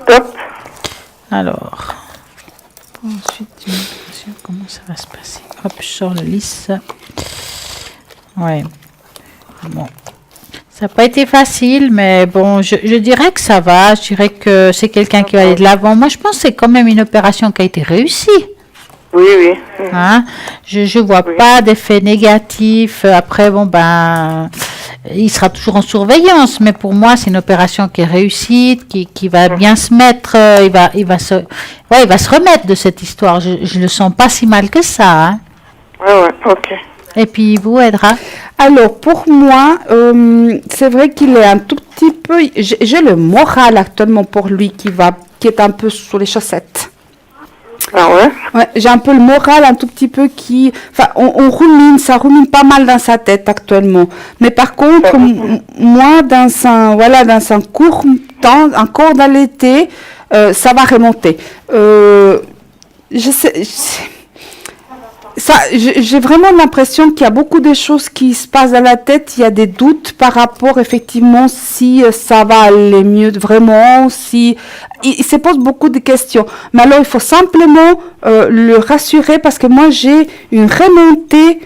Stop. Alors, ensuite, comment ça va se passer? Hop, je sors le lisse. Ouais. Bon. Ça n'a pas été facile, mais bon, je dirais que ça va. Je dirais que c'est quelqu'un qui va aller de l'avant. Moi, je pense que c'est quand même une opération qui a été réussie. Oui, oui. Hein? Je vois pas d'effet négatif. Après, bon, ben, il sera toujours en surveillance, mais pour moi, c'est une opération qui est réussie, qui va bien se mettre. Il va se remettre de cette histoire. Je le sens pas si mal que ça. Hein? Ouais, ok. Et puis, vous, Edra? Alors, pour moi, c'est vrai qu'il est un tout petit peu... J'ai le moral actuellement pour lui qui est un peu sous les chaussettes. Ah ouais? Ouais, j'ai un peu le moral un tout petit peu qui... Enfin, on rumine, ça rumine pas mal dans sa tête actuellement. Mais par contre, moi, dans un court temps, encore dans l'été, ça va remonter. J'ai vraiment l'impression qu'il y a beaucoup de choses qui se passent dans la tête. Il y a des doutes par rapport, effectivement, si ça va aller mieux vraiment, si... Il se pose beaucoup de questions. Mais alors, il faut simplement le rassurer parce que moi, j'ai une remontée...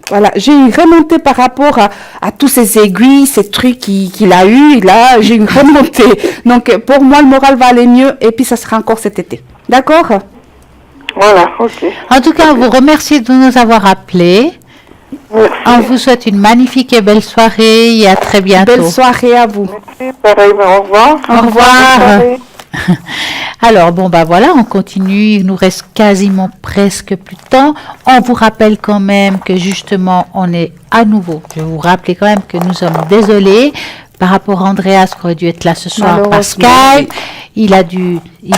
Voilà, j'ai une remontée par rapport à tous ces aiguilles, ces trucs qu'il a eu. Là, j'ai une remontée. Donc, pour moi, le moral va aller mieux et puis ça sera encore cet été. D'accord ? Voilà, ok. En tout cas, on vous remercie de nous avoir appelés. Merci. On vous souhaite une magnifique et belle soirée et à très bientôt. Belle soirée à vous. Merci, pareillement, au revoir. Au revoir. Bonne soirée. Alors, bon, bah voilà, on continue. Il nous reste quasiment presque plus de temps. On vous rappelle quand même que justement, on est à nouveau. Je vais vous rappeler quand même que nous sommes désolés par rapport à Andreas qui aurait dû être là ce soir par Malheureusement, Skype. Il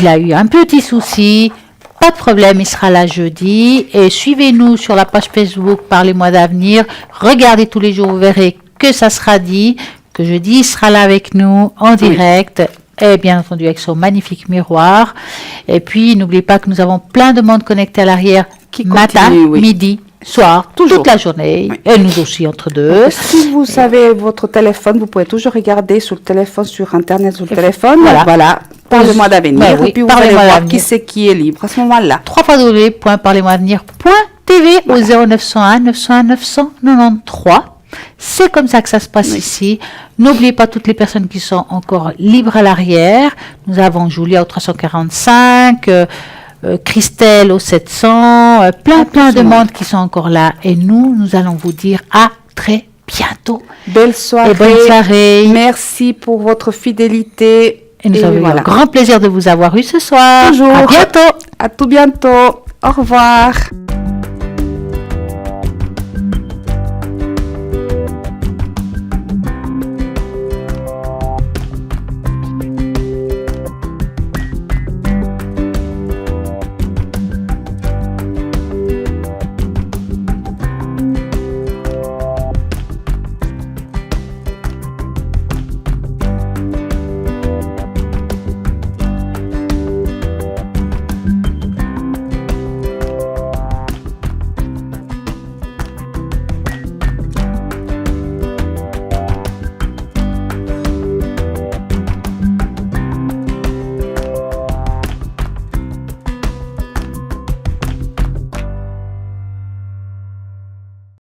a eu un petit souci. Pas de problème, il sera là jeudi. Et suivez-nous sur la page Facebook Parlez-moi d'avenir. Regardez tous les jours, vous verrez que ça sera dit, que jeudi il sera là avec nous en direct. Et bien entendu avec son magnifique miroir. Et puis, n'oubliez pas que nous avons plein de monde connecté à l'arrière, matin, continue, oui. midi, soir, Toujours. toute la journée. Oui. Et nous aussi entre deux. Si vous savez votre téléphone, vous pouvez toujours regarder sur le téléphone, sur Internet, sur le téléphone. Voilà. Voilà. Parlez-moi d'avenir. Ouais, oui, Et puis vous allez parlez-moi voir d'avenir. qui c'est qui est libre à ce moment-là. www.parlez-moi-d'avenir.tv au 0901 901 993. C'est comme ça que ça se passe ici. N'oubliez pas toutes les personnes qui sont encore libres à l'arrière. Nous avons Julia au 345, Christelle au 700, plein de monde qui sont encore là. Et nous allons vous dire à très bientôt. Belle soirée. Et bonne soirée. Merci pour votre fidélité. Et nous avons eu un grand plaisir de vous avoir eu ce soir. Toujours. À bientôt. À tout bientôt. Au revoir.